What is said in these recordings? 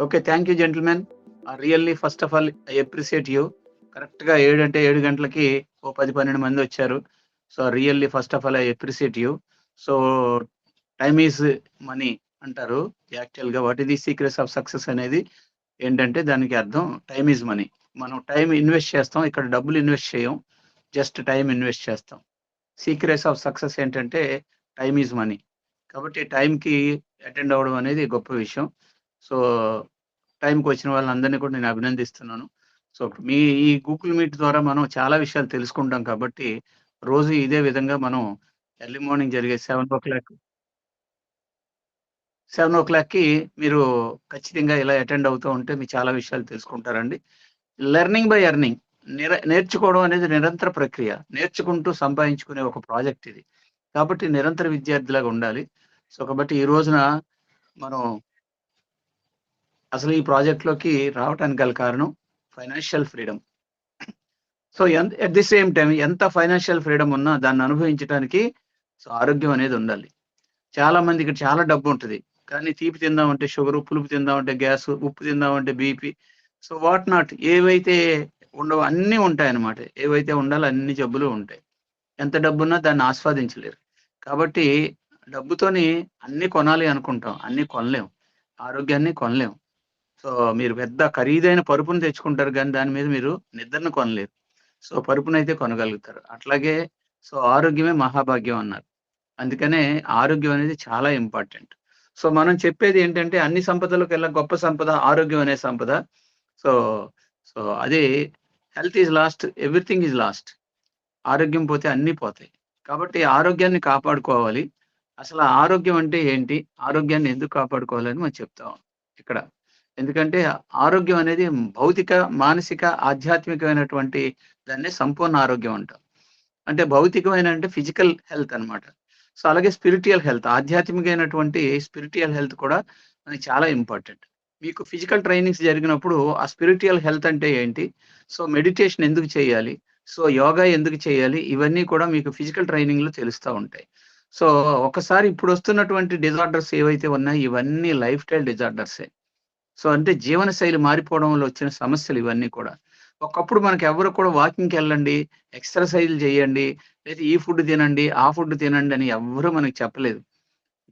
Okay. Thank you gentlemen. Really first of all I appreciate you. కరెక్ట్‌గా 7 అంటే 7 గంటలకి ఓ 10, 12 మందొచ్చారు. So, really first of all I appreciate you. So, time is money అంటారు. యాక్చువల్‌గా what is the secrets of success అనేది ఏంటంటే దానికి అర్థం టైమ్ ఈజ్ మనీ. మనం టైమ్ ఇన్వెస్ట్ చేస్తాం. ఇక్కడ డబ్బులు ఇన్వెస్ట్ చేయం. జస్ట్ టైమ్ ఇన్వెస్ట్ చేస్తాం. సీక్రెట్స్ ఆఫ్ సక్సెస్ ఏంటంటే టైమ్ ఈజ్ మనీ. కాబట్టి టైమ్‌కి అటెండ్ అవ్వడం అనేది గొప్ప విషయం. సో, టైమ్‌కొచ్చిన వాళ్ళందరిని కూడా నేను అభినందిస్తున్నాను. సో, మీ ఈ గూగుల్ మీట్ ద్వారా మనం చాలా విషయాలు తెలుసుకుంటాం కాబట్టి, రోజు ఇదే విధంగా మనం ఎర్లీ మార్నింగ్ జరిగే 7:00కి మీరు ఖచ్చితంగా ఇలా అటెండ్ అవుతూ ఉంటే మీరు చాలా విషయాలు తెలుసుకుంటారండి. Learning by earning. నేర్చుకోవడం అనేది నిరంతర ప్రక్రియ. నేర్చుకుంటూ సంపాదించుకునే ఒక ప్రాజెక్ట్ ఇది. కాబట్టి నిరంతర విద్యార్థిలాగా ఉండాలి. సో, కాబట్టి ఈ రోజున మనం అసలు ఈ ప్రాజెక్ట్‌లోకి రావటానికి గల కారణం financial freedom. So, at the same time ఎంత ఫైనాన్షియల్ ఫ్రీడమ్ ఉన్నా దాన్ని అనుభవించటానికి సో, ఆరోగ్యం అనేది ఉండాలి. చాలా మందికి చాలా డబ్బుంటది. కానీ తీపి తిందామంటే షుగరు, పులుపు తిందామంటే గ్యాసు, ఉప్పు తిందామంటే బీపీ. సో, వాట్ నాట్ ఏవైతే ఉండవో అన్నీ ఉంటాయన్నమాట. ఏవైతే ఉండాలో అన్ని జబ్బులు ఉంటాయి. ఎంత డబ్బున్నా దాన్ని ఆస్వాదించలేరు. కాబట్టి డబ్బుతోని అన్నీ కొనాలి అనుకుంటాం. అన్నీ కొనలేం. ఆరోగ్యాన్ని కొనలేం. సో, మీరు పెద్ద ఖరీదైన పరుపుని తెచ్చుకుంటారు గానీ, దాని మీద మీరు నిద్రను కొనలేరు. సో, పరుపునైతే కొనగలుగుతారు. అట్లాగే సో, ఆరోగ్యమే మహాభాగ్యం అన్నారు. అందుకనే ఆరోగ్యం అనేది చాలా ఇంపార్టెంట్. సో, మనం చెప్పేది ఏంటంటే, అన్ని సంపదలకెల్లా గొప్ప సంపద ఆరోగ్యం అనే సంపద. సో, సో, అది health is lost, everything is lost. ఆరోగ్యం పోతే అన్నీ పోతాయి. కాబట్టి ఆరోగ్యాన్ని కాపాడుకోవాలి. అసల ఆరోగ్యం అంటే ఏంటి? ఆరోగ్యాన్ని ఎందుకు కాపాడుకోవాలని మనం చెప్తాం ఇక్కడ. ఎందుకంటే ఆరోగ్యం అనేది భౌతిక, మానసిక, ఆధ్యాత్మికమైనటువంటి దాన్నే సంపూర్ణ ఆరోగ్యం అంటాం. అంటే భౌతికమైన అంటే ఫిజికల్ హెల్త్ అన్నమాట. సో, అలాగే స్పిరిట్యుయల్ హెల్త్ ఆధ్యాత్మికమైనటువంటి స్పిరిట్యుయల్ హెల్త్ కూడా మనకి చాలా ఇంపార్టెంట్. మీకు ఫిజికల్ ట్రైనింగ్స్ జరిగినప్పుడు ఆ స్పిరిట్యుయల్ హెల్త్ అంటే ఏంటి? సో, మెడిటేషన్ ఎందుకు చేయాలి? సో, యోగా ఎందుకు చేయాలి? ఇవన్నీ కూడా మీకు ఫిజికల్ ట్రైనింగ్‌లో తెలుస్తా ఉంటాయి. సో, ఒకసారి ఇప్పుడొస్తున్నటువంటి డిజార్డర్స్ ఏవైతే ఉన్నాయో ఇవన్నీ లైఫ్ స్టైల్ డిజార్డర్సే. సో, అంటే జీవనశైలి మారిపోవడం వల్ల వచ్చిన సమస్యలు ఇవన్నీ కూడా. ఒకప్పుడు మనకెవ్వరు కూడా వాకింగ్‌కెళ్ళండి, ఎక్సర్‌సైజ్‌లు చేయండి, లేదా ఈ ఫుడ్ తినండి, ఆ ఫుడ్ తినండి అని ఎవ్వరు మనకు చెప్పలేదు.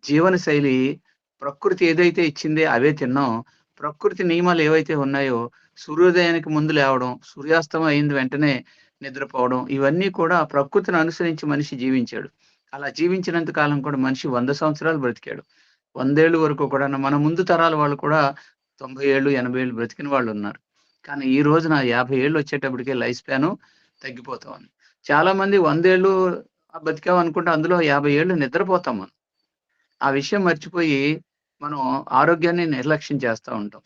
జీవనశైలి ప్రకృతి ఏదైతే ఇచ్చిందే అవే తిన్నాం. ప్రకృతి నియమాలు ఏవైతే ఉన్నాయో సూర్యోదయానికి ముందు లేవడం, సూర్యాస్తమయం అయిన వెంటనే నిద్రపోవడం, ఇవన్నీ కూడా ప్రకృతిని అనుసరించి మనిషి జీవించాడు. అలా జీవించినంత కాలం కూడా మనిషి 100 సంవత్సరాలు బ్రతికాడు. 100 ఏళ్ళు వరకు కూడా మన ముందు తరాల వాళ్ళు కూడా 90 ఏళ్ళు, 80 ఏళ్ళు బ్రతికిన వాళ్ళున్నారు. కానీ ఈ రోజున 50 ఏళ్ళు వచ్చేటప్పటికే లైఫ్ స్పాను తగ్గిపోతా ఉంది. చాలామంది 100 ఏళ్ళు బతికామనుకుంటే అందులో 50 ఏళ్ళు నిద్రపోతాం మనం. ఆ విషయం మర్చిపోయి మనం ఆరోగ్యాన్ని నిర్లక్ష్యం చేస్తా ఉంటాం.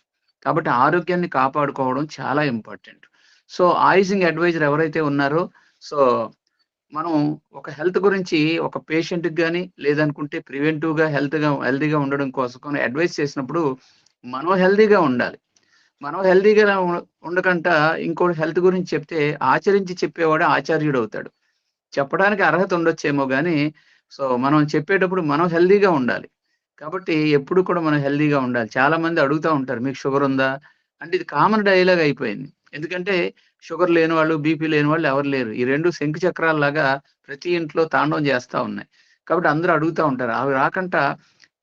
కాబట్టి ఆరోగ్యాన్ని కాపాడుకోవడం చాలా ఇంపార్టెంట్. సో, ఆయుజింగ్ అడ్వైజర్ ఎవరైతే ఉన్నారో సో, మనం ఒక హెల్త్ గురించి ఒక పేషెంట్‌కి గాని, లేదనుకుంటే ప్రివెంటివ్‌గా హెల్తీగా ఉండడం కోసం అడ్వైస్ చేసినప్పుడు మనం హెల్తీగా ఉండాలి. మనం హెల్తీగా ఉండకంటా ఇంకోడు హెల్త్ గురించి చెప్తే ఆచరించి చెప్పేవాడు ఆచార్యుడవుతాడు. చెప్పడానికి అర్హత ఉండొచ్చేమో గానీ, సో, మనం చెప్పేటప్పుడు మనం హెల్తీగా ఉండాలి. కాబట్టి ఎప్పుడు కూడా మనం హెల్తీగా ఉండాలి. చాలామంది అడుగుతా ఉంటారు. "మీకు షుగరుందా?" అంటే ఇది కామన్ డైలాగ్ అయిపోయింది. ఎందుకంటే షుగర్ లేనివాళ్ళు, బీపీ లేనివాళ్ళు ఎవరు లేరు. ఈ 2 శంకు చక్రాల్లాగా ప్రతి ఇంట్లో తాండవం చేస్తా ఉన్నాయి. కాబట్టి అందరూ అడుగుతా ఉంటారు. అవి రాకంటా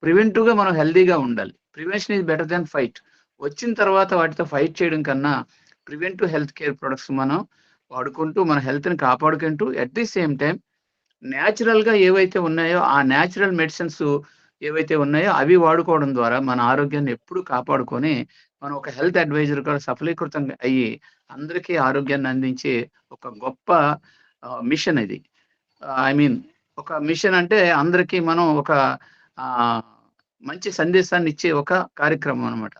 ప్రివెంటివ్‌గా మనం హెల్తీగా ఉండాలి. Prevention is better than fight. వచ్చిన తర్వాత వాటితో ఫైట్ చేయడం కన్నా ప్రివెంటివ్ హెల్త్ కేర్ ప్రొడక్ట్స్ మనం వాడుకుంటూ మన హెల్త్‌ని కాపాడుకుంటూ అట్ ది సేమ్ టైమ్ నేచురల్‌గా ఏవైతే ఉన్నాయో, ఆ నేచురల్ మెడిసిన్స్ ఏవైతే ఉన్నాయో అవి వాడుకోవడం ద్వారా మన ఆరోగ్యాన్ని ఎప్పుడూ కాపాడుకొని, మనం ఒక హెల్త్ అడ్వైజర్‌గా సఫలీకృతం అయ్యి, అందరికీ ఆరోగ్యాన్ని అందించే ఒక గొప్ప మిషన్ ఇది. ఐ మీన్ ఒక మిషన్ అంటే అందరికీ మనం ఒక ఆహ్, మంచి సందేశాన్ని ఇచ్చే ఒక కార్యక్రమం అన్నమాట.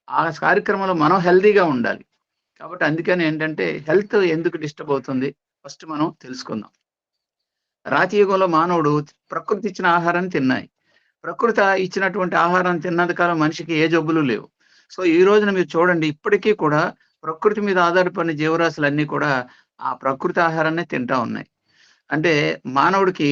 ఆ కార్యక్రమంలో మనం హెల్తీగా ఉండాలి. కాబట్టి అందుకని ఏంటంటే హెల్త్ ఎందుకు డిస్టర్బ్ అవుతుంది? ఫస్ట్ మనం తెలుసుకుందాం. రాతి యుగంలో మానవుడు ప్రకృతి ఇచ్చిన ఆహారాన్ని తిన్నాయి. ప్రకృతి ఇచ్చినటువంటి ఆహారాన్ని తిన్నంత కాలం మనిషికి ఏ జబ్బులు లేవు. సో, ఈ రోజున మీరు చూడండి ఇప్పటికీ కూడా ప్రకృతి మీద ఆధారపడిన జీవరాశులన్నీ కూడా ఆ ప్రకృతి ఆహారాన్నే తింటా ఉన్నాయి. అంటే మానవుడికి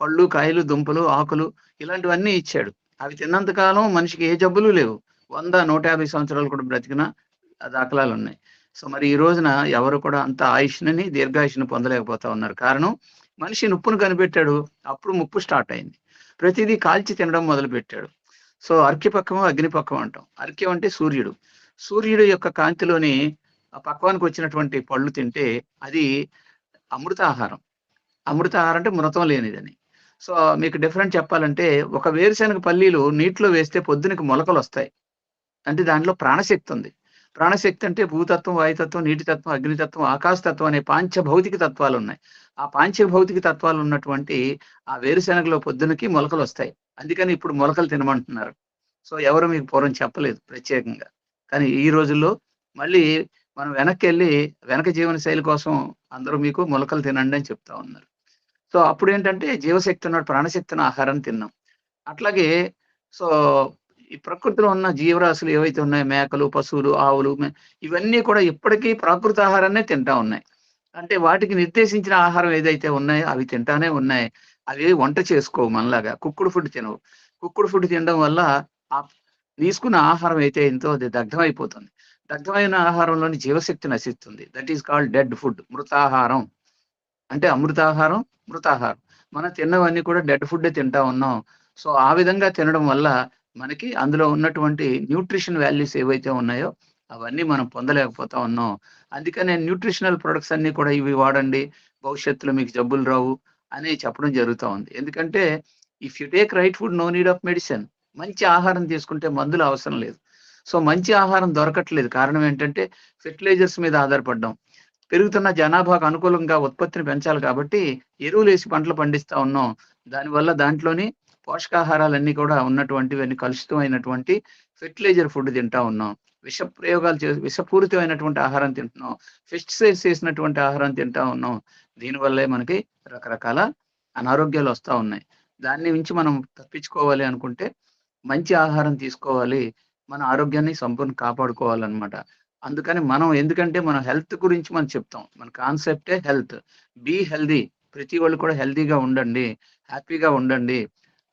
పళ్ళు, కాయలు, దుంపలు, ఆకులు ఇలాంటివన్నీ ఇచ్చాడు. అవి తిన్నంత కాలం మనిషికి ఏ జబ్బులు లేవు. 100, 150 సంవత్సరాలు కూడా బ్రతికిన దాఖలాలున్నాయి. సో, మరి ఈ రోజున ఎవరు కూడా అంత ఆయుష్‌ని, దీర్ఘాయుష్‌ని పొందలేకపోతా ఉన్నారు. కారణం మనిషి ఉప్పును కనిపెట్టాడు. అప్పుడు ముప్పు స్టార్ట్ అయింది. ప్రతీదీ కాల్చి తినడం మొదలుపెట్టాడు. సో, అర్క్యపక్వం, అగ్నిపక్వం అంటాం. అర్క్యం అంటే సూర్యుడు. సూర్యుడు యొక్క కాంతిలోని పక్వానికొచ్చినటువంటి పళ్ళు తింటే అది అమృతాహారం. అమృతాహారం అంటే మృతం లేనిదని. సో, మీకు డిఫరెంట్ చెప్పాలంటే ఒక వేరుశనగ పల్లీలు నీటిలో వేస్తే పొద్దునకి మొలకలొస్తాయి. అంటే దాంట్లో ప్రాణశక్తి ఉంది. ప్రాణశక్తి అంటే భూతత్వం, వాయుతత్వం, నీటి తత్వం, అగ్నితత్వం, ఆకాశతత్వం అనే పాంచభౌతిక తత్వాలున్నాయి. ఆ పాంచభౌతిక తత్వాలున్నటువంటి ఆ వేరుశనగలో పొద్దునకి మొలకలొస్తాయి. అందుకని ఇప్పుడు మొలకలు తినమంటున్నారు. సో, ఎవరు మీకు పూర్వం చెప్పలేదు ప్రత్యేకంగా. కానీ ఈ రోజుల్లో మళ్ళీ మనం వెనక్కెళ్ళి వెనక జీవన శైలి కోసం అందరూ మీకు మొలకలు తినండి అని చెప్తా ఉన్నారు. సో, అప్పుడేంటంటే జీవశక్తి ఉన్న ప్రాణశక్తి ఉన్న ఆహారం తిన్నాం. అట్లాగే సో, ఈ ప్రకృతిలో ఉన్న జీవరాశులు ఏవైతే ఉన్నాయో మేకలు, పశువులు, ఆవులు ఇవన్నీ కూడా ఇప్పటికీ ప్రాకృత ఆహారాన్నే తింటా ఉన్నాయి. అంటే వాటికి నిర్దేశించిన ఆహారం ఏదైతే ఉన్నాయో అవి తింటానే ఉన్నాయి. అవి వంట చేసుకోవు మనలాగా. కుక్కుడు ఫుడ్ తినవు. కుక్కుడు ఫుడ్ తినడం వల్ల ఆహ్, తీసుకున్న ఆహారం అయితే ఎంతో అది దగ్ధమైపోతుంది. దగ్ధమైన ఆహారంలోని జీవశక్తి నశిస్తుంది. That is called dead food. మృతాహారం. అంటే అమృతాహారం, మృతాహారం. మనం తిన్నవన్నీ కూడా డెడ్ ఫుడ్డే తింటా ఉన్నాం. సో, ఆ విధంగా తినడం వల్ల మనకి అందులో ఉన్నటువంటి న్యూట్రిషన్ వాల్యూస్ ఏవైతే ఉన్నాయో అవన్నీ మనం పొందలేకపోతా ఉన్నాం. అందుకనే న్యూట్రిషనల్ ప్రొడక్ట్స్ అన్నీ కూడా ఇవి వాడండి. భవిష్యత్తులో మీకు జబ్బులు రావు అని చెప్పడం జరుగుతా ఉంది. ఎందుకంటే if you take right food no need of medicine. మంచి ఆహారం తీసుకుంటే మందులు అవసరం లేదు. సో, మంచి ఆహారం దొరకట్లేదు. కారణం ఏంటంటే ఫెర్టిలైజర్స్ మీద ఆధారపడ్డాం. పెరుగుతున్న జనాభాకు అనుకూలంగా ఉత్పత్తిని పెంచాలి కాబట్టి ఎరువులేసి పంటలు పండిస్తా ఉన్నాం. దానివల్ల దాంట్లోని పోషకాహారాలన్నీ కూడా ఉన్నటువంటివన్నీ కలుషితమైనటువంటి ఫెర్టిలైజర్ ఫుడ్ తింటా ఉన్నాం. విష ప్రయోగాలు విషపూరితమైనటువంటి ఆహారం తింటున్నాం. పెస్టిసైడ్స్ ఏసినటువంటి ఆహారం తింటా ఉన్నాం. దీనివల్లే మనకి రకరకాల అనారోగ్యాలు వస్తా ఉన్నాయి. దాన్ని నుంచి మనం తప్పించుకోవాలి అనుకుంటే మంచి ఆహారం తీసుకోవాలి. మన ఆరోగ్యాన్ని సంపూర్ణ కాపాడుకోవాలనమాట. అందుకని మనం ఎందుకంటే మనం హెల్త్ గురించి మనం చెప్తాం. మన కాన్సెప్టే హెల్త్. Be healthy. ప్రతి ఒళ్ళు కూడా హెల్తీగా ఉండండి. హ్యాపీగా ఉండండి.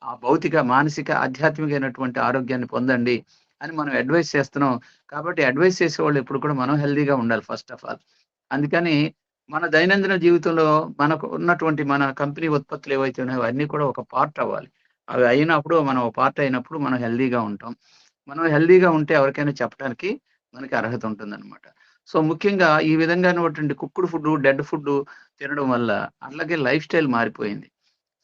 ఆ భౌతిక, మానసిక, ఆధ్యాత్మికమైనటువంటి ఆరోగ్యాన్ని పొందండి అని మనం అడ్వైస్ చేస్తున్నాం. కాబట్టి అడ్వైస్ చేసేవాళ్ళు ఎప్పుడు కూడా మనం హెల్తీగా ఉండాలి ఫస్ట్ ఆఫ్ ఆల్. అందుకని మన దైనందిన జీవితంలో మనకు ఉన్నటువంటి మన కంపెనీ ఉత్పత్తులు ఏవైతే ఉన్నాయో అవన్నీ కూడా ఒక పార్ట్ అవ్వాలి. అవి అయినప్పుడు మనం ఒక పార్ట్ అయినప్పుడు మనం హెల్తీగా ఉంటాం. మనం హెల్తీగా ఉంటే ఎవరికైనా చెప్పడానికి మనకి అర్హత ఉంటుందన్నమాట. సో, ముఖ్యంగా ఈ విధంగానటువంటి కుక్డ్ ఫుడ్డు, డెడ్ ఫుడ్డు తినడం వల్ల అట్లాగే లైఫ్ స్టైల్ మారిపోయింది.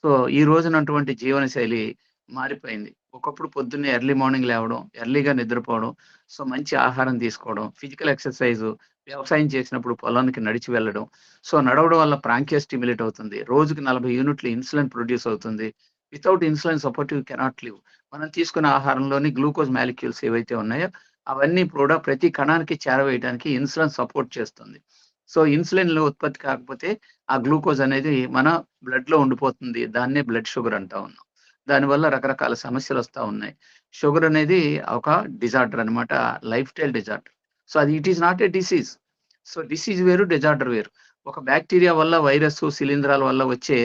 సో, ఈ రోజునటువంటి జీవనశైలి మారిపోయింది. ఒకప్పుడు పొద్దున్నే ఎర్లీ మార్నింగ్ లేవడం, ఎర్లీగా నిద్రపోవడం, సో, మంచి ఆహారం తీసుకోవడం, ఫిజికల్ ఎక్సర్‌సైజు, వ్యవసాయం చేసినప్పుడు పొలానికి నడిచి వెళ్ళడం. సో, నడవడం వల్ల బ్రాంకియా స్టిమ్యులేట్ అవుతుంది. రోజుకి 40 యూనిట్ల ఇన్సులిన్ ప్రొడ్యూస్ అవుతుంది. Without insulin support you cannot live. మనం తీసుకున్న ఆహారంలోని గ్లూకోజ్ మాలిక్యూల్స్ ఏవైతే ఉన్నాయో అవన్నీ కూడా ప్రతి కణానికి చేరవేయడానికి ఇన్సులిన్ సపోర్ట్ చేస్తుంది. సో, ఇన్సులిన్‌లో ఉత్పత్తి కాకపోతే ఆ గ్లూకోజ్ అనేది మన బ్లడ్‌లో ఉండిపోతుంది. దాన్నే బ్లడ్ షుగర్ అంటా ఉన్నాం. దానివల్ల రకరకాల సమస్యలొస్తా ఉన్నాయి. షుగర్ అనేది ఒక డిజార్డర్ అన్నమాట. Life style disorder. సో, అది it is not a disease. So, disease వేరు, డిజార్డర్ వేరు. ఒక బాక్టీరియా వల్ల, వైరస్సు, శిలీంధ్రాల వల్ల వచ్చే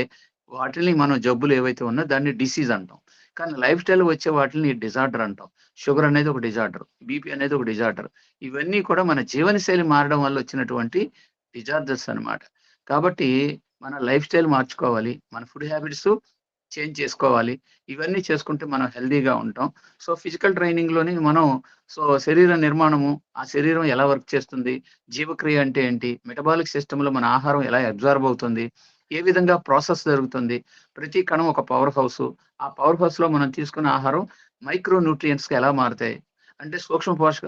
వాటిల్ని మనం జబ్బులు ఏవైతే ఉన్నాయో దాన్ని డిసీజ్ అంటాం. కానీ లైఫ్ స్టైల్ వచ్చే వాటిల్ని డిజార్డర్ అంటాం. షుగర్ అనేది ఒక డిజార్డర్. బీపీ అనేది ఒక డిజార్డర్. ఇవన్నీ కూడా మన జీవనశైలి మారడం వల్ల వచ్చినటువంటి డిజార్డర్స్ అన్నమాట. కాబట్టి మన లైఫ్ స్టైల్ మార్చుకోవాలి. మన ఫుడ్ హ్యాబిట్స్ చేంజ్ చేసుకోవాలి. ఇవన్నీ చేసుకుంటే మనం హెల్తీగా ఉంటాం. సో, ఫిజికల్ ట్రైనింగ్‌లోని మనం శరీర నిర్మాణము, ఆ శరీరం ఎలా వర్క్ చేస్తుంది? జీవక్రియ అంటే ఏంటి? మెటబాలిక్ సిస్టమ్‌లో మన ఆహారం ఎలా అబ్జార్బ్ అవుతుంది? ఏ విధంగా ప్రాసెస్ జరుగుతుంది? ప్రతి కణం ఒక పవర్ హౌసు. ఆ పవర్ హౌస్‌లో మనం తీసుకున్న ఆహారం మైక్రో న్యూట్రియంట్స్‌గా ఎలా మారతాయి? అంటే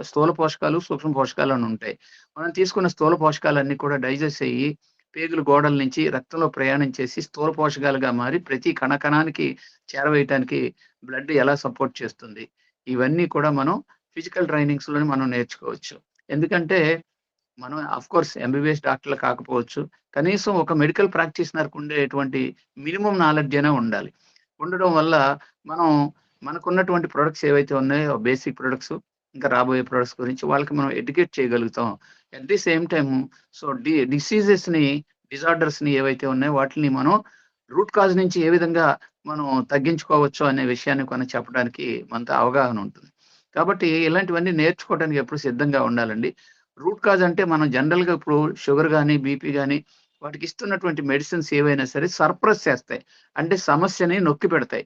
స్థూల పోషకాలు, సూక్ష్మ పోషకాలు అని ఉంటాయి. మనం తీసుకున్న స్థూల పోషకాలన్నీ కూడా డైజెస్ట్ అయ్యి పేగుల గోడల నుంచి రక్తంలో ప్రయాణం చేసి స్థూల పోషకాలుగా మారి ప్రతి కణానికి చేరవేయటానికి బ్లడ్ ఎలా సపోర్ట్ చేస్తుంది. ఇవన్నీ కూడా మనం ఫిజికల్ ట్రైనింగ్స్‌లోనే మనం నేర్చుకోవచ్చు. ఎందుకంటే మనం ఆఫ్‌కోర్స్ ఎంబీబీఎస్ డాక్టర్లు కాకపోవచ్చు. కనీసం ఒక మెడికల్ ప్రాక్టీషనర్‌కి ఉండేటువంటి మినిమమ్ నాలెడ్జ్ అయినా ఉండాలి. ఉండడం వల్ల మనం మనకున్నటువంటి ప్రొడక్ట్స్ ఏవైతే ఉన్నాయో బేసిక్ ప్రొడక్ట్స్, ఇంకా రాబోయే ప్రొడక్ట్స్ గురించి వాళ్ళకి మనం ఎడ్యుకేట్ చేయగలుగుతాం. At the same time so, డిసీజెస్‌ని, డిజార్డర్స్‌ని ఏవైతే ఉన్నాయో వాటిని మనం రూట్ కాజ్ నుంచి ఏ విధంగా మనం తగ్గించుకోవచ్చు అనే విషయాన్ని చెప్పడానికి మనతో అవగాహన ఉంటుంది. కాబట్టి ఇలాంటివన్నీ నేర్చుకోవడానికి ఎప్పుడు సిద్ధంగా ఉండాలండి. రూట్ కాజ్ అంటే మనం జనరల్‌గా ఇప్పుడు షుగర్ గాని, బీపీ గాని వాటికి ఇస్తున్నటువంటి మెడిసిన్స్ ఏవైనా సరే సర్ప్రెస్ చేస్తాయి. అంటే సమస్యని నొక్కిపెడతాయి.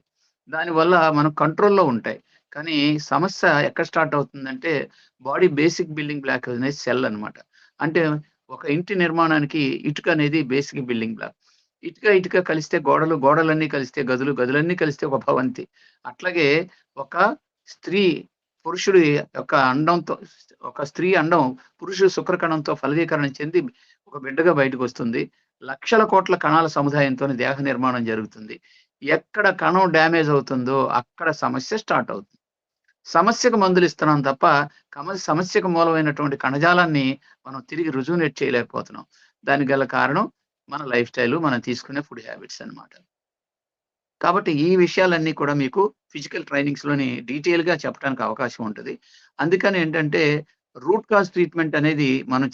దానివల్ల మనం కంట్రోల్‌లో ఉంటాయి. కానీ సమస్య ఎక్కడ స్టార్ట్ అవుతుందంటే బాడీ బేసిక్ బిల్డింగ్ బ్లాక్ అనేది సెల్ అన్నమాట. అంటే ఒక ఇంటి నిర్మాణానికి ఇటుక అనేది బేసిక్ బిల్డింగ్ బ్లాక్. ఇటుక కలిస్తే గోడలు, గోడలన్నీ కలిస్తే గదులు, గదులన్నీ కలిస్తే ఒక భవంతి. అట్లాగే ఒక స్త్రీ పురుషుడి యొక్క అండంతో ఒక స్త్రీ అండం పురుషుడి శుక్రకణంతో ఫలదీకరణ చెంది ఒక బిడ్డగా బయటకొస్తుంది. లక్షల కోట్ల కణాల సముదాయంతోని దేహ నిర్మాణం జరుగుతుంది. ఎక్కడ కణం డ్యామేజ్ అవుతుందో అక్కడ సమస్య స్టార్ట్ అవుతుంది. సమస్యకు మందులిస్తున్నాం తప్ప, సమస్యకు మూలమైనటువంటి కణజాలాన్ని మనం తిరిగి రుజువునేటి చేయలేకపోతున్నాం. దానికి గల కారణం మన లైఫ్ స్టైలు, మనం తీసుకునే ఫుడ్ హ్యాబిట్స్ అన్నమాట. కాబట్టి ఈ విషయాలన్నీ కూడా మీకు ఫిజికల్ ట్రైనింగ్స్‌లోని డీటెయిల్‌గా చెప్పడానికి అవకాశం ఉంటది. అందుకని ఏంటంటే, రూట్ కాజ్ ట్రీట్మెంట్ అనేది మనం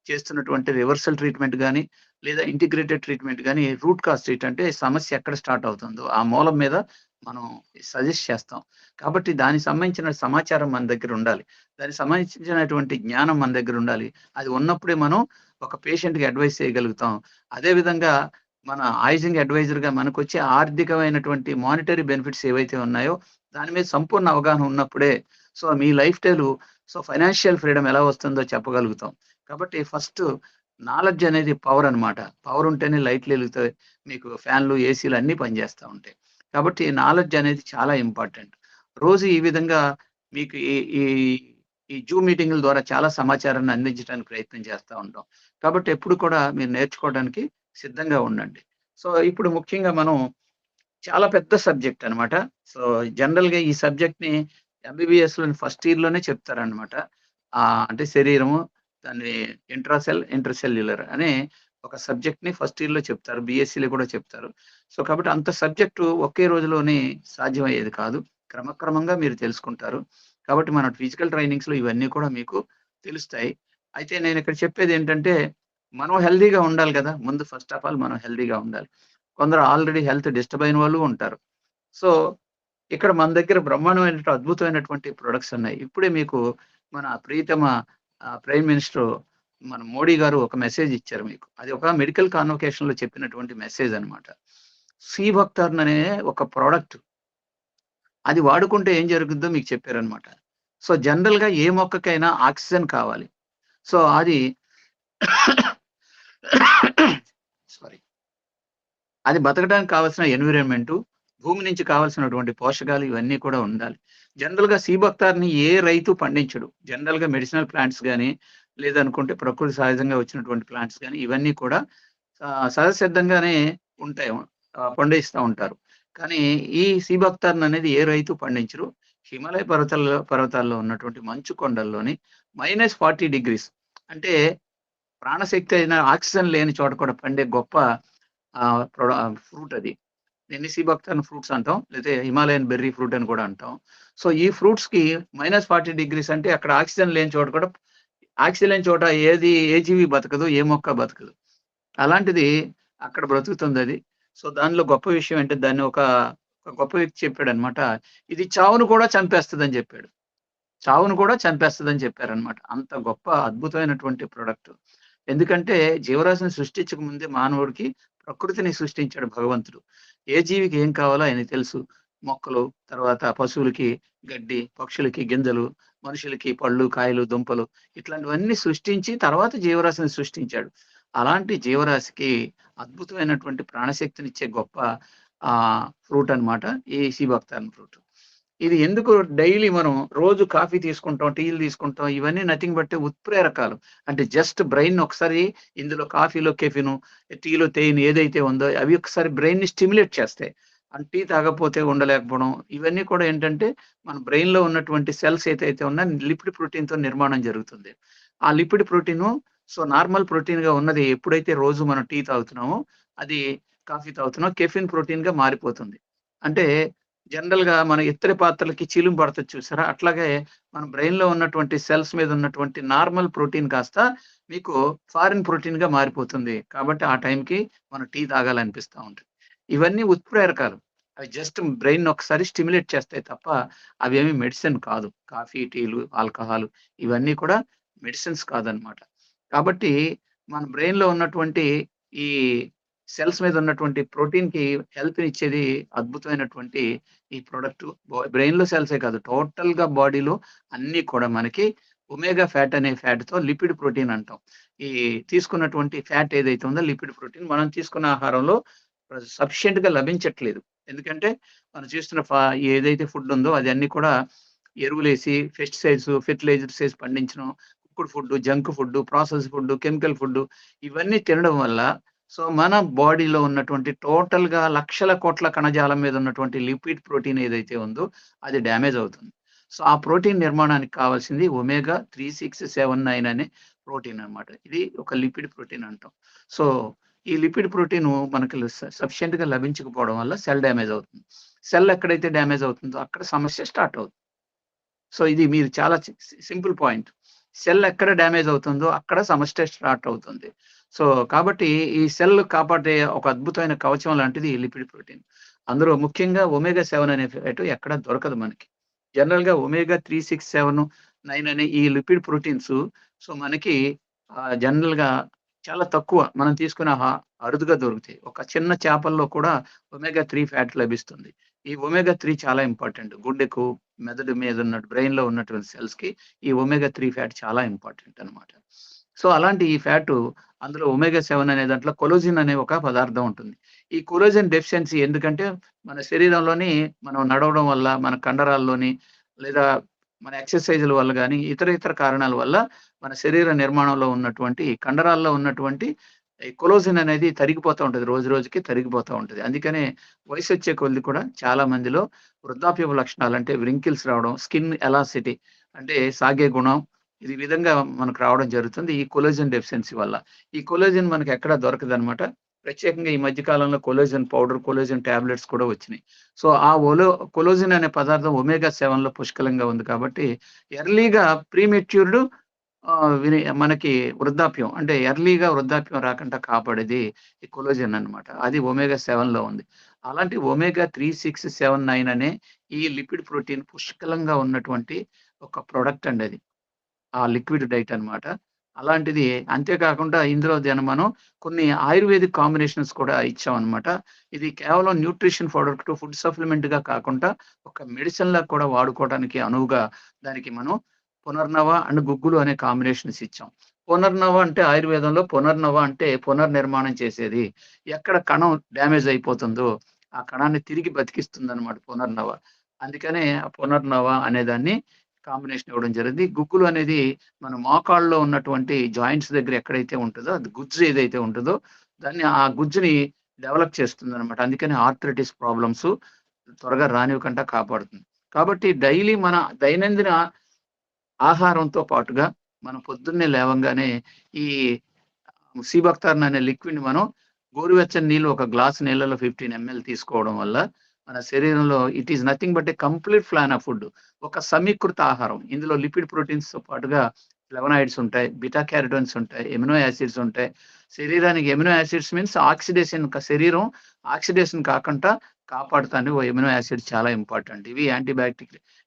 చేస్తున్నటువంటి రివర్సల్ ట్రీట్మెంట్ గాని, లేదా ఇంటిగ్రేటెడ్ ట్రీట్మెంట్ గాని, రూట్ కాజ్ అంటే సమస్య ఎక్కడ స్టార్ట్ అవుతుందో, ఆ మూలం మీద మనం సజెస్ట్ చేస్తాం. కాబట్టి దానికి సంబంధించిన సమాచారం మన దగ్గర ఉండాలి. దానికి సంబంధించినటువంటి జ్ఞానం మన దగ్గర ఉండాలి. అది ఉన్నప్పుడే మనం ఒక పేషెంట్‌కి అడ్వైస్ చేయగలుగుతాం. అదే విధంగా మన ఐజింగ్ అడ్వైజర్‌గా మనకొచ్చే ఆర్థికమైనటువంటి మానిటరీ బెనిఫిట్స్ ఏవైతే ఉన్నాయో, దాని మీద సంపూర్ణ అవగాహన ఉన్నప్పుడే మీ లైఫ్ స్టైలు ఫైనాన్షియల్ ఫ్రీడమ్ ఎలా వస్తుందో చెప్పగలుగుతాం. కాబట్టి ఫస్ట్ నాలెడ్జ్ అనేది పవర్ అన్నమాట. పవర్ ఉంటేనే లైట్లు ఎలుగుతాయి. మీకు ఫ్యాన్‌లు, ఏసీలు అన్నీ పనిచేస్తా ఉంటాయి. కాబట్టి నాలెడ్జ్ అనేది చాలా ఇంపార్టెంట్. రోజు ఈ విధంగా మీకు ఈ ఈ ఈ జూమ్ మీటింగుల ద్వారా చాలా సమాచారాన్ని అందించడానికి ప్రయత్నం చేస్తా ఉంటాం. కాబట్టి ఎప్పుడు కూడా మీరు నేర్చుకోవడానికి సిద్ధంగా ఉండండి. ఇప్పుడు ముఖ్యంగా మనం చాలా పెద్ద సబ్జెక్ట్ అనమాట. సో, జనరల్‌గా ఈ సబ్జెక్ట్‌ని ఎంబీబీఎస్‌లోని ఫస్ట్ ఇయర్‌లోనే చెప్తారనమాట. అంటే శరీరము, దాన్ని ఇంటర్ సెల్యులర్ అనే ఒక సబ్జెక్ట్‌ని ఫస్ట్ ఇయర్‌లో చెప్తారు. బీఎస్సీలో కూడా చెప్తారు. కాబట్టి అంత సబ్జెక్టు ఒకే రోజులోనే సాధ్యమయ్యేది కాదు. క్రమక్రమంగా మీరు తెలుసుకుంటారు. కాబట్టి మన ఫిజికల్ ట్రైనింగ్స్‌లో ఇవన్నీ కూడా మీకు తెలుస్తాయి. అయితే నేనిక్కడ చెప్పేదేంటంటే, మనం హెల్తీగా ఉండాలి గదా! ముందు ఫస్ట్ ఆఫ్ ఆల్ మనం హెల్తీగా ఉండాలి. కొందరు ఆల్రెడీ హెల్త్ డిస్టర్బ్ అయిన వాళ్ళు ఉంటారు. సో, ఇక్కడ మన దగ్గర అద్భుతమైనటువంటి ప్రొడక్ట్స్ ఉన్నాయి. ఇప్పుడే మీకు మన ప్రియతమ ప్రైమ్ మినిస్టర్ మన మోడీ గారు ఒక మెసేజ్ ఇచ్చారు మీకు. అది ఒక మెడికల్ కాన్వొకేషన్‌లో చెప్పినటువంటి మెసేజ్ అన్నమాట. సీ బక్తార్న్ అనే ఒక ప్రొడక్ట్ అది వాడుకుంటే ఏం జరుగుద్దో మీకు చెప్పారన్నమాట. జనరల్‌గా ఏ మొక్కకైనా ఆక్సిజన్ కావాలి. అది సారీ. అది బతకడానికి కావాల్సిన ఎన్విరాన్మెంటు, భూమి నుంచి కావాల్సినటువంటి పోషకాలు ఇవన్నీ కూడా ఉండాలి. జనరల్‌గా సీబక్తార్‌ని ఏ రైతు పండించడు. జనరల్‌గా మెడిసినల్ ప్లాంట్స్ గాని, లేదనుకుంటే ప్రకృతి సహజంగా వచ్చినటువంటి ప్లాంట్స్ గాని, ఇవన్నీ కూడా సహజసిద్ధంగానే ఉంటాయి. పండిస్తా ఉంటారు. కానీ ఈ సీబక్తార్‌న్ అనేది ఏ రైతు పండించరు. హిమాలయ పర్వతాల్లో ఉన్నటువంటి మంచు కొండల్లోని -40 అంటే ప్రాణశక్తి అయిన ఆక్సిజన్ లేని చోట కూడా పండే గొప్ప ఫ్రూట్ అది. సీబక్తార్న్ ఫ్రూట్స్ అంటాం. లేతే హిమాలయన్ బెర్రీ ఫ్రూట్ అని కూడా అంటాం. ఈ ఫ్రూట్స్‌కి -40 అంటే అక్కడ ఆక్సిజన్ లేని చోట కూడా ఆక్సిజన్ లేని చోట ఏ జీవి బతకదు, ఏ మొక్క బతకదు. అలాంటిది అక్కడ బ్రతుకుతుందది. దానిలో గొప్ప విషయం ఏంటే దాన్ని ఒక గొప్ప వ్యక్తి చెప్పాడన్నమాట. ఇది చావును కూడా చంపేస్తదని చెప్పాడు. చావును కూడా చంపేస్తదని చెప్పారన్నమాట. అంత గొప్ప అద్భుతమైనటువంటి ప్రొడక్ట్. ఎందుకంటే జీవరాశిని సృష్టించక ముందే మానవుడికి ప్రకృతిని సృష్టించాడు భగవంతుడు. ఏ జీవికి ఏం కావాలో ఆయనకి తెలుసు. మొక్కలు, తర్వాత పశువులకి గడ్డి, పక్షులకి గింజలు, మనుషులకి పళ్ళు, కాయలు, దుంపలు ఇట్లాంటివన్నీ సృష్టించి తర్వాత జీవరాశిని సృష్టించాడు. అలాంటి జీవరాశికి అద్భుతమైనటువంటి ప్రాణశక్తినిచ్చే గొప్ప ఫ్రూట్ అన్నమాట ఈ సీబక్తార్న్ ఫ్రూట్. ఇది ఎందుకు డైలీ మనం రోజు కాఫీ తీసుకుంటాం, టీలు తీసుకుంటాం. ఇవన్నీ నథింగ్ బట్ ఉత్ప్రేరకాలు. అంటే జస్ట్ బ్రెయిన్‌ని ఒకసారి ఇందులో కాఫీలో కెఫెను, టీలో తెయిన్ ఏదైతే ఉందో అవి ఒకసారి బ్రెయిన్‌ని స్టిమ్యులేట్ చేస్తాయి. టీ తాగకపోతే ఉండలేకపోవడం. ఇవన్నీ కూడా ఏంటంటే మన బ్రెయిన్‌లో ఉన్నటువంటి సెల్స్ ఏదైతే ఉన్నాయో లిపిడ్ ప్రోటీన్‌తో నిర్మాణం జరుగుతుంది. ఆ లిపిడ్ ప్రోటీను నార్మల్ ప్రోటీన్‌గా ఉన్నది ఎప్పుడైతే రోజు మనం టీ తాగుతున్నామో అది కాఫీ తాగుతున్నాం కెఫెన్ ప్రోటీన్‌గా మారిపోతుంది. అంటే జనరల్‌గా మన ఇత్తడి పాత్రలకి చీలుం పడతది చూసారా? అట్లాగే మన బ్రెయిన్‌లో ఉన్నటువంటి సెల్స్ మీద ఉన్నటువంటి నార్మల్ ప్రోటీన్ కాస్త మీకు ఫారిన్ ప్రోటీన్‌గా మారిపోతుంది. కాబట్టి ఆ టైంకి మనం టీ తాగాలనిపిస్తా ఉంటది. ఇవన్నీ ఉత్ప్రేరకాలు. అవి జస్ట్ బ్రెయిన్ ఒకసారి స్టిమ్యులేట్ చేస్తాయి తప్ప అవేమి మెడిసిన్ కాదు. కాఫీ, టీలు, ఆల్కహాల్ ఇవన్నీ కూడా మెడిసిన్స్ కాదనమాట. కాబట్టి మన బ్రెయిన్‌లో ఉన్నటువంటి ఈ సెల్స్ మీద ఉన్నటువంటి ప్రోటీన్‌కి హెల్త్‌నిచ్చేది అద్భుతమైనటువంటి ఈ ప్రొడక్ట్. బ్రెయిన్‌లో సెల్సే కాదు, టోటల్‌గా బాడీలో అన్నీ కూడా మనకి ఒమేగా ఫ్యాట్ అనే ఫ్యాట్‌తో లిపిడ్ ప్రోటీన్ అంటాం. ఈ తీసుకున్నటువంటి ఫ్యాట్ ఏదైతే ఉందో లిపిడ్ ప్రోటీన్ మనం తీసుకున్న ఆహారంలో సఫిషియెంట్‌గా లభించట్లేదు. ఎందుకంటే మనం చూస్తున్న ఏదైతే ఫుడ్ ఉందో అది అన్నీ కూడా ఎరువులేసి, పెస్టిసైడ్స్, ఫెర్టిలైజర్స్ ఏసి పండించడం, cooked food, junk food, process food, chemical food ఇవన్నీ తినడం వల్ల మన బాడీలో ఉన్నటువంటి టోటల్‌గా లక్షల కోట్ల కణజాలం మీద ఉన్నటువంటి లిపిడ్ ప్రోటీన్ ఏదైతే ఉందో అది డ్యామేజ్ అవుతుంది. ఆ ప్రోటీన్ నిర్మాణానికి కావాల్సింది ఒమేగా 3679 అనే ప్రోటీన్ అన్నమాట. ఇది ఒక లిపిడ్ ప్రోటీన్ అంటాం. సో, ఈ లిపిడ్ ప్రోటీను మనకి సఫిషియెంట్‌గా లభించకపోవడం వల్ల సెల్ డ్యామేజ్ అవుతుంది. సెల్ ఎక్కడైతే డ్యామేజ్ అవుతుందో అక్కడ సమస్య స్టార్ట్ అవుతుంది. ఇది మీరు చాలా సింపుల్ పాయింట్. సెల్ ఎక్కడ డ్యామేజ్ అవుతుందో అక్కడ సమస్య స్టార్ట్ అవుతుంది. కాబట్టి ఈ సెల్ కాపాడే ఒక అద్భుతమైన కవచం లాంటిది ఈ లిపిడ్ ప్రోటీన్. అందులో ముఖ్యంగా ఒమేగా 7 అనే ఫ్యాట్ ఎక్కడ దొరకదు మనకి. జనరల్‌గా ఒమేగా 3, 6, 7, 9 అనే ఈ లిపిడ్ ప్రోటీన్స్ మనకి జనరల్‌గా చాలా తక్కువ మనం తీసుకునే అరుదుగా దొరుకుతాయి. ఒక చిన్న చేపల్లో కూడా ఒమేగా 3 ఫ్యాట్ లభిస్తుంది. ఈ ఒమేగా 3 చాలా ఇంపార్టెంట్. గుండెకు, మెదడు మీద బ్రెయిన్‌లో ఉన్నటువంటి సెల్స్‌కి ఈ ఒమేగా 3 ఫ్యాట్ చాలా ఇంపార్టెంట్ అన్నమాట. అలాంటి ఈ ఫ్యాటు అందులో ఒమేగా 7 అనే దాంట్లో కొలజిన్ అనే ఒక పదార్థం ఉంటుంది. ఈ కొలజిన్ డెఫిషియన్సీ ఎందుకంటే మన శరీరంలోని మనం నడవడం వల్ల, మన కండరాల్లోని లేదా మన ఎక్సర్‌సైజుల వల్ల గాని, ఇతర కారణాల వల్ల మన శరీర నిర్మాణంలో ఉన్నటువంటి కండరాల్లో ఉన్నటువంటి ఈ కొలజిన్ అనేది తరిగిపోతా ఉంటది. రోజు రోజుకి తరిగిపోతా ఉంటది. అందుకనే వయసొచ్చే కొద్దీ కూడా చాలా మందిలో వృద్ధాప్యపు లక్షణాలు అంటే వ్రింకిల్స్ రావడం, స్కిన్ ఎలాసిటీ అంటే సాగే గుణం ఇది విధంగా మనకు రావడం జరుగుతుంది. ఈ కొలజిన్ డెఫిషియన్సీ వల్ల. ఈ కొలజిన్ మనకెక్కడ దొరకదనమాట. ప్రత్యేకంగా ఈ మధ్య కాలంలో కొలజిన్ పౌడర్, కొలజిన్ టాబ్లెట్స్ కూడా వచ్చినాయి. ఆ కొలజిన్ అనే పదార్థం ఒమేగా 7లో పుష్కలంగా ఉంది కాబట్టి ఎర్లీగా ప్రీమెచ్యూర్డ్ మనకి వృద్ధాప్యం అంటే ఎర్లీగా వృద్ధాప్యం రాకుండా కాపాడేది ఈ కొలజిన్ అన్నమాట. అది ఒమేగా 7లో ఉంది. అలాంటి ఒమేగా 3, 6, 7, 9 అనే ఈ లిపిడ్ ప్రోటీన్ పుష్కలంగా ఉన్నటువంటి ఒక ప్రొడక్ట్ అండి అది. ఆ లిక్విడ్ డైట్ అన్నమాట. అలాంటిది అంతే కాకుండా ఇందులో మనం కొన్ని ఆయుర్వేదిక్ కాంబినేషన్స్ కూడా ఇచ్చామన్నమాట. ఇది కేవలం న్యూట్రిషన్ ప్రొడక్ట్, ఫుడ్ సప్లిమెంట్‌గా కాకుండా ఒక మెడిసిన్‌లాగా కూడా వాడుకోవడానికి అనువుగా దానికి మనం పునర్నవ అండ్ గుగ్గులు అనే కాంబినేషన్స్ ఇచ్చాం. పునర్నవ అంటే ఆయుర్వేదంలో పునర్నవ అంటే పునర్నిర్మాణం చేసేది. ఎక్కడ కణం డ్యామేజ్ అయిపోతుందో ఆ కణాన్ని తిరిగి బతికిస్తుందన్నమాట పునర్నవ. అందుకనే ఆ పునర్నవ అనేదాన్ని కాంబినేషన్ ఇవ్వడం జరిగింది. గుగ్గులు అనేది మన మోకాళ్ళలో ఉన్నటువంటి జాయింట్స్ దగ్గర ఎక్కడైతే ఉంటదో, అది గుజ్జు ఏదైతే ఉంటదో, దాన్ని ఆ గుజ్జుని డెవలప్ చేస్తుందనమాట. అందుకని ఆర్థరైటిస్ ప్రాబ్లమ్స్ త్వరగా రానివ్వకుండా కాపాడుతుంది. కాబట్టి డైలీ మన దైనందిన ఆహారంతో పాటుగా మనం పొద్దున్నే లేవంగానే ఈ సీబక్తార్న్ అనే లిక్విడ్‌ని మనం గోరువెచ్చని నీళ్ళు ఒక గ్లాస్ నీళ్ళలో 15 ఎంఎల్ తీసుకోవడం వల్ల మన శరీరంలో it is nothing but A complete plan of food. ఒక సమీకృత ఆహారం. ఇందులో లిపిడ్ ప్రోటీన్స్‌తో పాటుగా ఫ్లేవనాయిడ్స్ ఉంటాయి, బీటా క్యారోటిన్స్ ఉంటాయి, ఎమినో యాసిడ్స్ ఉంటాయి. శరీరానికి ఎమినో యాసిడ్స్ మీన్స్ ఆక్సిడేషన్ శరీరం ఆక్సిడేషన్ కాకుండా కాపాడుతానికి ఎమినో యాసిడ్స్ చాలా ఇంపార్టెంట్. ఇవి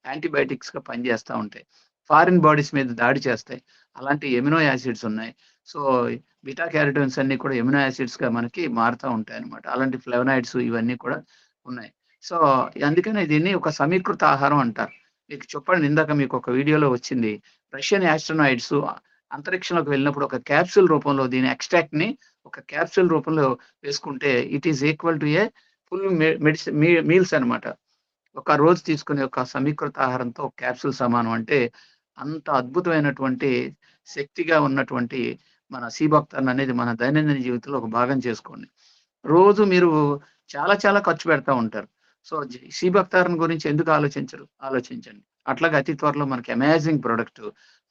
యాంటీబయాటిక్స్‌గా పనిచేస్తా ఉంటాయి. ఫారిన్ బాడీస్ మీద దాడి చేస్తాయి. అలాంటి ఎమినో యాసిడ్స్ ఉన్నాయి. సో, బీటా క్యారోటిన్స్ అన్నీ కూడా ఎమినో యాసిడ్స్‌గా మనకి మారుతా ఉంటాయన్నమాట. అలాంటి ఫ్లేవనాయిడ్స్ ఇవన్నీ కూడా ఉన్నాయి. సో, అందుకనే దీన్ని ఒక సమీకృత ఆహారం అంటారు. మీకు చెప్పండి ఇందాక మీకు ఒక వీడియోలో వచ్చింది. రష్యన్ యాస్ట్రోనాయిట్స్ అంతరిక్షంలోకి వెళ్ళినప్పుడు ఒక క్యాప్సూల్ రూపంలో దీని ఎక్స్‌ట్రాక్ట్‌ని ఒక క్యాప్సూల్ రూపంలో వేసుకుంటే it is equal to A full meals అన్నమాట. ఒక రోజు తీసుకునే ఒక సమీకృత ఆహారంతో ఒక క్యాప్సూల్ సమానం. అంటే అంత అద్భుతమైనటువంటి శక్తిగా ఉన్నటువంటి మన సీబక్తార్న్ అనేది మన దైనందిన జీవితంలో ఒక భాగం చేసుకోండి. రోజు మీరు చాలా చాలా ఖర్చు పెడతా ఉంటారు. సీబక్తార్న్ గురించి ఎందుకు ఆలోచించరు? ఆలోచించండి. అట్లాగే అతి త్వరలో మనకి అమేజింగ్ ప్రొడక్ట్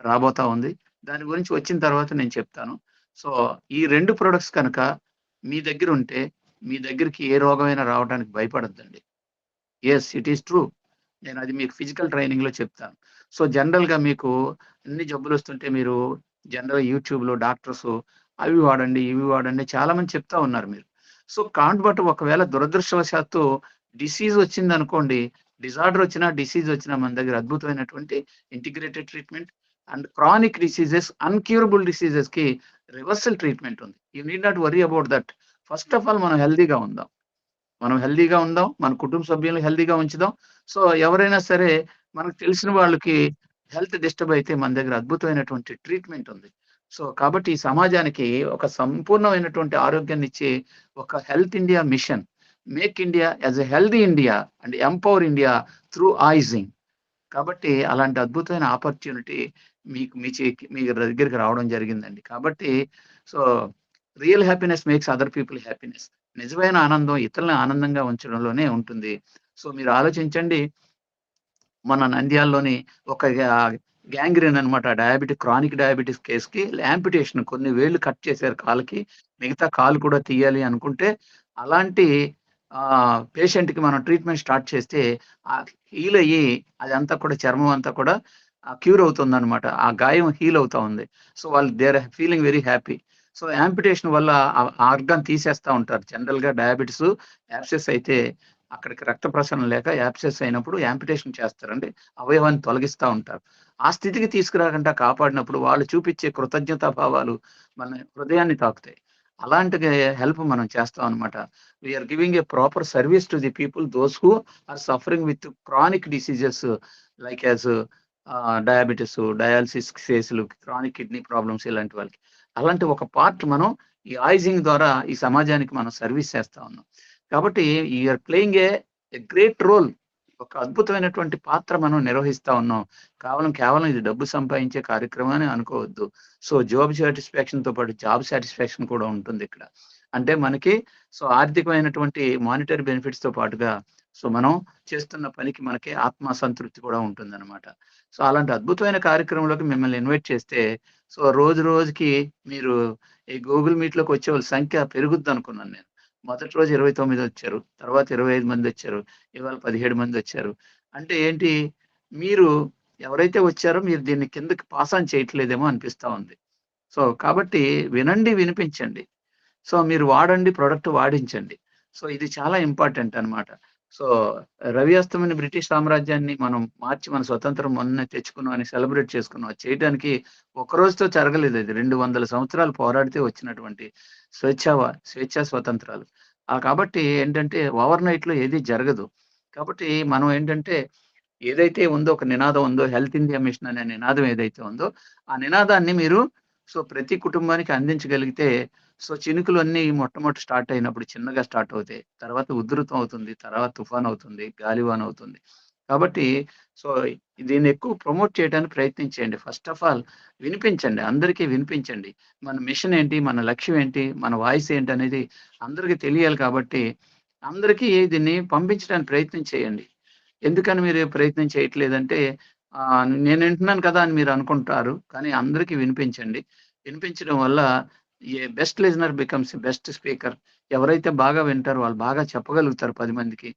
రాబోతా ఉంది. దాని గురించి వచ్చిన తర్వాత నేను చెప్తాను. సో, ఈ 2 ప్రొడక్ట్స్ కనుక మీ దగ్గరుంటే మీ దగ్గరికి ఏ రోగమైనా రావడానికి భయపడొద్దండి. యెస్. It is true. నేనది మీకు ఫిజికల్ ట్రైనింగ్‌లో చెప్తాను. జనరల్‌గా మీకు అన్ని జబ్బులొస్తుంటే మీరు జనరల్‌గా యూట్యూబ్‌లో డాక్టర్సు అవి వాడండి, ఇవి వాడండి చాలా మంది చెప్తా ఉన్నారు మీరు. బట్ ఒకవేళ దురదృష్టవశాత్తు డిసీజ్ వచ్చిందనుకోండి, డిజార్డర్ వచ్చినా, డిసీజ్ వచ్చినా మన దగ్గర అద్భుతమైనటువంటి integrated treatment and chronic diseases, uncurable డిసీజెస్‌కి రివర్సల్ ట్రీట్మెంట్ ఉంది. You need not worry about that. First of all మనం హెల్తీగా ఉందాం. మనం హెల్తీగా ఉందాం. మన కుటుంబ సభ్యుల్ని హెల్తీగా ఉంచుదాం. సో, ఎవరైనా సరే మనకు తెలిసిన వాళ్ళకి హెల్త్ డిస్టర్బ్ అయితే మన దగ్గర అద్భుతమైనటువంటి ట్రీట్మెంట్ ఉంది. సో, కాబట్టి ఈ సమాజానికి ఒక సంపూర్ణమైనటువంటి ఆరోగ్యాన్నిచ్చే ఒక health India mission. Make India as a healthy India and empower India through ఐజింగ్. కాబట్టి అలాంటి అద్భుతమైన ఆపర్చునిటీ మీ దగ్గరికి రావడం జరిగిందండి. కాబట్టి so, real happiness makes other people happiness. నిజమైన ఆనందం ఇతరులని ఆనందంగా ఉంచడంలోనే ఉంటుంది. సో, మీరు ఆలోచించండి. మన నంద్యాలలోని ఒక గ్యాంగ్రీన్ అనమాట. క్రానిక్ డయాబెటిస్ కేస్‌కి యాంపిటేషన్ కొన్ని వేళ్ళు కట్ చేశారు కాలుకి. మిగతా కాలు కూడా తీయాలి అనుకుంటే, అలాంటి పేషెంట్‌కి మనం ట్రీట్మెంట్ స్టార్ట్ చేస్తే హీల్ అయ్యి అదంతా కూడా చర్మం అంతా కూడా క్యూర్ అవుతుందనమాట. ఆ గాయం హీల్ అవుతా ఉంది. సో, వాళ్ళు they are feeling very happy. So, amputation వల్ల ఆ ఆర్గాన్ తీసేస్తా ఉంటారు. జనరల్‌గా డయాబెటిస్ యాబ్సెస్ అయితే అక్కడికి రక్త ప్రసరణ లేక యాబ్సెస్ అయినప్పుడు యాంపిటేషన్ చేస్తారండి. అవయవాన్ని తొలగిస్తా ఉంటారు. ఆ స్థితికి తీసుకురాకుండా కాపాడినప్పుడు వాళ్ళు చూపిచ్చే కృతజ్ఞతా భావాలు మన హృదయాన్ని తాకుతాయి. అలాంటి హెల్ప్ మనం చేస్తాం అనమాట. We are giving a proper service to the people those who are suffering with chronic diseases like as diabetes, dialysis కేసులు, క్రానిక్ కిడ్నీ ప్రాబ్లమ్స్ ఇలాంటి వాళ్ళకి. అలాంటి ఒక పార్ట్ మనం ఈ ఐజింగ్ ద్వారా ఈ సమాజానికి మనం సర్విస్ చేస్తా ఉన్నాం. కాబట్టి you are playing a great role. ఒక అద్భుతమైనటువంటి పాత్ర మనం నిర్వహిస్తా ఉన్నాం. కేవలం ఇది డబ్బు సంపాదించే కార్యక్రమం అని అనుకోవద్దు. సో, జాబ్ సాటిస్ఫాక్షన్‌తో పాటు జాబ్ సాటిస్ఫాక్షన్ కూడా ఉంటుందిక్కడ. అంటే మనకి సో, ఆర్థికమైనటువంటి మానిటరీ బెనిఫిట్స్‌తో పాటుగా సో, మనం చేస్తున్న పనికి మనకి ఆత్మ సంతృప్తి కూడా ఉంటుందనమాట. సో, అలాంటి అద్భుతమైన కార్యక్రమంలోకి మిమ్మల్ని ఇన్వైట్ చేస్తే సో, రోజు రోజుకి మీరు ఈ గూగుల్ మీట్‌లోకి వచ్చేవాళ్ళ సంఖ్య పెరుగుద్దనుకున్నాను నేను. మొదటి రోజు 29 వచ్చారు. తర్వాత 25 మందొచ్చారు. ఇవాళ 17 మందొచ్చారు. అంటే ఏంటి? మీరు ఎవరైతే వచ్చారో మీరు దీన్ని కిందకి పాస్ ఆన్ చేయట్లేదేమో అనిపిస్తా ఉంది. సో, కాబట్టి వినండి, వినిపించండి. సో, మీరు వాడండి, ప్రొడక్ట్ వాడించండి. సో, ఇది చాలా ఇంపార్టెంట్ అన్నమాట. సో, రవి అస్తమన బ్రిటిష్ సామ్రాజ్యాన్ని మనం మార్చి మన స్వతంత్రం మొన్నే తెచ్చుకున్నాం అని సెలబ్రేట్ చేసుకున్నాం. అది చేయడానికి ఒక రోజుతో జరగలేదది. 200 సంవత్సరాలు పోరాడితే వచ్చినటువంటి స్వేచ్ఛా స్వతంత్రాలు. కాబట్టి ఏంటంటే ఓవర్ నైట్‌లో ఏది జరగదు. కాబట్టి మనం ఏంటంటే ఏదైతే ఉందో ఒక నినాదం ఉందో హెల్త్ ఇండియా మిషన్ అనే నినాదం ఏదైతే ఉందో, ఆ నినాదాన్ని మీరు సో, ప్రతి కుటుంబానికి అందించగలిగితే సో, చినుకులన్నీ మొట్టమొదట స్టార్ట్ అయినప్పుడు చిన్నగా స్టార్ట్ అవుతాయి. తర్వాత ఉధృతం అవుతుంది. తర్వాత తుఫాన్ అవుతుంది. గాలివాన అవుతుంది. కాబట్టి సో, దీన్ని ఎక్కువ ప్రమోట్ చేయడానికి ప్రయత్నించేయండి. ఫస్ట్ ఆఫ్ ఆల్ వినిపించండి. అందరికీ వినిపించండి. మన మిషన్ ఏంటి? మన లక్ష్యం ఏంటి? మన వాయిస్ ఏంటనేది అందరికి తెలియాలి కాబట్టి, అందరికీ దీన్ని పంపించడానికి ప్రయత్నం చేయండి. ఎందుకని మీరు ప్రయత్నం చేయట్లేదంటే, నేను వింటున్నాను కదా అని మీరు అనుకుంటారు. కానీ అందరికి వినిపించండి. వినిపించడం వల్ల best listener becomes best speaker. ఎవరైతే బాగా వింటారో వాళ్ళు బాగా చెప్పగలుగుతారు 10 మందికి.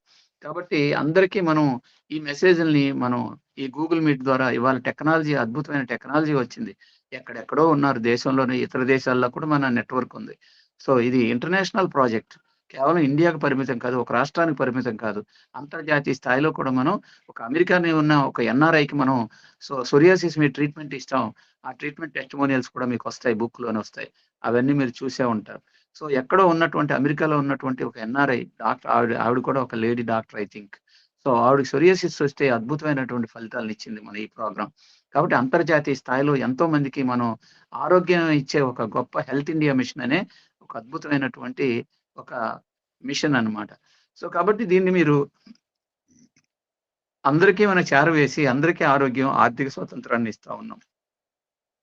కాబట్టి అందరికీ మనం ఈ మెసేజ్‌ల్ని మనం ఈ గూగుల్ మీట్ ద్వారా ఇవాళ అద్భుతమైన టెక్నాలజీ వచ్చింది. ఎక్కడెక్కడో ఉన్నారు దేశంలోనే, ఇతర దేశాల్లో కూడా మన నెట్‌వర్క్ ఉంది. సో, ఇది ఇంటర్నేషనల్ ప్రాజెక్ట్. కేవలం ఇండియాకు పరిమితం కాదు. ఒక రాష్ట్రానికి పరిమితం కాదు. అంతర్జాతీయ స్థాయిలో కూడా మనం ఒక అమెరికాని ఉన్న ఒక ఎన్ఆర్ఐకి మనం సోరియాసిస్ మీద ట్రీట్మెంట్ ఇస్తాం. ఆ ట్రీట్మెంట్ టెస్టిమోనియల్స్ కూడా మీకొస్తాయి. బుక్‌లోనే వస్తాయి. అవన్నీ మీరు చూసే ఉంటారు. సో, ఎక్కడో ఉన్నటువంటి అమెరికాలో ఉన్నటువంటి ఒక ఎన్ఆర్ఐ డాక్టర్ ఆవిడ కూడా ఒక lady doctor I think. So, ఆవిడకి సోరియాసిస్ వస్తే అద్భుతమైనటువంటి ఫలితాలనిచ్చింది మన ఈ ప్రోగ్రామ్. కాబట్టి అంతర్జాతీయ స్థాయిలో ఎంతో మందికి మనం ఆరోగ్యం ఇచ్చే ఒక గొప్ప హెల్త్ ఇండియా మిషన్ అనే ఒక అద్భుతమైనటువంటి ఒక మిషన్ అన్నమాట. సో, కాబట్టి దీన్ని మీరు అందరికీ మనం చేరవేసి అందరికీ ఆరోగ్యం, ఆర్థిక స్వతంత్రాన్ని ఇస్తా ఉన్నాం.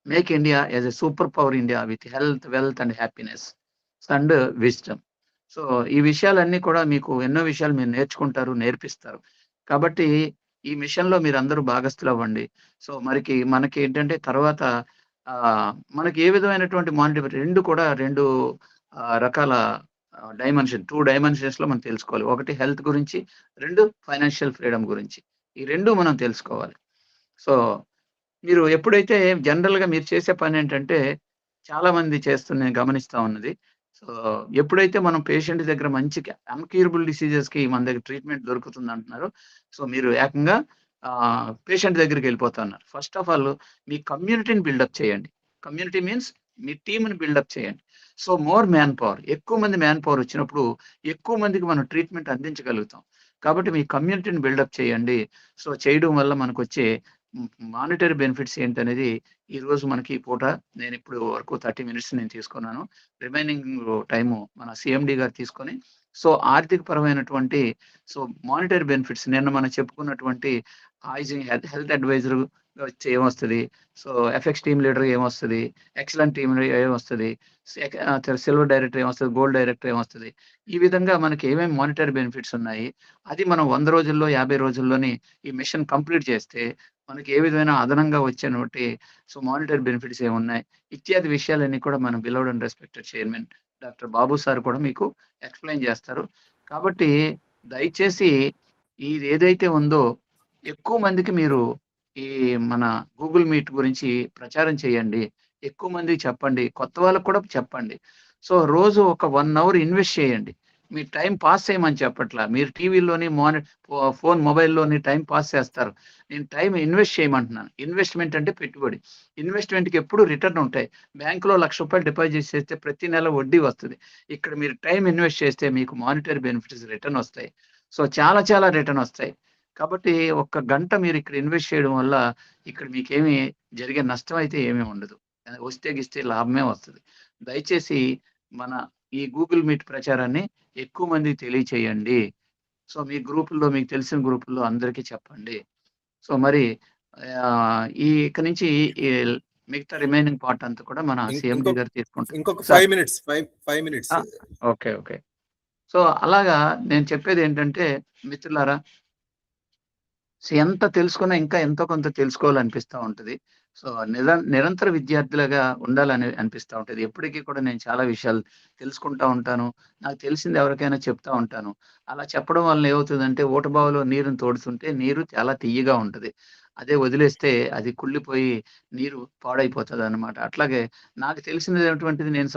Make India as a super power India with health, wealth and happiness and wisdom. So, ఈ విషయాలన్నీ కూడా మీకు ఎన్నో విషయాలు మీరు నేర్చుకుంటారు, నేర్పిస్తారు. కాబట్టి ఈ మిషన్‌లో మీరందరూ భాగస్థులవ్వండి. సో, మనకేంటంటే తర్వాత మనకి ఏ విధమైనటువంటి మానిటరీ 2 రకాల రెండు డైమెన్షన్స్‌లో మనం తెలుసుకోవాలి. ఒకటి హెల్త్ గురించి, 2 ఫైనాన్షియల్ ఫ్రీడమ్ గురించి. ఈ 2 మనం తెలుసుకోవాలి. సో, మీరు ఎప్పుడైతే జనరల్‌గా మీరు చేసే పనేంటంటే, చాలా మంది నేను గమనిస్తా ఉన్నది. సో ఎప్పుడైతే మనం పేషెంట్ దగ్గర మంచి అన్‌క్యూరబుల్ డిసీజెస్‌కి మన దగ్గర ట్రీట్మెంట్ దొరుకుతుందంటున్నారో, సో మీరు ఏకంగా పేషెంట్ దగ్గరికెళ్ళిపోతా ఉన్నారు. ఫస్ట్ ఆఫ్ ఆల్ మీ కమ్యూనిటీని బిల్డప్ చేయండి. కమ్యూనిటీ మీన్స్ మీ టీమ్‌ని బిల్డప్ చేయండి. సో మోర్ మ్యాన్ పవర్, ఎక్కువ మంది మ్యాన్ పవర్ వచ్చినప్పుడు ఎక్కువ మందికి మనం ట్రీట్మెంట్ అందించగలుగుతాం. కాబట్టి మీ కమ్యూనిటీని బిల్డప్ చేయండి. సో చేయడం వల్ల మనకొచ్చే మానిటరీ బెనిఫిట్స్ ఏంటనేది ఈరోజు మనకి ఈ పూట నేనిప్పుడు వరకు 30 మినిట్స్ నేను తీసుకున్నాను. రిమైనింగ్ టైము మన సీఎండీ గారు తీసుకొని, సో ఆర్థిక పరమైనటువంటి సో మానిటరీ బెనిఫిట్స్ నిన్న మనం చెప్పుకున్నటువంటి హైజీన్ హెల్త్ అడ్వైజర్ వచ్చి ఏమొస్తది? సో ఎఫెక్ట్స్ టీమ్ లీడర్ ఏమొస్తది? ఎక్సలెంట్ టీమ్ ఏమొస్తది? సిల్వర్ డైరెక్టర్ ఏమొస్తది? గోల్డ్ డైరెక్టర్ ఏమొస్తది? ఈ విధంగా మనకి ఏమేమి మానిటరీ బెనిఫిట్స్ ఉన్నాయి? అది మనం 100 రోజుల్లో, 50 రోజుల్లోని ఈ మిషన్ కంప్లీట్ చేస్తే మనకి ఏ విధమైన అదనంగా వచ్చేటువంటి సో మానిటరీ బెనిఫిట్స్ ఏమున్నాయి? ఇత్యాది విషయాలన్నీ కూడా మన beloved and respected chairman doctor Babu sir కూడా మీకు ఎక్స్‌ప్లెయిన్ చేస్తారు. కాబట్టి దయచేసి ఇదేదైతే ఉందో ఎక్కువ మందికి మీరు ఈ మన గూగుల్ మీట్ గురించి ప్రచారం చేయండి. ఎక్కువ మందికి చెప్పండి. కొత్త వాళ్ళకి కూడా చెప్పండి. సో రోజు ఒక 1 అవర్ ఇన్వెస్ట్ చేయండి. మీ టైమ్ పాస్ చేయమని చెప్పట్లా. మీరు టీవీలోని ఫోన్ మొబైల్‌లోని టైమ్ పాస్ చేస్తారు. నేను టైమ్ ఇన్వెస్ట్ చేయమంటున్నాను. ఇన్వెస్ట్‌మెంట్ అంటే పెట్టుబడి. ఇన్వెస్ట్‌మెంట్‌కి ఎప్పుడు రిటర్న్ ఉంటాయి. బ్యాంక్‌లో రూ. 1,00,000 డిపాజిట్ చేస్తే ప్రతి నెల వడ్డీ వస్తది. ఇక్కడ మీరు టైమ్ ఇన్వెస్ట్ చేస్తే మీకు మానిటరీ బెనిఫిట్స్ రిటర్న్ వస్తాయి. సో చాలా చాలా రిటర్న్ వస్తాయి. కాబట్టి ఒక్క గంట మీరు ఇక్కడ ఇన్వెస్ట్ చేయడం వల్ల ఇక్కడ మీకేమి జరిగే నష్టం అయితే ఏమీ ఉండదు. వస్తే గిస్తే లాభమే వస్తది. దయచేసి మన ఈ గూగుల్ మీట్ ప్రచారాన్ని ఎక్కువ మందికి తెలియచేయండి. సో మీ గ్రూపుల్లో మీకు తెలిసిన గ్రూపుల్లో అందరికీ చెప్పండి. సో మరి ఇక నుంచి ఈ మిగతా రిమైనింగ్ పార్ట్ అంతా కూడా మన సీఎండీ గారు తీసుకుంటారు. ఇంకొక sir 5 minutes 5 minutes. Okay. Okay. So అలాగా నేను చెప్పేదేంటంటే మిత్రులారా, సో ఎంత తెలుసుకున్నా ఇంకా ఎంతో కొంత తెలుసుకోవాలనిపిస్తా ఉంటది. సో నిరంతర విద్యార్థులుగా ఉండాలని అనిపిస్తా ఉంటది. ఎప్పటికి కూడా నేను చాలా విషయాలు తెలుసుకుంటా ఉంటాను. నాకు తెలిసింది ఎవరికైనా చెప్తా ఉంటాను. అలా చెప్పడం వలన ఏమవుతదంటే ఊటబావిలో నీరుని తోడుతుంటే నీరు చాలా తియ్యగా ఉంటది. అదే వదిలేస్తే అది కుళ్ళిపోయి నీరు పాడైపోతదనమాట. అట్లాగే నాకు తెలిసినటువంటిది నేను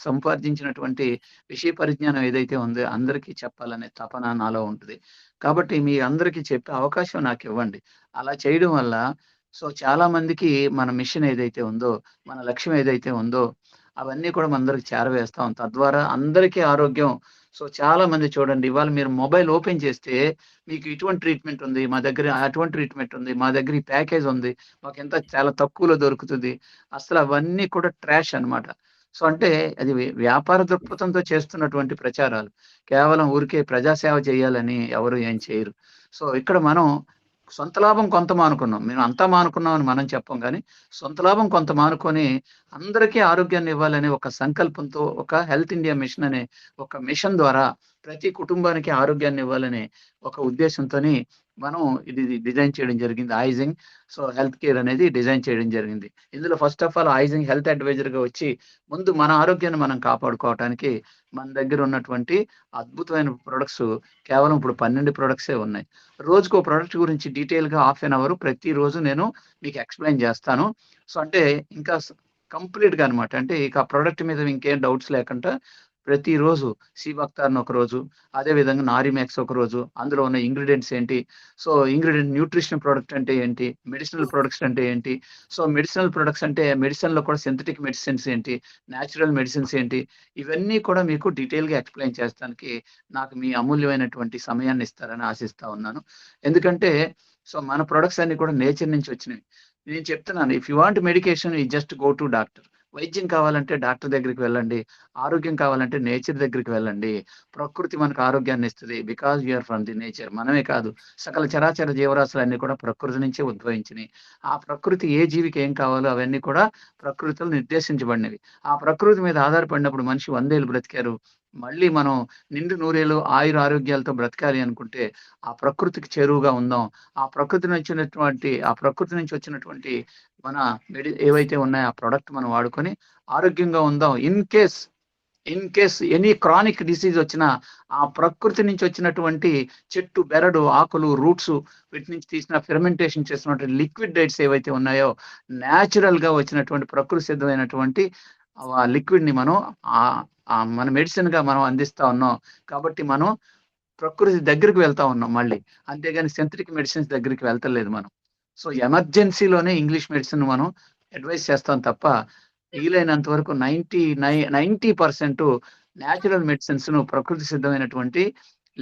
సంపార్జించినటువంటి విషయ పరిజ్ఞానం ఏదైతే ఉందో అందరికీ చెప్పాలనే తపన నాలో ఉంటది. కాబట్టి మీ అందరికీ చెప్పే అవకాశం నాకివ్వండి. అలా చేయడం వల్ల సో చాలా మందికి మన మిషన్ ఏదైతే ఉందో, మన లక్ష్యం ఏదైతే ఉందో, అవన్నీ కూడా మనందరికి చేరవేస్తాం. తద్వారా అందరికీ ఆరోగ్యం. సో చాలా మంది చూడండి ఇవాళ మీరు మొబైల్ ఓపెన్ చేస్తే మీకు ఇటువంటి ట్రీట్మెంట్ ఉంది. మా దగ్గర అటువంటి ట్రీట్మెంట్ ఉంది. మా దగ్గర ఈ ప్యాకేజ్ ఉంది. మాకింత చాలా తక్కువలో దొరుకుతది. అసలు అవన్నీ కూడా ట్రాష్ అన్నమాట. సో అంటే అది వ్యాపార దృక్పథంతో చేస్తున్నటువంటి ప్రచారాలు. కేవలం ఊరికే ప్రజాసేవ చేయాలని ఎవరు ఏం చేయరు. సో ఇక్కడ మనం సొంత లాభం కొంత మానుకున్నాం. మేము అంతా మానుకున్నాం అని మనం చెప్పం గానీ, సొంత లాభం కొంత మానుకొని అందరికీ ఆరోగ్యాన్ని ఇవ్వాలనే ఒక సంకల్పంతో ఒక హెల్త్ ఇండియా మిషన్ అనే ఒక మిషన్ ద్వారా ప్రతి కుటుంబానికి ఆరోగ్యాన్ని ఇవ్వాలనే ఒక ఉద్దేశంతోని మనం ఇది డిజైన్ చేయడం జరిగింది. ఐజింగ్ సో హెల్త్ కేర్ అనేది డిజైన్ చేయడం జరిగింది. ఇందులో ఫస్ట్ ఆఫ్ ఆల్ ఐజింగ్ హెల్త్ అడ్వైజర్‌గా వచ్చి ముందు మన ఆరోగ్యాన్ని మనం కాపాడుకోవటానికి మన దగ్గర ఉన్నటువంటి అద్భుతమైన ప్రొడక్ట్స్ కేవలం ఇప్పుడు 12 ప్రొడక్ట్సే ఉన్నాయి. రోజుకో ప్రొడక్ట్ గురించి డీటెయిల్‌గా హాఫ్ ఎన్ అవర్ ప్రతిరోజు నేను మీకు ఎక్స్‌ప్లెయిన్ చేస్తాను. సో అంటే ఇంకా కంప్లీట్‌గా అన్నమాట. అంటే ఇక ఆ ప్రొడక్ట్ మీద ఇంకేం డౌట్స్ లేకుండా ప్రతిరోజు సీబక్తార్న్ ఒకరోజు, అదే విధంగా నారిమాక్స్ ఒకరోజు, అందులో ఉన్న ఇంగ్రీడియెంట్స్ ఏంటి? సో ఇంగ్రీడియెంట్ న్యూట్రిషన్ ప్రొడక్ట్ అంటే ఏంటి? మెడిసినల్ ప్రొడక్ట్స్ అంటే ఏంటి? సో మెడిసినల్ ప్రొడక్ట్స్ అంటే మెడిసిన్‌లో కూడా సింథటిక్ మెడిసిన్స్ ఏంటి? నేచురల్ మెడిసిన్స్ ఏంటి? ఇవన్నీ కూడా మీకు డీటెయిల్‌గా ఎక్స్‌ప్లెయిన్ చేస్తానికి నాకు మీ అమూల్యమైనటువంటి సమయాన్ని ఇస్తారని ఆశిస్తా ఉన్నాను. ఎందుకంటే సో మన ప్రొడక్ట్స్ అన్నీ కూడా నేచర్ నుంచి వచ్చినవి. నేను చెప్తున్నాను if you want medication you just go to doctor. వైద్యం కావాలంటే డాక్టర్ దగ్గరికి వెళ్ళండి. ఆరోగ్యం కావాలంటే నేచర్ దగ్గరికి వెళ్ళండి. ప్రకృతి మనకు ఆరోగ్యాన్ని ఇస్తది. Because we are from the nature. మనమే కాదు సకల చరాచర జీవరాశులన్నీ కూడా ప్రకృతి నుంచే ఉద్భవించినయి. ఆ ప్రకృతి ఏ జీవికి ఏం కావాలో అవన్నీ కూడా ప్రకృతిలో నిర్దేశించబడినవి. ఆ ప్రకృతి మీద ఆధారపడినప్పుడు మనిషి 100 ఏళ్ళు బ్రతికారు. మళ్ళీ మనం నిండు నూరేళ్ళు ఆయురారోగ్యాలతో బ్రతకాలి అనుకుంటే ఆ ప్రకృతికి చేరువగా ఉందాం. ఆ ప్రకృతి నుంచి వచ్చినటువంటి మన ఏవైతే ఉన్నాయో ఆ ప్రొడక్ట్ మనం వాడుకొని ఆరోగ్యంగా ఉందాం. In case any chronic disease వచ్చినా ఆ ప్రకృతి నుంచి వచ్చినటువంటి చెట్టు, బెరడు, ఆకులు, రూట్స్ వీటి నుంచి తీసిన ఫెర్మెంటేషన్ చేసినటువంటి లిక్విడ్ డైట్స్ ఏవైతే ఉన్నాయో నేచురల్‌గా వచ్చినటువంటి ప్రకృతి సిద్ధమైనటువంటి ఆ లిక్విడ్ ని మనం మన మెడిసిన్ గా మనం అందిస్తా ఉన్నాం. కాబట్టి మనం ప్రకృతి దగ్గరికి వెళ్తా ఉన్నాం మళ్ళీ. అంతేగాని సింథటిక్ మెడిసిన్స్ దగ్గరికి వెళ్తలేదు మనం. సో ఎమర్జెన్సీలోనే ఇంగ్లీష్ మెడిసిన్ మనం అడ్వైస్ చేస్తాం తప్ప వీలైనంత వరకు 90% న్యాచురల్ మెడిసిన్స్ ను ప్రకృతి సిద్ధమైనటువంటి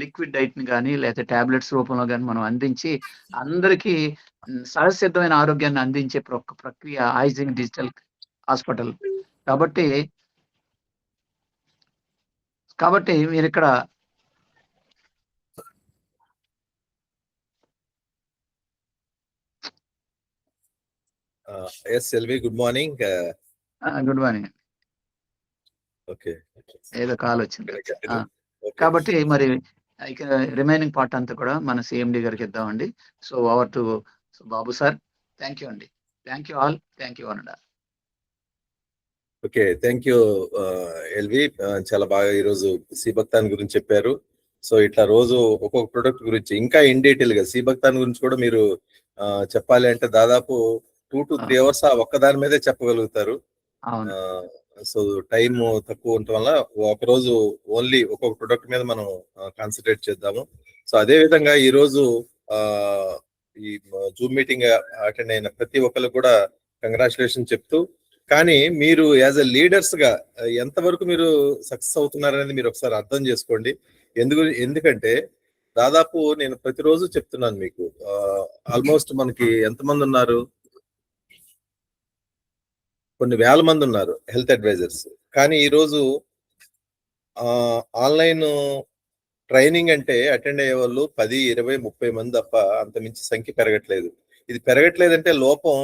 లిక్విడ్ డైట్ ని కానీ లేకపోతే టాబ్లెట్స్ రూపంలో కానీ మనం అందించి అందరికీ సహజ సిద్ధమైన ఆరోగ్యాన్ని అందించే ప్రక్రియ ఐజింగ్ డిజిటల్ హాస్పిటల్. కాబట్టి మీరు ఇక్కడ S LV, good morning. Good morning. Okay, ఏదో కాల్ వచ్చింది. కాబట్టి మరి ఇక రిమైనింగ్ పార్ట్ అంతా కూడా మన సిఎండి గారికి ఇద్దామండి. So over to Babu sir. Thank you అండి. Thank you all. Thank you అనండి. Okay, thank you LV. చాలా బాగా ఈరోజు సీబక్తాన్ గురించి చెప్పారు. సో ఇట్లా రోజు ఒక్కొక్క ప్రొడక్ట్ గురించి ఇంకా ఇన్ డీటెయిల్ గా సీబక్తాన్ గురించి కూడా మీరు చెప్పాలి అంటే దాదాపు 2 to 3 hours ఒక్కదాని మీదే చెప్పగలుగుతారు. సో టైం తక్కువ ఉండటం వల్ల ఒకరోజు ఓన్లీ ఒక్కొక్క ప్రొడక్ట్ మీద మనం కాన్సన్ట్రేట్ చేద్దాము. సో అదే విధంగా ఈ రోజు ఈ జూమ్ మీటింగ్ అటెండ్ అయిన ప్రతి ఒక్కరు కూడా కంగ్రాచులేషన్ చెప్తూ, కానీ మీరు యాజ్ ఎ లీడర్స్ గా ఎంతవరకు మీరు సక్సెస్ అవుతున్నారనేది మీరు ఒకసారి అర్థం చేసుకోండి. ఎందుకంటే దాదాపు నేను ప్రతిరోజు చెప్తున్నాను మీకు, ఆల్మోస్ట్ మనకి ఎంతమంది ఉన్నారు, కొన్ని వేల మంది ఉన్నారు హెల్త్ అడ్వైజర్స్. కానీ ఈరోజు ఆన్లైన్ ట్రైనింగ్ అంటే అటెండ్ అయ్యే వాళ్ళు 10, 20, 30 మంది తప్ప అంత మించి సంఖ్య పెరగట్లేదు. ఇది పెరగట్లేదంటే లోపం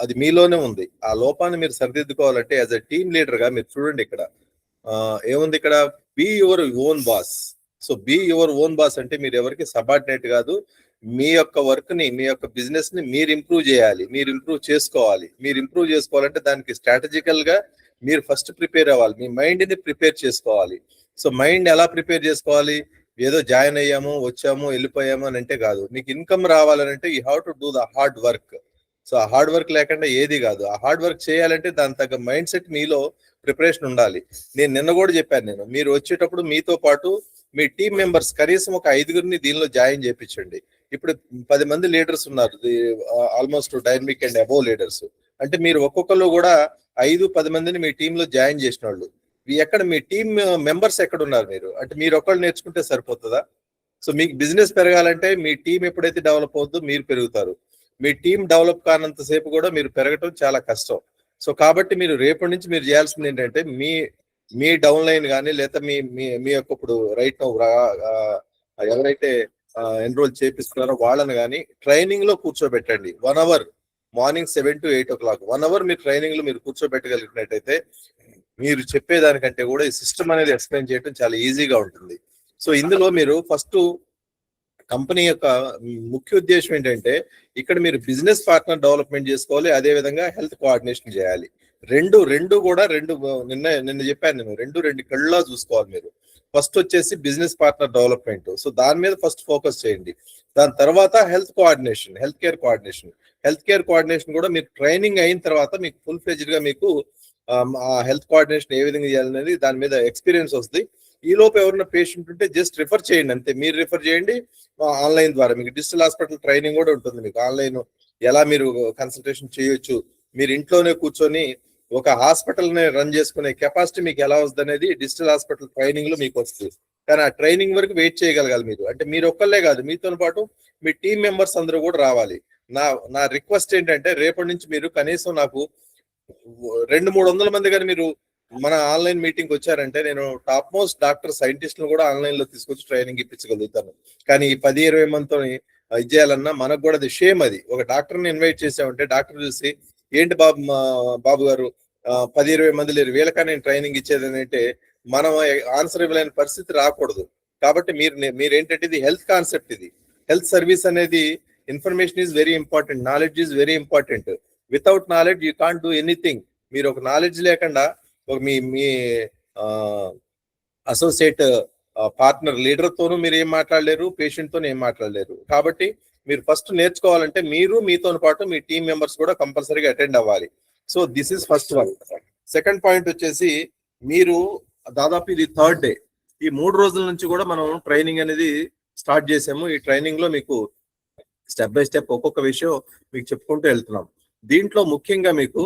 అది మీలోనే ఉంది. ఆ లోపాన్ని మీరు సరిదిద్దుకోవాలంటే యాజ్ ఎ టీమ్ లీడర్ గా మీరు చూడండి, ఇక్కడ ఏముంది, ఇక్కడ be your own boss. So be your own boss అంటే మీరు ఎవరికి సబార్డినేట్ కాదు. మీ యొక్క వర్క్ ని, మీ యొక్క బిజినెస్ ని మీరు ఇంప్రూవ్ చేయాలి, మీరు ఇంప్రూవ్ చేసుకోవాలి. మీరు ఇంప్రూవ్ చేసుకోవాలంటే దానికి స్ట్రాటజికల్ గా మీరు ఫస్ట్ ప్రిపేర్ అవ్వాలి, మీ మైండ్ ని ప్రిపేర్ చేసుకోవాలి. సో మైండ్ ఎలా ప్రిపేర్ చేసుకోవాలి? ఏదో జాయిన్ అయ్యాము, వచ్చాము, వెళ్ళిపోయాము అని అంటే కాదు. మీకు ఇన్కమ్ రావాలంటే you have to do the hard work. So ఆ హార్డ్ వర్క్ లేకుండా ఏది కాదు. ఆ హార్డ్ వర్క్ చేయాలంటే దాని తగ్గ మైండ్ సెట్ మీలో ప్రిపరేషన్ ఉండాలి. నేను నిన్న కూడా చెప్పాను, మీరు వచ్చేటప్పుడు మీతో పాటు మీ టీం మెంబర్స్ కనీసం ఒక 5గురిని దీనిలో జాయిన్ చేయించండి. ఇప్పుడు 10 మంది లీడర్స్ ఉన్నారు, almost dynamic and above leaders. అంటే మీరు ఒక్కొక్కరు కూడా 5-10 మందిని మీ టీంలో జాయిన్ చేసిన వాళ్ళు. ఎక్కడ మీ టీం మెంబర్స్ ఎక్కడ ఉన్నారు మీరు? అంటే మీరు ఒక్కళ్ళు నేర్చుకుంటే సరిపోతుందా? సో మీకు బిజినెస్ పెరగాలంటే మీ టీం ఎప్పుడైతే డెవలప్ అవుతుందో మీరు పెరుగుతారు. మీ టీం డెవలప్ కానంత సేపు కూడా మీరు పెరగటం చాలా కష్టం. సో కాబట్టి మీరు రేపటి నుంచి మీరు చేయాల్సింది ఏంటంటే మీ డౌన్ లైన్ కానీ లేదా మీ యొక్క ఇప్పుడు రైట్ ఎవరైతే ఎన్రోల్ చేపిస్తున్నారో వాళ్ళని కానీ ట్రైనింగ్ లో కూర్చోబెట్టండి. 1 hour morning 7 to 8 o'clock 1 hour మీరు ట్రైనింగ్ లో మీరు కూర్చోబెట్టగలిగినట్టయితే మీరు చెప్పేదానికంటే కూడా ఈ సిస్టమ్ అనేది ఎక్స్ప్లెయిన్ చేయడం చాలా ఈజీగా ఉంటుంది. సో ఇందులో మీరు ఫస్ట్ కంపెనీ యొక్క ముఖ్య ఉద్దేశం ఏంటంటే ఇక్కడ మీరు బిజినెస్ పార్ట్నర్ డెవలప్మెంట్ చేసుకోవాలి, అదే విధంగా హెల్త్ కోఆర్డినేషన్ చేయాలి. రెండు కూడా నిన్న చెప్పాను నేను, రెండు కళ్ళ చూసుకోవాలి మీరు. ఫస్ట్ వచ్చేసి బిజినెస్ పార్ట్నర్ డెవలప్మెంట్. సో దాని మీద ఫస్ట్ ఫోకస్ చేయండి. దాని తర్వాత హెల్త్ కేర్ కోఆర్డినేషన్ కూడా మీరు ట్రైనింగ్ అయిన తర్వాత మీకు ఫుల్ ఫ్లెజ్డ్ గా మీకు ఆ హెల్త్ కోఆర్డినేషన్ ఏ విధంగా చేయాలనేది దాని మీద ఎక్స్పీరియన్స్ వస్తుంది. ఈ లోపు ఎవరైనా పేషెంట్ ఉంటే జస్ట్ రిఫర్ చేయండి అంతే. మీరు రిఫర్ చేయండి ఆన్లైన్ ద్వారా. మీకు డిజిటల్ హాస్పిటల్ ట్రైనింగ్ కూడా ఉంటుంది. మీకు ఆన్లైన్ ఎలా మీరు కన్సల్టేషన్ చేయొచ్చు, మీరు ఇంట్లోనే కూర్చొని ఒక హాస్పిటల్ ని రన్ చేసుకునే కెపాసిటీ మీకు ఎలా వస్తుంది అనేది డిజిటల్ హాస్పిటల్ ట్రైనింగ్ లో మీకు వస్తుంది. కానీ ఆ ట్రైనింగ్ వరకు వెయిట్ చేయగలగాలి మీరు. అంటే మీరు ఒక్కళ్ళే కాదు, మీతో పాటు మీ టీం మెంబర్స్ అందరూ కూడా రావాలి. నా రిక్వెస్ట్ ఏంటంటే రేపటి నుంచి మీరు కనీసం నాకు 200-300 మంది కానీ మీరు మన ఆన్లైన్ మీటింగ్ వచ్చారంటే నేను టాప్ మోస్ట్ డాక్టర్ సైంటిస్టులు కూడా ఆన్లైన్ లో తీసుకొచ్చి ట్రైనింగ్ ఇప్పించగలుగుతాను. కానీ 10-20 మందితో ఇది చేయాలన్నా మనకు కూడా అది షేమ్. అది ఒక డాక్టర్ని ఇన్వైట్ చేసామంటే డాక్టర్ చూసి ఏంటి బాబు గారు 10-20 మంది లేరు, వీళ్ళకా నేను ట్రైనింగ్ ఇచ్చేది అంటే మనం ఆన్సర్ ఇవ్వలేని పరిస్థితి రాకూడదు. కాబట్టి మీరేంటంటే ఇది హెల్త్ కాన్సెప్ట్, ఇది హెల్త్ సర్వీస్ అనేది information is very important, knowledge is very important. Without knowledge you can't do anything. మీరు ఒక నాలెడ్జ్ లేకుండా మీ అసోసియేట్ పార్ట్నర్ లీడర్ తోనూ మీరు ఏం మాట్లాడలేరు, పేషెంట్ తోనూ ఏం మాట్లాడలేరు. కాబట్టి మీరు ఫస్ట్ నేర్చుకోవాలంటే మీతో పాటు మీ టీం మెంబర్స్ కూడా కంపల్సరీగా అటెండ్ అవ్వాలి. So this is first one. Second point వచ్చేసి మీరు దాదాపు ఇది థర్డ్ డే, ఈ 3 రోజుల నుంచి కూడా మనం ట్రైనింగ్ అనేది స్టార్ట్ చేసాము. ఈ ట్రైనింగ్ లో మీకు స్టెప్ బై స్టెప్ ఒక్కొక్క విషయం మీకు చెప్పుకుంటూ వెళ్తున్నాం. దీంట్లో ముఖ్యంగా మీకు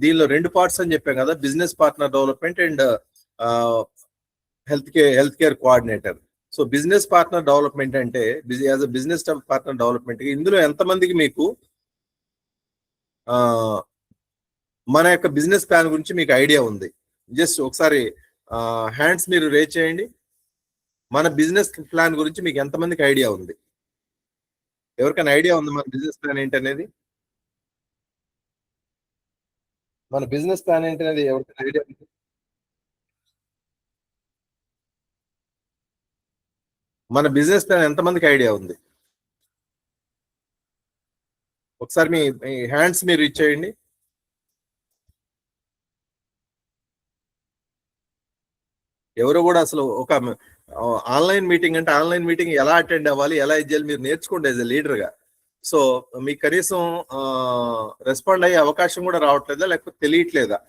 దీనిలో 2 పార్ట్స్ అని చెప్పాం కదా, business partner development and health care coordinator. So business partner development అంటే as a business partner development ఇందులో ఎంతమందికి మీకు మన యొక్క బిజినెస్ ప్లాన్ గురించి మీకు ఐడియా ఉంది? జస్ట్ ఒకసారి హ్యాండ్స్ మీరు రేజ్ చేయండి. మన బిజినెస్ ప్లాన్ గురించి మీకు ఎంతమందికి ఐడియా ఉంది? ఎవరికైనా ఐడియా ఉంది మన బిజినెస్ ప్లాన్ ఏంటి అనేది? మన బిజినెస్ ప్లాన్ ఏంటి అనేది ఎవరికైనా ఐడియా ఉంది? మన బిజినెస్ ప్లాన్ ఎంతమందికి ఐడియా ఉంది? ఒకసారి మీ హ్యాండ్స్ మీరు ఇచ్చేయండి. ఎవరు కూడా అసలు ఒక ఆన్లైన్ మీటింగ్ అంటే ఆన్లైన్ మీటింగ్ ఎలా అటెండ్ అవ్వాలి, ఎలా ఇచ్చేయాలి మీరు నేర్చుకోండి యాజ్ ఎ లీడర్ గా. సో మీకు కనీసం రెస్పాండ్ అయ్యే అవకాశం కూడా రావట్లేదా, లేకపోతే తెలియట్లేదా?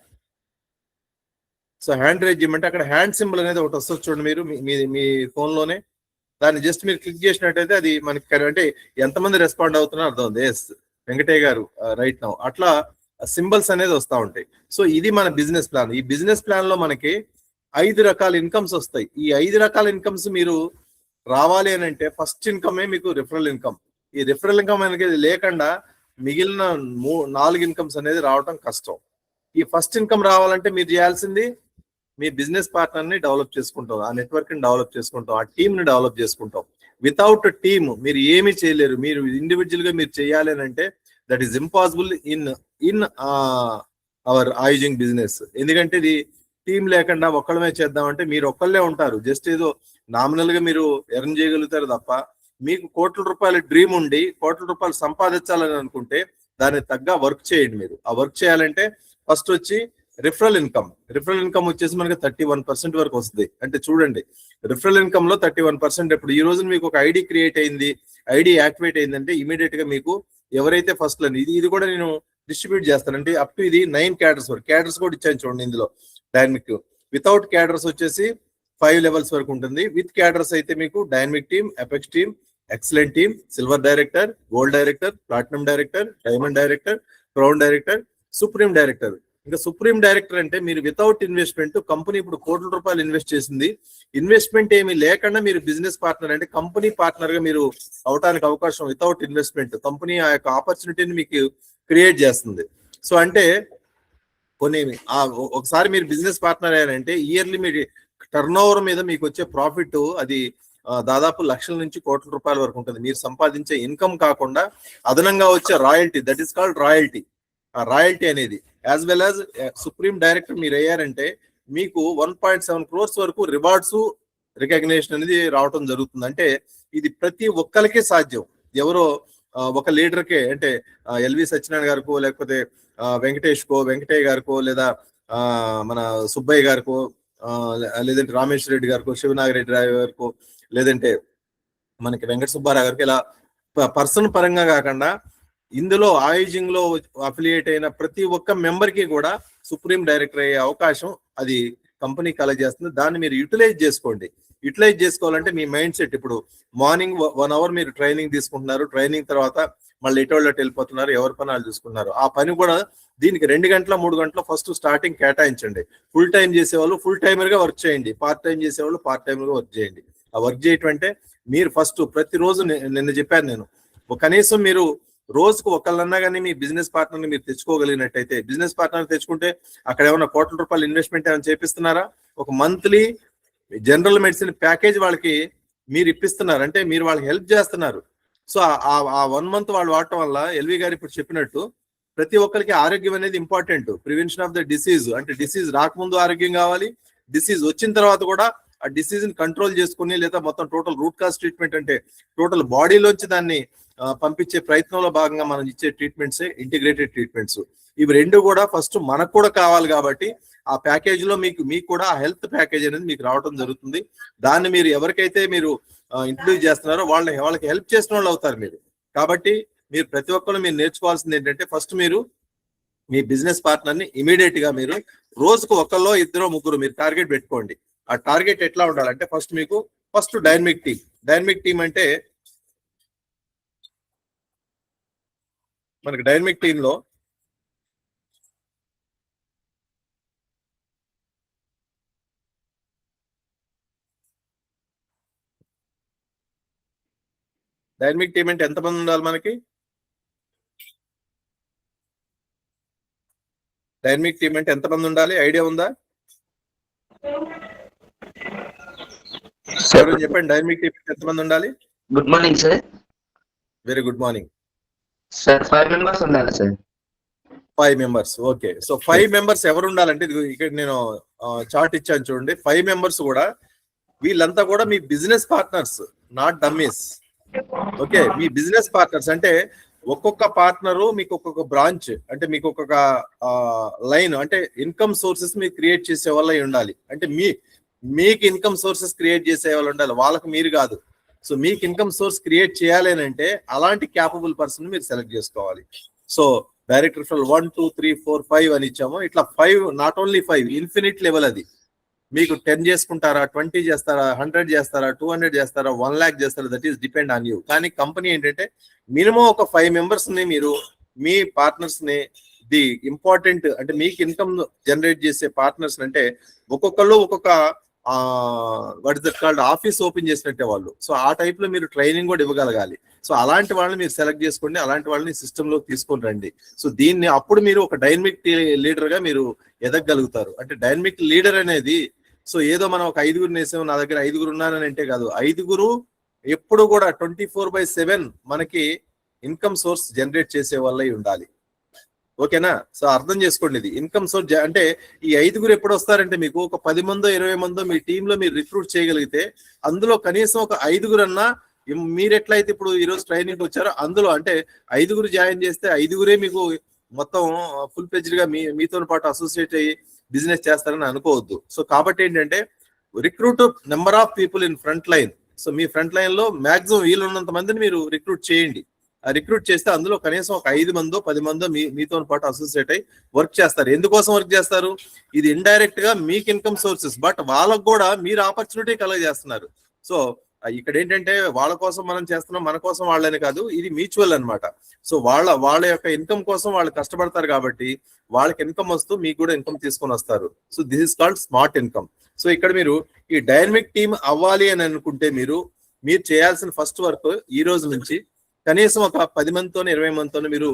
సో హ్యాండ్ రేజ్ చేయమంటే అక్కడ హ్యాండ్ సింబల్ అనేది ఒకటి వస్తుంది చూడండి, మీరు మీ ఫోన్ లోనే దాన్ని జస్ట్ మీరు క్లిక్ చేసినట్టయితే అది మనకి అంటే ఎంతమంది రెస్పాండ్ అవుతున్నారో అర్థం ఉంది. ఎస్ వెంకటయ్య గారు రైట్ నౌ, అట్లా సింబల్స్ అనేది వస్తూ ఉంటాయి. సో ఇది మన బిజినెస్ ప్లాన్. ఈ బిజినెస్ ప్లాన్ లో మనకి 5 రకాల ఇన్కమ్స్ వస్తాయి. ఈ 5 రకాల ఇన్కమ్స్ మీరు రావాలి అని అంటే ఫస్ట్ ఇన్కమే మీకు రిఫరల్ ఇన్కమ్. ఈ రిఫరల్ ఇన్కమ్ అనేది లేకుండా మిగిలిన 4 ఇన్కమ్స్ అనేది రావటం కష్టం. ఈ ఫస్ట్ ఇన్కమ్ రావాలంటే మీరు చేయాల్సింది మీ బిజినెస్ పార్ట్నర్ ని డెవలప్ చేసుకుంటాం, ఆ నెట్వర్క్ ని డెవలప్ చేసుకుంటాం, ఆ టీమ్ ని డెవలప్ చేసుకుంటాం. వితౌట్ టీమ్ మీరు ఏమి చేయలేరు. మీరు ఇండివిజువల్ గా మీరు చేయాలి అని అంటే that is impossible in our using business. ఎందుకంటే ఇది టీం లేకుండా ఒక్కళ్ళమే చేద్దామంటే మీరు ఒక్కళ్ళే ఉంటారు. జస్ట్ ఏదో నామినల్ గా మీరు ఎర్న్ చేయగలుగుతారు తప్ప మీకు కోట్ల రూపాయల డ్రీమ్ ఉండి కోట్ల రూపాయలు సంపాదించాలని అనుకుంటే దానికి తగ్గ వర్క్ చేయండి. మీరు ఆ వర్క్ చేయాలంటే ఫస్ట్ వచ్చి రిఫరల్ ఇన్కమ్. రిఫరల్ ఇన్కమ్ వచ్చేసి మనకి 31% వరకు వస్తుంది. అంటే చూడండి, రిఫరల్ ఇన్కమ్ లో 31%. ఇప్పుడు ఈ రోజు మీకు ఒక ఐడి క్రియేట్ అయింది, ఐడి యాక్టివేట్ అయిందంటే ఇమీడియట్ గా మీకు ఎవరైతే ఫస్ట్ ఇది కూడా నేను డిస్ట్రిబ్యూట్ చేస్తానంటే అప్ టు ఇది 9 క్యాడర్స్ వరకు. క్యాడర్స్ కూడా ఇచ్చాను చూడండి ఇందులో. డైనమిక్ వితౌట్ క్యాడర్స్ వచ్చేసి 5 లెవెల్స్ వరకు ఉంటుంది. విత్ క్యాడర్స్ అయితే మీకు dynamic team, apex team, excellent team, silver director, gold director, platinum director, diamond director, crown director, supreme director. ఇంకా సుప్రీం డైరెక్టర్ అంటే మీరు వితౌట్ ఇన్వెస్ట్మెంట్, కంపెనీ ఇప్పుడు కోట్ల రూపాయలు ఇన్వెస్ట్ చేసింది, ఇన్వెస్ట్మెంట్ ఏమీ లేకుండా మీరు బిజినెస్ పార్ట్నర్ అంటే కంపెనీ పార్ట్నర్ గా మీరు అవడానికి అవకాశం. వితౌట్ ఇన్వెస్ట్మెంట్ కంపెనీ ఆ యొక్క ఆపర్చునిటీని మీకు క్రియేట్ చేస్తుంది. సో అంటే కొన్ని ఒకసారి మీరు బిజినెస్ పార్ట్నర్ అయ్యారంటే ఇయర్లీ మీ టర్న్ ఓవర్ మీద మీకు వచ్చే ప్రాఫిట్ అది దాదాపు లక్షల నుంచి కోట్ల రూపాయల వరకు ఉంటుంది. మీరు సంపాదించే ఇన్కమ్ కాకుండా అదనంగా వచ్చే royalty, that is called royalty. ఆ రాయల్టీ అనేది as well as supreme director మీరు అయ్యారంటే మీకు 1.7 crores వరకు రివార్డ్స్, రికగ్నేషన్ అనేది రావటం జరుగుతుంది. అంటే ఇది ప్రతి ఒక్కరికి సాధ్యం. ఎవరో ఒక లీడర్కే అంటే ఎల్వి సత్యనారాయణ గారికో, లేకపోతే వెంకటయ్య గారికో, లేదా మన సుబ్బయ్య గారికో, లేదంటే రామేశ్వర రెడ్డి గారికో, శివనాగిరెడ్డి రావు గారికో, లేదంటే మనకి వెంకట సుబ్బారావు గారికి ఇలా పర్సన్ పరంగా కాకుండా ఇందులో ఆయుజింగ్ లో అఫిలియేట్ అయిన ప్రతి ఒక్క మెంబర్ కి కూడా సుప్రీం డైరెక్టర్ అయ్యే అవకాశం అది కంపెనీ కలగజేస్తుంది. దాన్ని మీరు యూటిలైజ్ చేసుకోండి. యూటిలైజ్ చేసుకోవాలంటే మీ మైండ్ సెట్, ఇప్పుడు మార్నింగ్ 1 hour మీరు ట్రైనింగ్ తీసుకుంటున్నారు, ట్రైనింగ్ తర్వాత మళ్ళీ ఎటోళ్ళకి వెళ్ళిపోతున్నారు, ఎవరి పని వాళ్ళు చూసుకున్నారు. ఆ పని కూడా దీనికి 2 గంటల 3 గంటల ఫస్ట్ స్టార్టింగ్ కేటాయించండి. ఫుల్ టైం చేసేవాళ్ళు ఫుల్ టైమర్ గా వర్క్ చేయండి, పార్ట్ టైం చేసేవాళ్ళు పార్ట్ టైమర్ గా వర్క్ చేయండి. ఆ వర్క్ చేయటం అంటే మీరు ఫస్ట్ ప్రతిరోజు నిన్న చెప్పాను నేను, కనీసం మీరు రోజుకు ఒకళ్ళన్నా కానీ మీ బిజినెస్ పార్ట్నర్ ని మీరు తెచ్చుకోగలిగినట్టయితే, బిజినెస్ పార్ట్నర్ తెచ్చుకుంటే అక్కడ ఏమైనా కోట్ల రూపాయలు ఇన్వెస్ట్మెంట్ ఏమైనా చేపిస్తున్నారా? ఒక మంత్లీ జనరల్ మెడిసిన్ ప్యాకేజ్ వాళ్ళకి మీరు ఇప్పిస్తున్నారు, అంటే మీరు వాళ్ళకి హెల్ప్ చేస్తున్నారు. సో ఆ 1 month వాళ్ళు వాడటం వల్ల ఎల్వి గారు ఇప్పుడు చెప్పినట్టు ప్రతి ఒక్కరికి ఆరోగ్యం అనేది important. Prevention of the disease అంటే డిసీజ్ రాకముందు ఆరోగ్యం కావాలి, డిసీజ్ వచ్చిన తర్వాత కూడా ఆ డిసీజ్ ని కంట్రోల్ చేసుకుని, లేదా మొత్తం టోటల్ రూట్ కాజ్ ట్రీట్మెంట్ అంటే టోటల్ బాడీలోంచి దాన్ని పంపించే ప్రయత్నంలో భాగంగా మనం ఇచ్చే ట్రీట్మెంట్సే ఇంటిగ్రేటెడ్ ట్రీట్మెంట్స్. ఇవి 2 కూడా ఫస్ట్ మనకు కూడా కావాలి కాబట్టి ఆ ప్యాకేజ్ లో మీకు కూడా ఆ హెల్త్ ప్యాకేజ్ అనేది మీకు రావడం జరుగుతుంది. దాన్ని మీరు ఎవరికైతే మీరు ఇంట్రడ్యూస్ చేస్తున్నారో వాళ్ళకి హెల్ప్ చేసిన వాళ్ళు అవుతారు మీరు. కాబట్టి మీరు ప్రతి ఒక్కరు మీరు నేర్చుకోవాల్సింది ఏంటంటే ఫస్ట్ మీరు మీ బిజినెస్ పార్ట్నర్ ని ఇమీడియట్ గా మీరు రోజుకు ఒకళ్ళో ఇద్దరు ముగ్గురు మీరు టార్గెట్ పెట్టుకోండి. ఆ టార్గెట్ ఎట్లా ఉండాలంటే ఫస్ట్ డైనమిక్ టీమ్ అంటే మనకి డైనమిక్ టీమ్ లో డైనమిక్ టీమ్ అంటే ఎంతమంది ఉండాలి మనకి? డైనమిక్ టీమ్ అంటే ఎంతమంది ఉండాలి? ఐడియా ఉందా? చెప్పండి, డైనమిక్ టీమ్ అంటే ఎంతమంది ఉండాలి? Good morning sir. Very good morning sir 5 members ఉండాలి sir. 5 members. Okay, so 5 members ఎవరు ఉండాలంటే ఇక్కడ నేను చార్ట్ ఇచ్చాను చూడండి. 5 మెంబర్స్ కూడా వీళ్ళంతా కూడా మీ business partners, not dummies. Okay, మీ బిజినెస్ పార్ట్నర్స్ అంటే ఒక్కొక్క పార్ట్నరు మీకు ఒక్కొక్క బ్రాంచ్, అంటే మీకు ఒక్కొక్క లైన్, అంటే ఇన్కమ్ సోర్సెస్ మీకు క్రియేట్ చేసే వాళ్ళ ఉండాలి. అంటే మీకు ఇన్కమ్ సోర్సెస్ క్రియేట్ చేసే వాళ్ళు ఉండాలి, వాళ్ళకి మీరు కాదు. సో మీకు ఇన్కమ్ సోర్స్ క్రియేట్ చేయాలి అని అంటే అలాంటి క్యాపబుల్ పర్సన్ మీరు సెలెక్ట్ చేసుకోవాలి. సో డైరెక్టర్ ఫర్ 1 2 3 4 5 అని ఇచ్చాము. ఇట్లా 5, నాట్ ఓన్లీ 5, ఇన్ఫినిట్ లెవెల్. అది మీకు 10 చేసుకుంటారా, 20 చేస్తారా, 100 చేస్తారా, 200 చేస్తారా, 1 lakh చేస్తారా, that is depend on you. కానీ కంపెనీ ఏంటంటే మినిమం ఒక 5 మెంబర్స్ ని మీరు మీ పార్ట్నర్స్ ని, ది ఇంపార్టెంట్ అంటే మీకు ఇన్కమ్ జనరేట్ చేసే పార్ట్నర్స్ అంటే ఒక్కొక్కళ్ళు ఒక్కొక్క what is that called office open చేసినట్టే వాళ్ళు. సో ఆ టైప్ లో మీరు ట్రైనింగ్ కూడా ఇవ్వగలగాలి. సో అలాంటి వాళ్ళని మీరు సెలెక్ట్ చేసుకోండి, అలాంటి వాళ్ళని సిస్టమ్ లో తీసుకొని రండి. సో దీన్ని అప్పుడు మీరు ఒక డైనమిక్ లీడర్ గా మీరు ఎదగలుగుతారు. అంటే డైనమిక్ లీడర్ అనేది సో ఏదో మనం ఒక 5గురిని వేసాము, నా దగ్గర 5గురు ఉన్నారని అంటే కాదు. 5గురు ఎప్పుడు కూడా 24/7 మనకి ఇన్కమ్ సోర్స్ జనరేట్ చేసే వాళ్ళై ఉండాలి. ఓకేనా? సో అర్థం చేసుకోండి, ఇది ఇన్కమ్ సోర్స్. అంటే ఈ 5గురు ఎప్పుడు వస్తారంటే మీకు ఒక 10 మందో 20 మందో మీ టీంలో మీరు రిక్రూట్ చేయగలిగితే అందులో కనీసం ఒక 5గురు అన్నా మీరు ఎట్లయితే ఇప్పుడు ఈరోజు ట్రైనింగ్ వచ్చారో అందులో అంటే 5గురు జాయిన్ చేస్తే 5గురే మీకు మొత్తం ఫుల్ ఫ్లెడ్జ్డ్ గా మీతో పాటు అసోసియేట్ అయ్యి బిజినెస్ చేస్తారని అనుకోవద్దు. సో కాబట్టి ఏంటంటే recruit number of people in front line. So me front line లో మాక్సిమం వీలున్నంత మందిని మీరు రిక్రూట్ చేయండి. ఆ రిక్రూట్ చేస్తే అందులో కనీసం ఒక 5 మందో 10 మందో మీతో పాటు అసోసియేట్ అయ్యి వర్క్ చేస్తారు. ఎందుకోసం వర్క్ చేస్తారు? ఇది ఇండైరెక్ట్ గా మీకు ఇన్కమ్ సోర్సెస్, బట్ వాళ్ళకు కూడా మీరు ఆపర్చునిటీ కలగజేస్తున్నారు. సో ఇక్కడ ఏంటంటే వాళ్ళ కోసం మనం చేస్తున్నాం, మన కోసం వాళ్ళని కాదు, ఇది మ్యూచువల్ అన్నమాట. సో వాళ్ళ యొక్క ఇన్కమ్ కోసం వాళ్ళు కష్టపడతారు కాబట్టి వాళ్ళకి ఇన్కమ్ వస్తూ మీకు కూడా ఇన్కమ్ తీసుకొని వస్తారు. So this is called smart income. So ఇక్కడ మీరు ఈ డైనమిక్ టీమ్ అవ్వాలి అని అనుకుంటే మీరు చేయాల్సిన ఫస్ట్ వర్క్ ఈ రోజు నుంచి కనీసం ఒక 10 మందితో 20 మందితో మీరు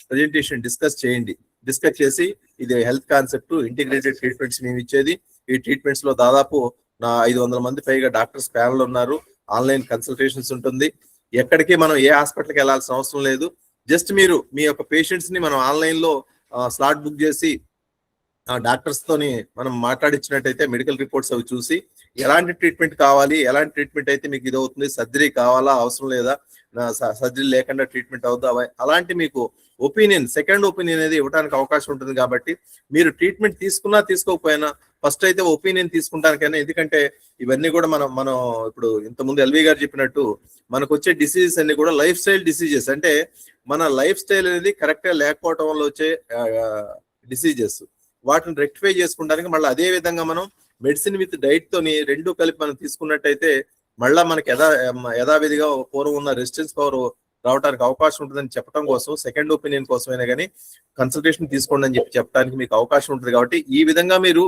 ప్రెజెంటేషన్ డిస్కస్ చేయండి. డిస్కస్ చేసి ఇది హెల్త్ కాన్సెప్ట్, ఇంటిగ్రేటెడ్ ట్రీట్మెంట్స్ మేము ఇచ్చేది. ఈ ట్రీట్మెంట్స్ లో దాదాపు 500 మంది పైగా డాక్టర్స్ ప్యానల్ ఉన్నారు. ఆన్లైన్ కన్సల్టేషన్స్ ఉంటుంది. ఎక్కడికి మనం ఏ హాస్పిటల్కి వెళ్ళాల్సిన అవసరం లేదు. జస్ట్ మీరు మీ యొక్క పేషెంట్స్ ని మనం ఆన్లైన్ లో స్లాట్ బుక్ చేసి డాక్టర్స్ తోని మనం మాట్లాడించినట్టయితే మెడికల్ రిపోర్ట్స్ అవి చూసి ఎలాంటి ట్రీట్మెంట్ కావాలి, ఎలాంటి ట్రీట్మెంట్ అయితే మీకు ఇది అవుతుంది, సర్జరీ కావాలా అవసరం లేదా, సర్జరీ లేకుండా ట్రీట్మెంట్ అవుతా, అలాంటి మీకు ఒపీనియన్, సెకండ్ ఒపీనియన్ అనేది ఇవ్వడానికి అవకాశం ఉంటుంది. కాబట్టి మీరు ట్రీట్మెంట్ తీసుకున్నా తీసుకోకపోయినా ఫస్ట్ అయితే ఒపీనియన్ తీసుకుంటానికైనా, ఎందుకంటే ఇవన్నీ కూడా మనం ఇప్పుడు ఇంతకుముందు ఎల్వి గారు చెప్పినట్టు మనకు వచ్చే డిసీజెస్ అన్ని కూడా లైఫ్ స్టైల్ డిసీజెస్. అంటే మన లైఫ్ స్టైల్ అనేది కరెక్ట్ గా లేకపోవడం వల్ల వచ్చే డిసీజెస్. వాటిని రెక్టిఫై చేసుకోవడానికి మళ్ళీ అదే విధంగా మనం మెడిసిన్ విత్ డైట్ తోని రెండు కలిపి మనం తీసుకున్నట్టయితే మళ్ళా మనకి యథావిధిగా పూర్వం ఉన్న రెసిస్టెన్స్ పవర్ రావడానికి అవకాశం ఉంటుందని చెప్పడం కోసం, సెకండ్ ఒపీనియన్ కోసమైనా కానీ కన్సల్టేషన్ తీసుకోండి అని చెప్పడానికి మీకు అవకాశం ఉంటుంది. కాబట్టి ఈ విధంగా మీరు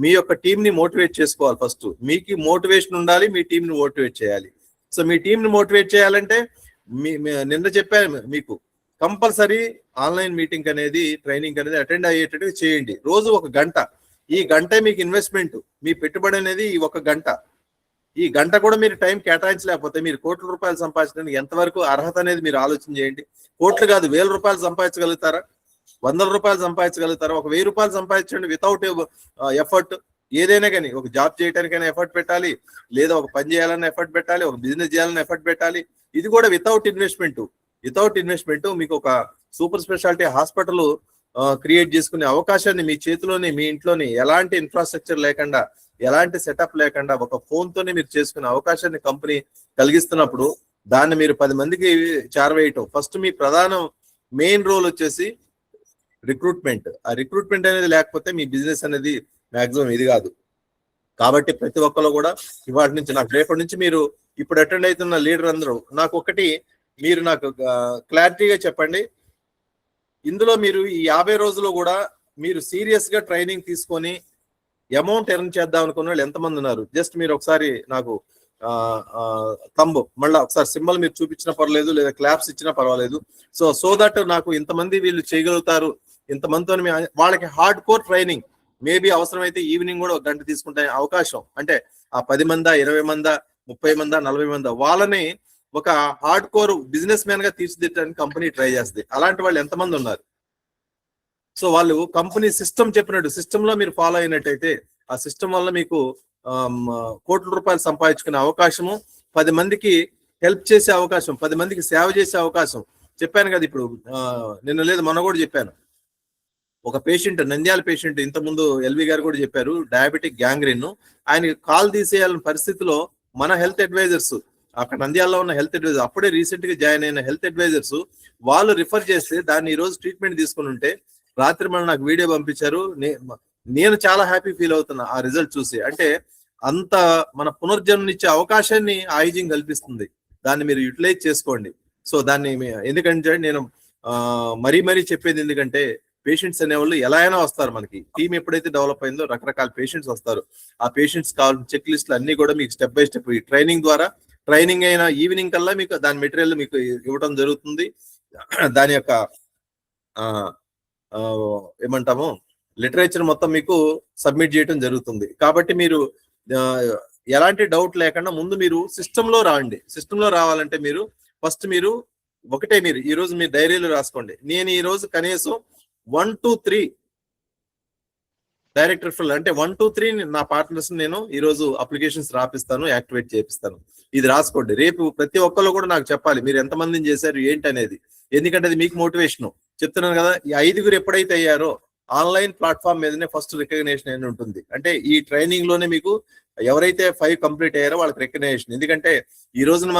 మీ యొక్క టీమ్ ని మోటివేట్ చేసుకోవాలి. ఫస్ట్ మీకు మోటివేషన్ ఉండాలి, మీ టీం ని మోటివేట్ చేయాలి. సో మీ టీం ని మోటివేట్ చేయాలంటే నిన్న చెప్పాను మీకు, కంపల్సరీ ఆన్లైన్ మీటింగ్ అనేది, ట్రైనింగ్ అనేది అటెండ్ అయ్యేటట్టు చేయండి. రోజు 1 గంట. ఈ గంట మీకు ఇన్వెస్ట్మెంట్, మీ పెట్టుబడి అనేది ఈ 1 గంట. ఈ గంట కూడా మీరు టైం కేటాయించలేకపోతే మీరు కోట్ల రూపాయలు సంపాదించడానికి ఎంతవరకు అర్హత అనేది మీరు ఆలోచన చేయండి. కోట్లు కాదు, 1000 రూపాయలు సంపాదించగలుగుతారా, 100 రూపాయలు సంపాదించగలుగుతారా, ఒక 1000 రూపాయలు సంపాదించండి వితౌట్ ఎఫర్ట్. ఏదైనా కానీ ఒక జాబ్ చేయడానికైనా ఎఫర్ట్ పెట్టాలి, లేదా ఒక పని చేయాలన్నా ఎఫర్ట్ పెట్టాలి, ఒక బిజినెస్ చేయాలన్నా ఎఫర్ట్ పెట్టాలి. ఇది కూడా వితౌట్ ఇన్వెస్ట్మెంట్ మీకు ఒక సూపర్ స్పెషాలిటీ హాస్పిటల్ క్రియేట్ చేసుకునే అవకాశాన్ని మీ చేతిలోనే, మీ ఇంట్లోనే, ఎలాంటి ఇన్ఫ్రాస్ట్రక్చర్ లేకుండా, ఎలాంటి సెటప్ లేకుండా ఒక ఫోన్ తోనే మీరు చేసుకునే అవకాశాన్ని కంపెనీ కలిగిస్తున్నప్పుడు దాన్ని మీరు 10 మందికి చేరవేయటం. ఫస్ట్ మీ ప్రధాన మెయిన్ రోల్ వచ్చేసి రిక్రూట్మెంట్. ఆ రిక్రూట్మెంట్ అనేది లేకపోతే మీ బిజినెస్ అనేది మాక్సిమం ఇది కాదు. కాబట్టి ప్రతి ఒక్కరు కూడా ఇవాటి నుంచి నాకు రేపటి నుంచి మీరు ఇప్పుడు అటెండ్ అవుతున్న లీడర్ అందరూ నాకు ఒకటి మీరు నాకు క్లారిటీగా చెప్పండి. ఇందులో మీరు ఈ 50 రోజులు కూడా మీరు సీరియస్ గా ట్రైనింగ్ తీసుకొని అమౌంట్ ఎర్న్ చేద్దాం అనుకున్న వాళ్ళు ఎంతమంది ఉన్నారు? జస్ట్ మీరు ఒకసారి నాకు తంబు మళ్ళీ ఒకసారి సింబల్ మీరు చూపించినా పర్వాలేదు, లేదా క్లాప్స్ ఇచ్చినా పర్వాలేదు. సో దట్ నాకు ఇంతమంది వీళ్ళు చేయగలుగుతారు, ఇంతమందితో వాళ్ళకి హార్డ్ కోర్ ట్రైనింగ్ మేబీ అవసరమైతే ఈవినింగ్ కూడా 1 గంట తీసుకుంటే అవకాశం. అంటే ఆ 10 మందా 20 మందా 30 మందా 40 మందా వాళ్ళని ఒక హార్డ్ కోర్ బిజినెస్ మ్యాన్ గా తీర్చిదిద్దడానికి కంపెనీ ట్రై చేస్తుంది. అలాంటి వాళ్ళు ఎంతమంది ఉన్నారు? సో వాళ్ళు కంపెనీ సిస్టమ్ చెప్పినట్టు సిస్టమ్ లో మీరు ఫాలో అయినట్టయితే ఆ సిస్టమ్ వల్ల మీకు కోట్ల రూపాయలు సంపాదించుకునే అవకాశము, 10 మందికి హెల్ప్ చేసే అవకాశం, 10 మందికి సేవ చేసే అవకాశం. చెప్పాను కదా ఇప్పుడు నిన్న లేదు మొన్న కూడా చెప్పాను. ఒక పేషెంట్, నంద్యాల పేషెంట్, ఇంతకుముందు ఎల్వి గారు కూడా చెప్పారు, డయాబెటిక్ గ్యాంగ్రీన్. ఆయనకి కాల్ తీసేయాలని పరిస్థితిలో మన హెల్త్ అడ్వైజర్స్, అక్కడ నంద్యాలలో ఉన్న హెల్త్ అడ్వైజర్, అప్పుడే రీసెంట్ గా జాయిన్ అయిన హెల్త్ అడ్వైజర్స్ వాళ్ళు రిఫర్ చేస్తే దాన్ని ఈ రోజు ట్రీట్మెంట్ తీసుకుని ఉంటే రాత్రి మళ్ళీ నాకు వీడియో పంపించారు. నేను చాలా హ్యాపీ ఫీల్ అవుతున్నా ఆ రిజల్ట్ చూసి. అంటే అంత మన పునర్జన్మనిచ్చే అవకాశాన్ని ఆయుజింగ్ కల్పిస్తుంది. దాన్ని మీరు యూటిలైజ్ చేసుకోండి. సో దాన్ని ఎందుకంటే నేను మరీ చెప్పేది ఎందుకంటే పేషెంట్స్ అనేవాళ్ళు ఎలా అయినా వస్తారు. మనకి టీం ఎప్పుడైతే డెవలప్ అయిందో రకరకాల పేషెంట్స్ వస్తారు. ఆ పేషెంట్స్ కావాల్సిన చెక్ లిస్టులు అన్ని కూడా మీకు స్టెప్ బై స్టెప్ ఈ ట్రైనింగ్ ద్వారా, ట్రైనింగ్ అయిన ఈవినింగ్ కల్లా మీకు దాని మెటీరియల్ మీకు ఇవ్వడం జరుగుతుంది. దాని యొక్క ఏమంటాము లిటరేచర్ మొత్తం మీకు సబ్మిట్ చేయడం జరుగుతుంది. కాబట్టి మీరు ఎలాంటి డౌట్ లేకుండా ముందు మీరు సిస్టమ్ లో రాండి. సిస్టమ్ లో రావాలంటే మీరు ఫస్ట్ మీరు ఈ రోజు మీ డైరీలో రాసుకోండి. నేను ఈ రోజు కనీసం 1 to 3 డైరెక్ట్ రిఫరల్ అంటే 1 to 3 నా పార్ట్నర్స్ నేను ఈ రోజు అప్లికేషన్స్ రాపిస్తాను, యాక్టివేట్ చేపిస్తాను. ఇది రాసుకోండి. రేపు ప్రతి ఒక్కరు కూడా నాకు చెప్పాలి మీరు ఎంతమందిని చేశారు ఏంటి అనేది. ఎందుకంటే అది మీకు మోటివేషన్. చెప్తున్నాను కదా, ఈ 5గురు ఎప్పుడైతే అయ్యారో ఆన్లైన్ ప్లాట్ఫామ్ మీదనే ఫస్ట్ రికగ్నేషన్ అని ఉంటుంది. అంటే ఈ ట్రైనింగ్ లోనే మీకు ఎవరైతే 5 కంప్లీట్ అయ్యారో వాళ్ళకి రికగ్నేషన్. ఎందుకంటే ఈ రోజున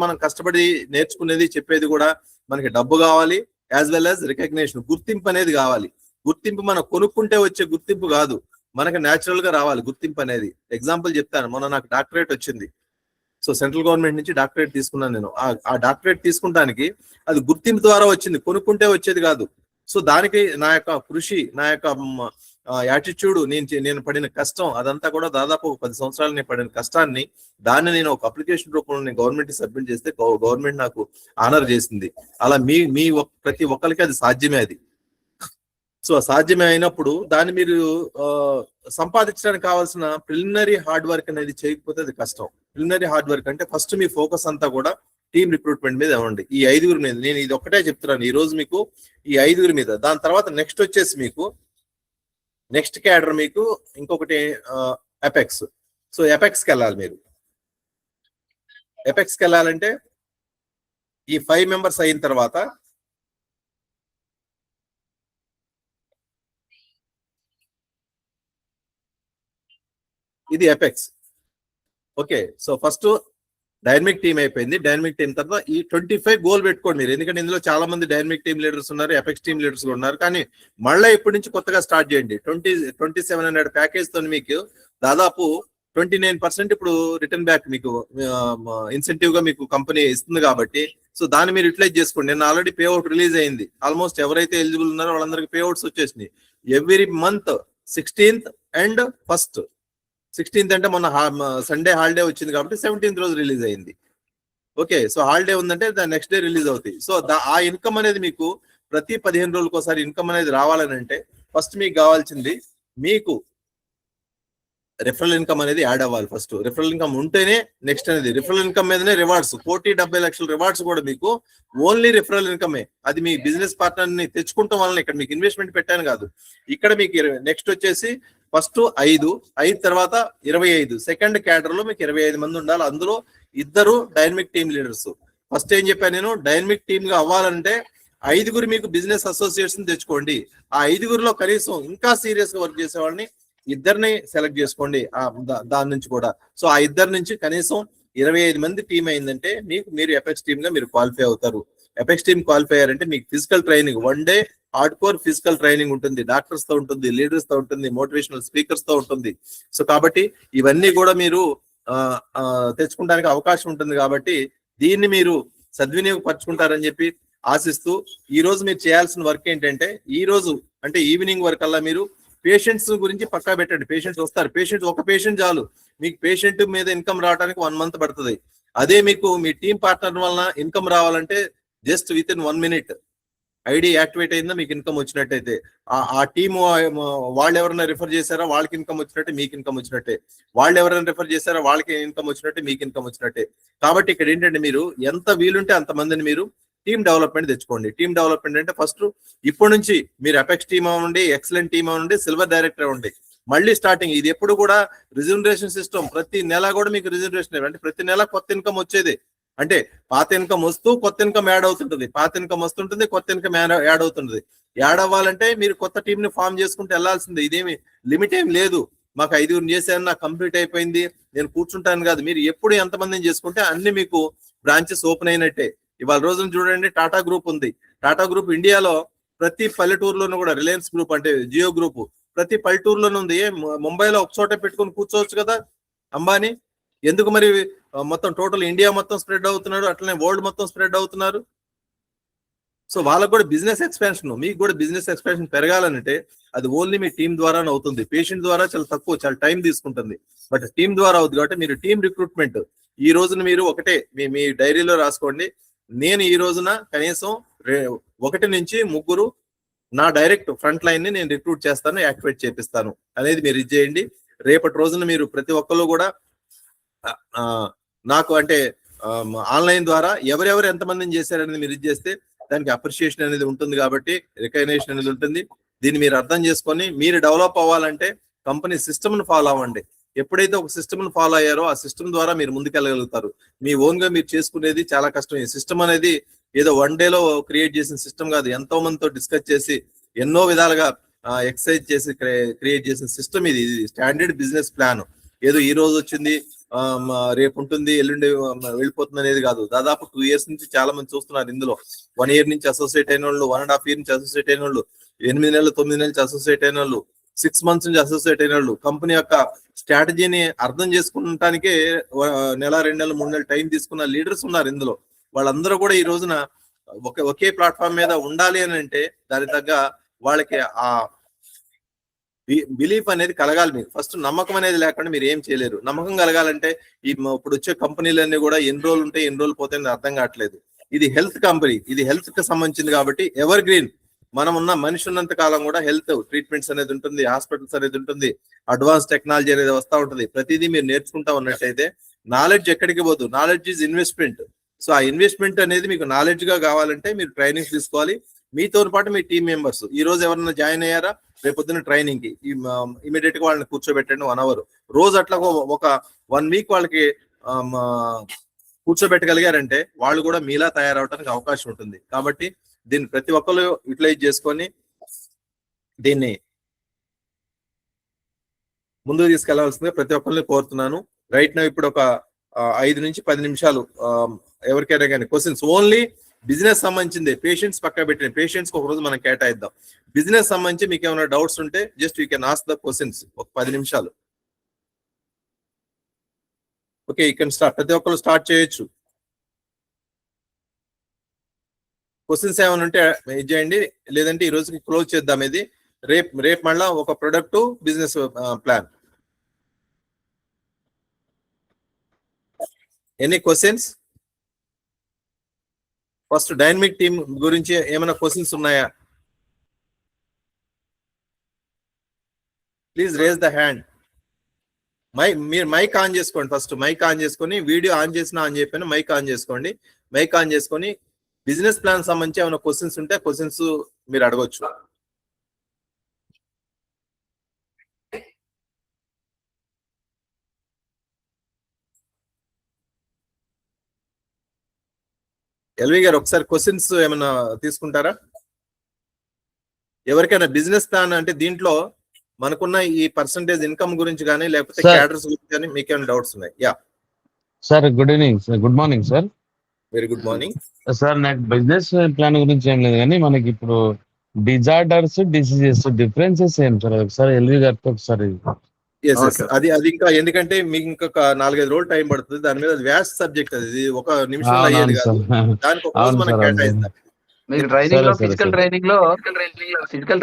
మనం కష్టపడి నేర్చుకునేది చెప్పేది కూడా మనకి డబ్బు కావాలి, యాజ్ వెల్ యాజ్ రికగ్నేషన్, గుర్తింపు అనేది కావాలి. గుర్తింపు మనం కొనుక్కుంటే వచ్చే గుర్తింపు కాదు, మనకి న్యాచురల్ గా రావాలి గుర్తింపు అనేది. ఎగ్జాంపుల్ చెప్తాను, మొన్న నాకు డాక్టరేట్ వచ్చింది. సో సెంట్రల్ గవర్నమెంట్ నుంచి డాక్టరేట్ తీసుకున్నాను నేను. ఆ డాక్టరేట్ తీసుకుంటానికి అది గుర్తింపు ద్వారా వచ్చింది, కొనుక్కుంటే వచ్చేది కాదు. సో దానికి నా యొక్క కృషి, నా యొక్క యాటిట్యూడ్, నేను పడిన కష్టం అదంతా కూడా దాదాపు 10 సంవత్సరాలు నేను పడిన కష్టాన్ని దాన్ని నేను ఒక అప్లికేషన్ రూపంలో నేను గవర్నమెంట్ సబ్మిట్ చేస్తే గవర్నమెంట్ నాకు ఆనర్ చేసింది. అలా మీ ప్రతి ఒక్కరికి అది సాధ్యమే. అది సో సాధ్యమే అయినప్పుడు దాన్ని మీరు సంపాదించడానికి కావాల్సిన ప్రిలిమినరీ హార్డ్ వర్క్ అనేది చేయకపోతే అది కష్టం. ప్రిలిమినరీ హార్డ్ వర్క్ అంటే ఫస్ట్ మీ ఫోకస్ అంతా కూడా టీమ్ రిక్రూట్మెంట్ మీద ఇవ్వండి. ఈ 5గురి మీద నేను ఇది ఒక్కటే చెప్తున్నాను ఈ రోజు మీకు, ఈ 5గురి మీద. దాని తర్వాత నెక్స్ట్ వచ్చేసి మీకు నెక్స్ట్ క్యాడర్ మీకు ఇంకొకటి ఎపెక్స్. సో ఎపెక్స్కి వెళ్ళాలి మీరు. ఎపెక్స్కి వెళ్ళాలంటే ఈ 5 మెంబర్స్ అయిన తర్వాత ఇది apex. Okay, so first dynamic team అయిపోయింది. డైనమిక్ టీమ్ తర్వాత ఈ 25 గోల్ పెట్టుకోండి మీరు. ఎందుకంటే ఇందులో చాలా మంది డైనమిక్ టీమ్ లీడర్స్ ఉన్నారు, ఎపెక్స్ టీమ్ లీడర్స్ ఉన్నారు. కానీ మళ్ళీ ఇప్పటి నుంచి కొత్తగా స్టార్ట్ చేయండి. 2700 ప్యాకేజ్ తో మీకు దాదాపు 29% ఇప్పుడు రిటర్న్ బ్యాక్ మీకు ఇన్సెంటివ్ గా మీకు కంపెనీ ఇస్తుంది. కాబట్టి సో దాన్ని మీరు యూటిలైజ్ చేసుకోండి. నేను ఆల్రెడీ పే అవుట్ రిలీజ్ అయింది. ఆల్మోస్ట్ ఎవరైతే ఎలిజిబుల్ ఉన్నారో వాళ్ళందరికీ పే అవుట్స్ వచ్చేసినాయి. Every month 16th and 1st. 16th అంటే మొన్న సండే హాలిడే వచ్చింది కాబట్టి 17th రోజు రిలీజ్ అయింది. ఓకే, సో హాలిడే ఉందంటే దాని నెక్స్ట్ డే రిలీజ్ అవుతాయి. సో ఆ ఇన్కమ్ అనేది మీకు ప్రతి 15 రోజులకు ఒకసారి ఇన్కమ్ అనేది రావాలని అంటే ఫస్ట్ మీకు కావాల్సింది మీకు రిఫరల్ ఇన్కమ్ అనేది యాడ్ అవ్వాలి. ఫస్ట్ రిఫరల్ ఇన్కమ్ ఉంటేనే నెక్స్ట్ అనేది రిఫరల్ ఇన్కమ్ మీదనే రివార్డ్స్. 1,70,00,000 రివార్డ్స్ కూడా మీకు ఓన్లీ రిఫరల్ ఇన్కమే. అది మీ బిజినెస్ పార్ట్నర్ ని తెచ్చుకుంటాం వలన ఇక్కడ మీకు ఇన్వెస్ట్మెంట్ పెట్టాను కాదు. ఇక్కడ మీకు నెక్స్ట్ వచ్చేసి ఫస్ట్ 5 తర్వాత 25. సెకండ్ క్యాడర్ లో మీకు 25 మంది ఉండాలి. అందులో 2 డైనమిక్ టీమ్ లీడర్స్. ఫస్ట్ ఏం చెప్పాను నేను, డైనమిక్ టీమ్ గా అవ్వాలంటే 5గురు మీకు బిజినెస్ అసోసియేట్స్ తెచ్చుకోండి. ఆ 5గురిలో కనీసం ఇంకా సీరియస్ గా వర్క్ చేసే వాళ్ళని 2ని సెలెక్ట్ చేసుకోండి దాని నుంచి కూడా. సో ఆ 2 నుంచి కనీసం 25 మంది టీం అయిందంటే మీరు ఎపెక్స్ టీమ్ గా మీరు క్వాలిఫై అవుతారు. ఎపెక్స్ టీమ్ క్వాలిఫై అయ్యారంటే మీకు physical training 1 day hard core physical training ఉంటుంది, డాక్టర్స్ తో ఉంటుంది, లీడర్స్ తో ఉంటుంది, మోటివేషనల్ స్పీకర్స్ తో ఉంటుంది. సో కాబట్టి ఇవన్నీ కూడా మీరు తెచ్చుకోవడానికి అవకాశం ఉంటుంది. కాబట్టి దీన్ని మీరు సద్వినియోగపరచుకుంటారని చెప్పి ఆశిస్తూ, ఈ రోజు మీరు చేయాల్సిన వర్క్ ఏంటంటే, ఈ రోజు అంటే ఈవినింగ్ వరకు అలా మీరు పేషెంట్స్ గురించి పక్కా పెట్టండి. పేషెంట్స్ వస్తారు, ఒక పేషెంట్ చాలు మీకు పేషెంట్ మీద ఇన్కమ్ రావడానికి 1 month పడుతుంది. అదే మీకు మీ టీం పార్ట్నర్ వలన ఇన్కమ్ రావాలంటే just with in 1 minute ID activate అయిందా మీకు ఇన్కమ్ వచ్చినట్టయితే, ఆ టీమ్ వాళ్ళు ఎవరైనా రిఫర్ చేశారా వాళ్ళకి ఇన్కమ్ వచ్చినట్టే, మీకు ఇన్కమ్ వచ్చినట్టే. వాళ్ళు ఎవరైనా రిఫర్ చేశారా వాళ్ళకి ఇన్కమ్ వచ్చినట్టే, మీకు ఇన్కమ్ వచ్చినట్టే. కాబట్టి ఇక్కడ ఏంటంటే మీరు ఎంత వీలుంటే అంత మందిని మీరు టీమ్ డెవలప్మెంట్ తెచ్చుకోండి. టీమ్ డెవలప్మెంట్ అంటే ఫస్ట్ ఇప్పటి నుంచి మీరు అపెక్స్ టీమ్ అవ్వండి, ఎక్సలెంట్ టీమ్ అవ్వండి, సిల్వర్ డైరెక్టర్ అవ్వండి. మళ్ళీ స్టార్టింగ్ ఇది ఎప్పుడు కూడా రిజర్వేషన్ సిస్టమ్, ప్రతి నెల కూడా మీకు రిజర్వేషన్, అంటే ప్రతి నెల కొత్త ఇన్కమ్ వచ్చేది. అంటే పాత ఇన్కమ్ వస్తూ కొత్త ఇన్కమ్ యాడ్ అవుతుంటుంది, పాత ఇన్కమ్ వస్తుంటుంది, కొత్త ఇన్కమ్ యాడ్ అవుతుంది. యాడ్ అవ్వాలంటే మీరు కొత్త టీమ్ ని ఫామ్ చేసుకుంటూ వెళ్లాల్సిందే. ఇదేమి లిమిట్ ఏం లేదు, మాకు 5 చేశాను నాకు కంప్లీట్ అయిపోయింది నేను కూర్చుంటాను కాదు. మీరు ఎప్పుడు ఎంతమందిని చేసుకుంటే అన్ని మీకు బ్రాంచెస్ ఓపెన్ అయినట్టే. ఇవాళ రోజున చూడండి, టాటా గ్రూప్ ఉంది. టాటా గ్రూప్ ఇండియాలో ప్రతి పల్లెటూరులోనూ కూడా, రిలయన్స్ గ్రూప్ అంటే జియో గ్రూప్ ప్రతి పల్లెటూరులోనూ ఉంది. ముంబైలో ఒక చోట పెట్టుకొని కూర్చోవచ్చు కదా అంబానీ. ఎందుకు మరి మొత్తం టోటల్ ఇండియా మొత్తం స్ప్రెడ్ అవుతున్నారు, అట్లనే వరల్డ్ మొత్తం స్ప్రెడ్ అవుతున్నారు. సో వాళ్ళకు కూడా బిజినెస్ ఎక్స్పాన్షన్, మీకు కూడా బిజినెస్ ఎక్స్పాన్షన్ పెరగాలంటే అది ఓన్లీ మీ టీం ద్వారానే అవుతుంది. పేషెంట్ ద్వారా చాలా తక్కువ, చాలా టైం తీసుకుంటుంది. బట్ టీం ద్వారా అవుతుంది. కాబట్టి మీరు టీం రిక్రూట్మెంట్ ఈ రోజున మీరు ఒకటే మీ డైరీలో రాసుకోండి. నేను ఈ రోజున కనీసం 1 నుంచి 3 నా డైరెక్ట్ ఫ్రంట్ లైన్ ని నేను రిక్రూట్ చేస్తాను, యాక్టివేట్ చేపిస్తాను అనేది మీరు ఇచ్చేయండి. రేపటి రోజున మీరు ప్రతి ఒక్కరు కూడా నాకు అంటే ఆన్లైన్ ద్వారా ఎవరెవరు ఎంతమందిని చేశారనేది మీరు ఇచ్చేస్తే దానికి అప్రిషియేషన్ అనేది ఉంటుంది, కాబట్టి రికగ్నేషన్ అనేది ఉంటుంది. దీన్ని మీరు అర్థం చేసుకొని మీరు డెవలప్ అవ్వాలంటే కంపెనీ సిస్టమ్ ను ఫాలో అవ్వండి. ఎప్పుడైతే ఒక సిస్టమ్ ను ఫాలో అయ్యారో ఆ సిస్టమ్ ద్వారా మీరు ముందుకెళ్ళగలుగుతారు. మీ ఓన్ గా మీరు చేసుకునేది చాలా కష్టం. ఈ సిస్టమ్ అనేది ఏదో 1 day లో క్రియేట్ చేసిన సిస్టమ్ కాదు. ఎంతో మందితో డిస్కస్ చేసి ఎన్నో విధాలుగా ఎక్సర్సైజ్ చేసి క్రియేట్ చేసిన సిస్టమ్ ఇది. Standard business plan. ఏదో ఈ రోజు వచ్చింది రేపు ఉంటుంది ఎల్లుండి వెళ్ళిపోతుంది అనేది కాదు. దాదాపు 2 years నుంచి చాలా మంది చూస్తున్నారు. ఇందులో 1 year నుంచి అసోసియేట్ అయిన వాళ్ళు, 1.5 year నుంచి అసోసియేట్ అయిన వాళ్ళు, 8 నెలలు 9 నెలల నుంచి అసోసియేట్ అయిన వాళ్ళు, 6 months నుంచి అసోసియేట్ అయిన వాళ్ళు, కంపెనీ యొక్క స్ట్రాటజీని అర్థం చేసుకుంటానికే 1 నెల 2 నెలలు 3 నెలలు టైం తీసుకున్న లీడర్స్ ఉన్నారు ఇందులో. వాళ్ళందరూ కూడా ఈ రోజున ఒకే ప్లాట్ఫామ్ మీద ఉండాలి అని అంటే దాని తగ్గ వాళ్ళకి ఆ బిలీఫ్ అనేది కలగాలి. మీకు ఫస్ట్ నమ్మకం అనేది లేకుండా మీరు ఏం చేయలేరు. నమ్మకం కలగాలంటే ఇప్పుడు వచ్చే కంపెనీలన్నీ కూడా ఎన్ని రోజులు ఉంటాయి ఎన్ని రోజులు పోతాయని అర్థం కావట్లేదు. ఇది హెల్త్ కంపెనీ, ఇది హెల్త్ కి సంబంధించింది కాబట్టి ఎవర్ గ్రీన్. మనం ఉన్న మనిషి ఉన్నంత కాలం కూడా హెల్త్ ట్రీట్మెంట్స్ అనేది ఉంటుంది, హాస్పిటల్స్ అనేది ఉంటుంది, అడ్వాన్స్ టెక్నాలజీ అనేది వస్తూ ఉంటుంది. ప్రతిదీ మీరు నేర్చుకుంటా ఉన్నట్టయితే నాలెడ్జ్ ఎక్కడికి పోదు. Knowledge is investment. సో ఆ ఇన్వెస్ట్మెంట్ అనేది మీకు నాలెడ్జ్ గా కావాలంటే మీరు ట్రైనింగ్ తీసుకోవాలి. మీతో పాటు మీ టీం మెంబర్స్ ఈ రోజు ఎవరైనా జాయిన్ అయ్యారా, రేపొద్దున ట్రైనింగ్ కి ఇమీడియట్ గా వాళ్ళని కూర్చోబెట్టండి 1 hour. రోజు అట్లా ఒక 1 week వాళ్ళకి కూర్చోబెట్టగలిగారంటే వాళ్ళు కూడా మీలా తయారవడానికి అవకాశం ఉంటుంది. కాబట్టి దీన్ని ప్రతి ఒక్కరు యూటిలైజ్ చేసుకొని దీన్ని ముందుకు తీసుకెళ్లాల్సిందిగా ప్రతి ఒక్కరిని కోరుతున్నాను. రైట్ నా ఇప్పుడు ఒక 5 నుంచి 10 నిమిషాలు ఎవరికైనా కానీ క్వశ్చన్స్ ఓన్లీ బిజినెస్ సంబంధించింది. పేషెంట్స్ పక్క పెట్టిన పేషెంట్స్ ఒక రోజు మనం కేటాయిద్దాం. బిజినెస్ సంబంధించి మీకు ఏమైనా డౌట్స్ ఉంటే just you can ask the questions. ఒక 10 నిమిషాలు. Okay, you can start. ప్రతి ఒక్కరు స్టార్ట్ చేయొచ్చు. క్వశ్చన్స్ ఏమైనా ఉంటే చేయండి, లేదంటే ఈ రోజుకి క్లోజ్ చేద్దాం. ఇది రేపు మళ్ళా ఒక product business plan. Any questions? First dynamic team గురించి ఏమైనా క్వశ్చన్స్ ఉన్నాయా? Please raise the hand. మీరు మైక్ ఆన్ చేసుకోండి. ఫస్ట్ మైక్ ఆన్ చేసుకొని, వీడియో ఆన్ చేసినా అని చెప్పిన మైక్ ఆన్ చేసుకోండి. మైక్ ఆన్ చేసుకొని బిజినెస్ ప్లాన్ సంబంధించి ఏమైనా క్వశ్చన్స్ ఉంటే క్వశ్చన్స్ మీరు అడగొచ్చు. ఎల్వి గారు ఒకసారి క్వశ్చన్స్ ఏమైనా తీసుకుంటారా? ఎవరికైనా బిజినెస్ ప్లాన్ అంటే దీంట్లో మనకున్న ఈ పర్సంటేజ్ ఇన్కమ్ గురించి కానీ లేకపోతే క్యాడర్స్ గురించి కానీ మీకు ఏమైనా డౌట్స్ ఉన్నాయి? Yeah sir, good evening sir. Good morning sir. Very good morning sir. నాకు బిజినెస్ ప్లాన్ గురించి ఏం లేదు కానీ మనకి ఇప్పుడు డిజార్డర్స్, డిసీజెస్ డిఫరెన్సెస్ ఏం సార్? ఒకసారి ఎల్వి గారితో ఒకసారి. అది ఇంకా ఎందుకంటే మీకు ఇంకొక 4-5 రోజులు టైం పడుతుంది. దాని మీద వ్యాస్ సబ్జెక్ట్ అది ఒక నిమిషంలో అయ్యేది కాదు. దానికి ఒక రోజు మనం కేటాయిస్తాం. మీకు ట్రైనింగ్ లో ఫిజికల్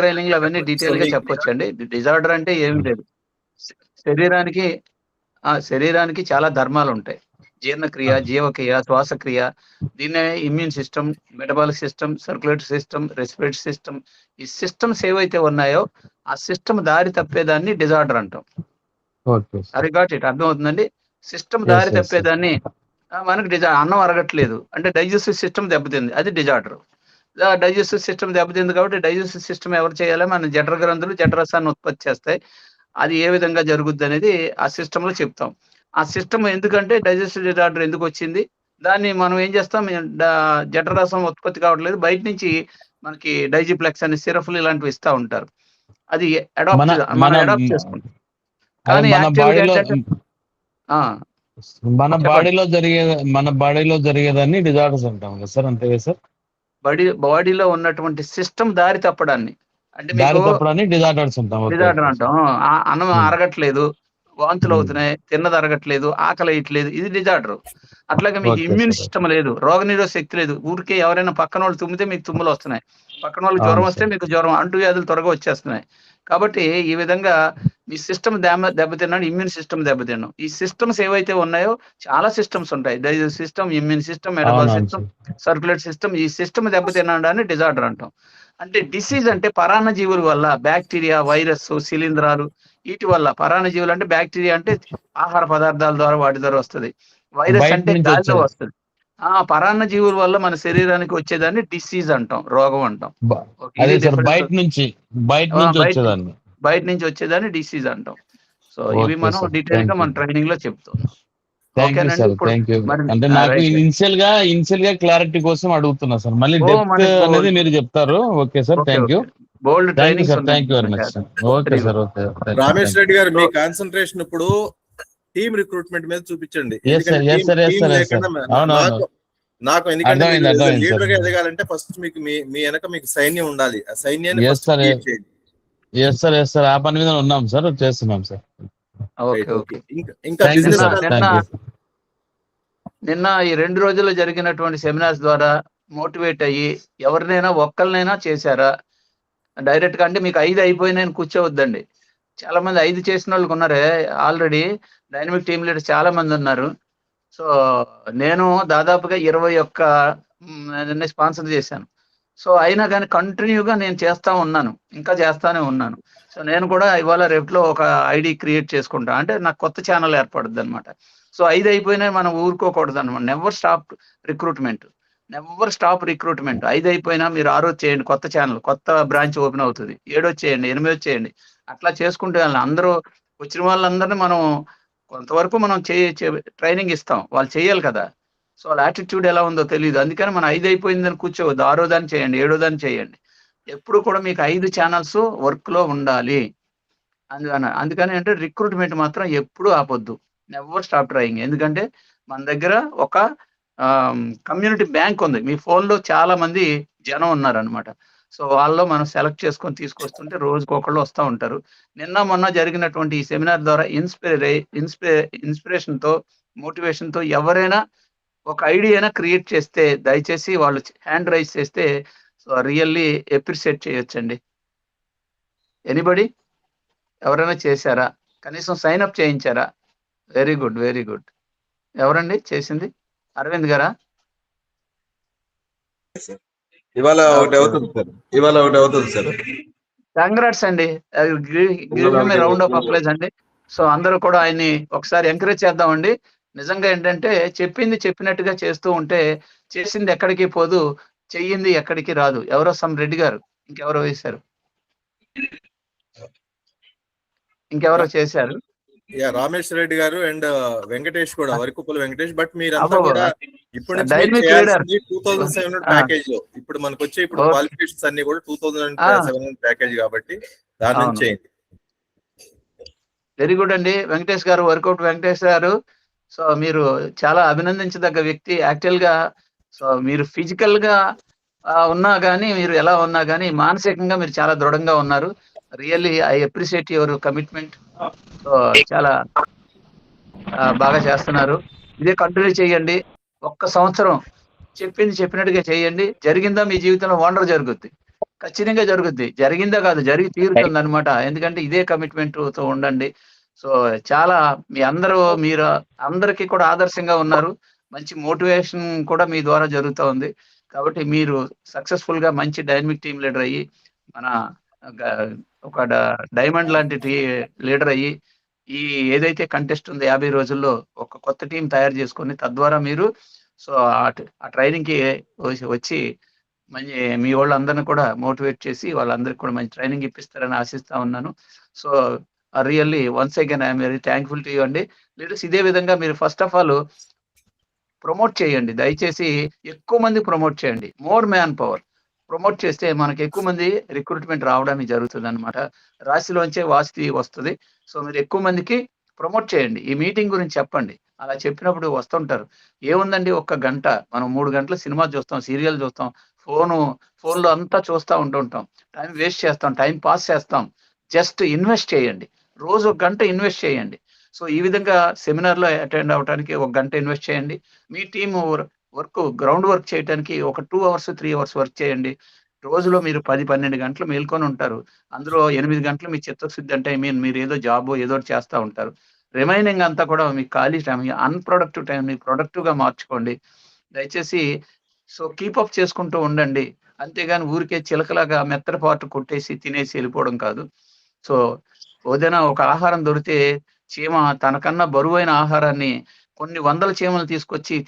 ట్రైనింగ్ లో అవన్నీ డీటెయిల్ గా చెప్పొచ్చండి. డిజార్డర్ అంటే ఏమి లేదు. శరీరానికి చాలా ధర్మాలు ఉంటాయి. జీర్ణక్రియ, జీవక్రియ, శ్వాసక్రియ, దీన్నే immune system, metabolic system, circulatory system, respiratory system. ఈ సిస్టమ్స్ ఏవైతే ఉన్నాయో ఆ సిస్టమ్ దారి తప్పేదాన్ని డిజార్డర్ అంటాం. అది గాట్ ఇట్, అర్థమవుతుందండి. సిస్టమ్ దారి తప్పేదాన్ని మనకి అన్నం అరగట్లేదు అంటే డైజెస్టివ్ సిస్టమ్ దెబ్బతింది, అది డిజార్డర్. డైజెస్టివ్ సిస్టమ్ దెబ్బతింది కాబట్టి డైజెస్టివ్ సిస్టమ్ ఎవరు చేయాలి? మన జఠర గ్రంథులు జఠరసాన్ని ఉత్పత్తి చేస్తాయి. అది ఏ విధంగా జరుగుద్ది అనేది ఆ సిస్టమ్ లో చెప్తాం. ఆ సిస్టమ్ ఎందుకంటే డైజెస్టివ్ డిజార్డర్ ఎందుకు వచ్చింది, దాన్ని మనం ఏం చేస్తాం, జఠరరసం ఉత్పత్తి కావట్లేదు, బయట నుంచి మనకి డైజిప్లెక్స్ అనే సిరఫ్లు ఇలాంటివి ఇస్తూ ఉంటారు. అది మనం అడాప్ట్ చేసుకుంటాం. కానీ మన బాడీలో జరిగేదాన్ని డిజార్డర్స్ అంటాం కదా సార్, అంతే కదా సార్? బాడీలో ఉన్నటువంటి సిస్టమ్ దారి తప్పడాన్ని అంటే డిజార్డర్స్ అంటాం. అన్నం అరగట్లేదు, వాంతులు అవుతున్నాయి, తిన్నది అరగట్లేదు, ఆకలి వేయట్లేదు, ఇది డిజార్డర్. అట్లాగే మీకు ఇమ్యూన్ సిస్టమ్ లేదు, రోగనిరోధక శక్తి లేదు. ఊరికే ఎవరైనా పక్కన వాళ్ళు తుమ్మితే మీకు తుమ్ములు వస్తున్నాయి, పక్కన వాళ్ళకి జ్వరం వస్తే మీకు జ్వరం, అంటు వ్యాధులు త్వరగా వచ్చేస్తున్నాయి. కాబట్టి ఈ విధంగా మీ సిస్టమ్ దెబ్బతిన్నాడు, ఇమ్యూన్ సిస్టమ్ దెబ్బతిన్నాం. ఈ సిస్టమ్స్ ఏవైతే ఉన్నాయో చాలా సిస్టమ్స్ ఉంటాయి. Digestive system, immune system, metabolic system, circulatory system. ఈ సిస్టమ్ దెబ్బతిన్నాడని డిజార్డర్ అంటాం. అంటే డిసీజ్ అంటే పరాన్న జీవుల వల్ల, బ్యాక్టీరియా, వైరస్, శిలీంధ్రాలు, వీటి వల్ల. పరాన్న జీవులు అంటే బ్యాక్టీరియా అంటే ఆహార పదార్థాల ద్వారా, వాటి ద్వారా వస్తుంది. వైరస్ అంటే గాలిలో వస్తుంది. పరాన్న జీవుల వల్ల మన శరీరానికి వచ్చేదాన్ని డిసీజ్ అంటాం, రోగం అంటాం. బయట నుంచి వచ్చేదాన్ని డిసీజ్ అంటాం. సో ఇవి మనం డీటెయిల్ గా మన ట్రైనింగ్ లో చెప్తున్నాం. అంటే నాకు ఇనిషియల్ గా క్లారిటీ కోసం అడుగుతున్నా సార్, మళ్ళీ డెప్త్ అనేది మీరు చెప్తారు. Okay sir, thank you. Bold training sir, thank you very much. Okay sir, okay. Ramesh Reddy గారు, మీ కాన్సన్ట్రేషన్ ఇప్పుడు టీమ్ రిక్రూట్మెంట్ మీద చూపించండి. నాకు ఎందుకంటే లీడర్ గా ఎదగాలంటే ఫస్ట్ మీకు మీ వెనక మీకు సైన్యం ఉండాలి. ఆ సైన్యాన్ని ఆ పని మీద ఉన్నాం సార్, చేస్తున్నాం సార్. ఇంకా నిన్న ఈ 2 రోజుల్లో జరిగినటువంటి సెమినార్స్ ద్వారా మోటివేట్ అయ్యి ఎవరినైనా ఒక్కరినైనా చేశారా? డైరెక్ట్ గా అంటే మీకు 5 అయిపోయినాయని కూర్చోవద్దండి. చాలా మంది 5 చేసిన వాళ్ళు ఉన్నారే, ఆల్రెడీ డైనమిక్ టీమ్ లీడర్స్ చాలా మంది ఉన్నారు. సో నేను దాదాపుగా 21 స్పాన్సర్ చేశాను. సో అయినా కానీ కంటిన్యూగా నేను చేస్తా ఉన్నాను, ఇంకా చేస్తానే ఉన్నాను. సో నేను కూడా ఇవాళ రేపులో ఒక ఐడి క్రియేట్ చేసుకుంటా, అంటే నాకు కొత్త ఛానల్ ఏర్పడుద్ది అనమాట. సో 5 అయిపోయినా మనం ఊరుకోకూడదు అనమాట. Never stop recruitment. 5 అయిపోయినా మీరు 6 చేయండి, కొత్త ఛానల్, కొత్త బ్రాంచ్ ఓపెన్ అవుతుంది. 7 చేయండి, 8 చేయండి, అట్లా చేసుకుంటూ వెళ్ళాలి. అందరూ వచ్చిన వాళ్ళందరినీ మనం కొంతవరకు మనం ట్రైనింగ్ ఇస్తాం, వాళ్ళు చేయాలి కదా. సో వాళ్ళ యాటిట్యూడ్ ఎలా ఉందో తెలియదు. అందుకని మనం 5 అయిపోయిందని కూర్చోవద్దు, 6వ దాన్ని చేయండి, 7వ దాన్ని చేయండి. ఎప్పుడు కూడా మీకు 5 ఛానల్స్ వర్క్ లో ఉండాలి. అందుకని అంటే రిక్రూట్మెంట్ మాత్రం ఎప్పుడు ఆపొద్దు. Never stop trying. ఎందుకంటే మన దగ్గర ఒక కమ్యూనిటీ బ్యాంక్ ఉంది. మీ ఫోన్లో చాలా మంది జనం ఉన్నారనమాట. సో వాళ్ళలో మనం సెలెక్ట్ చేసుకొని తీసుకొస్తుంటే రోజుకి ఒకళ్ళు వస్తూ ఉంటారు. నిన్న మొన్న జరిగినటువంటి ఈ సెమినార్ ద్వారా ఇన్స్పిరేషన్తో, మోటివేషన్తో ఎవరైనా ఒక ఐడియానా క్రియేట్ చేస్తే దయచేసి వాళ్ళు హ్యాండ్ రైజ్ చేస్తే సో రియల్లీ అప్రిషియేట్ చేయొచ్చండి. ఎనీబడి ఎవరైనా చేశారా? కనీసం సైన్ అప్ చేయించారా? Very good, very good. ఎవరండి చేసింది? అరవింద్ గారా? ఇవాళ ఒకటి అవుతుంది సార్. కంగ్రాట్స్ అండి, రౌండ్ ఆఫ్ అప్లైజ్ అండి. సో అందరూ కూడా ఆయన్ని ఒకసారి ఎంకరేజ్ చేద్దామండి. నిజంగా ఏంటంటే చెప్పింది చెప్పినట్టుగా చేస్తూ ఉంటే చేసింది ఎక్కడికి పోదు, చెయ్యింది ఎక్కడికి రాదు. ఎవరో రెడ్డి గారు, ఇంకెవరో వేశారు, ఇంకెవరో చేశారు. రామేష్ రెడ్డి గారు అండ్ వెంకటేష్ కూడా, వరకుప్పల వెంకటేష్. బట్ మీరంతా కూడా ఇప్పుడు 2700 ప్యాకేజ్ లో ఇప్పుడు మనకు వచ్చే క్వాలిఫికేషన్స్ అన్ని కూడా 2700 ప్యాకేజ్ కాబట్టి దాని నుంచి చేయండి. వెరీ గుడ్ అండి వెంకటేష్ గారు, వర్కౌట్ వెంకటేష్ గారు. సో మీరు చాలా అభినందించదగ్గ వ్యక్తి. యాక్చువల్ గా సో మీరు ఫిజికల్ గా ఉన్నా గానీ మీరు ఎలా ఉన్నా గానీ మానసికంగా మీరు చాలా దృఢంగా ఉన్నారు. Really I appreciate your commitment. So చాలా బాగా చేస్తున్నారు. ఇదే కంటిన్యూ చేయండి. ఒక్క సంవత్సరం చెప్పింది చెప్పినట్టుగా చేయండి. జరిగిందా మీ జీవితంలో వండర్ జరుగుద్ది. ఖచ్చితంగా జరుగుద్ది. జరిగిందా కాదు, జరిగి తీరుతుందనమాట. ఎందుకంటే ఇదే కమిట్మెంట్‌తో ఉండండి. సో చాలా మీరు అందరికీ కూడా ఆదర్శంగా ఉన్నారు. మంచి మోటివేషన్ కూడా మీ ద్వారా జరుగుతా ఉంది. కాబట్టి మీరు సక్సెస్‌ఫుల్‌గా మంచి డైనమిక్ టీమ్ లీడర్ అయ్యి, మన గ ఒక డైమండ్ లాంటి లీడర్ అయ్యి, ఈ ఏదైతే కంటెస్ట్ ఉందో 50 రోజుల్లో ఒక కొత్త టీమ్ తయారు చేసుకొని, తద్వారా మీరు సో ఆ ట్రైనింగ్‌కి వచ్చి మంచి మీ వోళ్ళందరిని కూడా మోటివేట్ చేసి వాళ్ళందరికి కూడా మంచి ట్రైనింగ్ ఇప్పిస్తారని ఆశిస్తా ఉన్నాను. So really once again I am very thankful to you అండి. లీడర్స్ ఇదే విధంగా మీరు ఫస్ట్ ఆఫ్ ఆల్ ప్రమోట్ చేయండి. దయచేసి ఎక్కువ మంది ప్రమోట్ చేయండి. More man power. ప్రమోట్ చేస్తే మనకు ఎక్కువ మంది రిక్రూట్‌మెంట్ రావడానికి జరుగుతుందనమాట. రాశిలోంచే వాస్తు వస్తది. సో మీరు ఎక్కువ మందికి ప్రమోట్ చేయండి. ఈ మీటింగ్ గురించి చెప్పండి. అలా చెప్పినప్పుడు వస్తుంటారు. ఏముందండి, ఒక్క గంట మనం 3 గంటలు సినిమా చూస్తాం, సీరియల్ చూస్తాం. ఫోను ఫోన్‌లో అంతా చూస్తా ఉంటుంటాం. టైం వేస్ట్ చేస్తాం. టైం పాస్ చేస్తాం. జస్ట్ ఇన్వెస్ట్ చేయండి. రోజు ఒక గంట ఇన్వెస్ట్ చేయండి. సో ఈ విధంగా సెమినార్‌లో అటెండ్ అవ్వటానికి ఒక గంట ఇన్వెస్ట్ చేయండి. మీ టీము గ్రౌండ్ వర్క్ చేయటానికి ఒక 2 అవర్స్, 3 అవర్స్ వర్క్ చేయండి. రోజులో మీరు 10, 12 గంటలు మేల్కొని ఉంటారు. అందులో 8 గంటలు మీ చిత్తశుద్ధి అంటే మీరేదో జాబో ఏదో ఒకటి చేస్తా ఉంటారు. రిమైనింగ్ అంతా కూడా మీ ఖాళీ టైమ్, అన్‌ప్రొడక్టివ్ టైమ్‌ని ప్రొడక్టివ్‌గా మార్చుకోండి. దయచేసి సో కీప్ అప్ చేసుకుంటూ ఉండండి. అంతేగాని ఊరికే చిలకలాగా మెత్తటి పార్ట్ కొట్టేసి తినేసి ఎళ్ళిపోవడం కాదు. సో ఏదైనా ఒక ఆహారం దొరికితే చీమ తనకన్నా బరువైన ఆహారాన్ని కొన్ని వందల చీమలు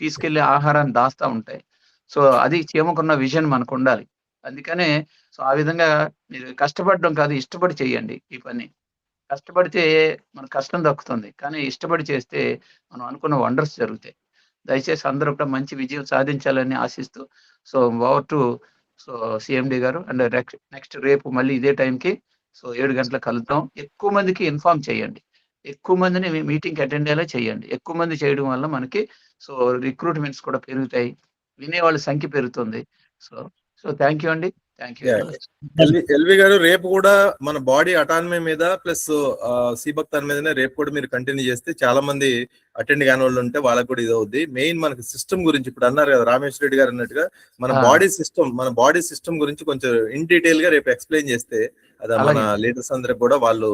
తీసుకెళ్ళి ఆహారాన్ని దాస్తా ఉంటాయి. సో అది చీమకున్న విజన్ మనకుండాలి. అందుకనే సో ఆ విధంగా మీరు కష్టపడడం కాదు, ఇష్టపడి చేయండి ఈ పని. కష్టపడితే మనకు కష్టం దక్కుతుంది. కానీ ఇష్టపడి చేస్తే మనం అనుకున్న వండర్స్ జరుగుతాయి. దయచేసి అందరూ కూడా మంచి విజయం సాధించాలని ఆశిస్తూ, so over to so CMD గారు అండ్ నెక్స్ట్ రేపు మళ్ళీ ఇదే టైంకి సో 7 గంటలకు కలుద్దాం. ఎక్కువ మందికి ఇన్ఫార్మ్ చేయండి. ఎక్కువ మందిని మీటింగ్‌కి అటెండ్ అయ్యేలా చేయండి. ఎక్కువ మంది చేయడం వల్ల మనకి సో రిక్రూట్‌మెంట్స్ కూడా పెరుగుతాయి. వినేవాళ్ళ సంఖ్య పెరుగుతుంది. సో, సో థాంక్ యూ అండి. Thank you very much. LV గారు, రేపు కూడా మన బాడీ అటానమీ మీద ప్లస్ సీబక్తాన్ మీదనే రేపు కూడా మీరు కంటిన్యూ చేస్తే చాలా మంది అటెండ్ కాని వాళ్ళు ఉంటే వాళ్ళకి కూడా ఇది అవుద్ది. మెయిన్ మనకి సిస్టమ్ గురించి ఇప్పుడు అన్నారు కదా రామేశ్వర రెడ్డి గారు అన్నట్టుగా మన బాడీ సిస్టమ్ గురించి కొంచెం ఇన్ డీటెయిల్ గా రేపు ఎక్స్ప్లెయిన్ చేస్తే అది మన అలాగే. లీడర్స్ అందరికి కూడా వాళ్ళు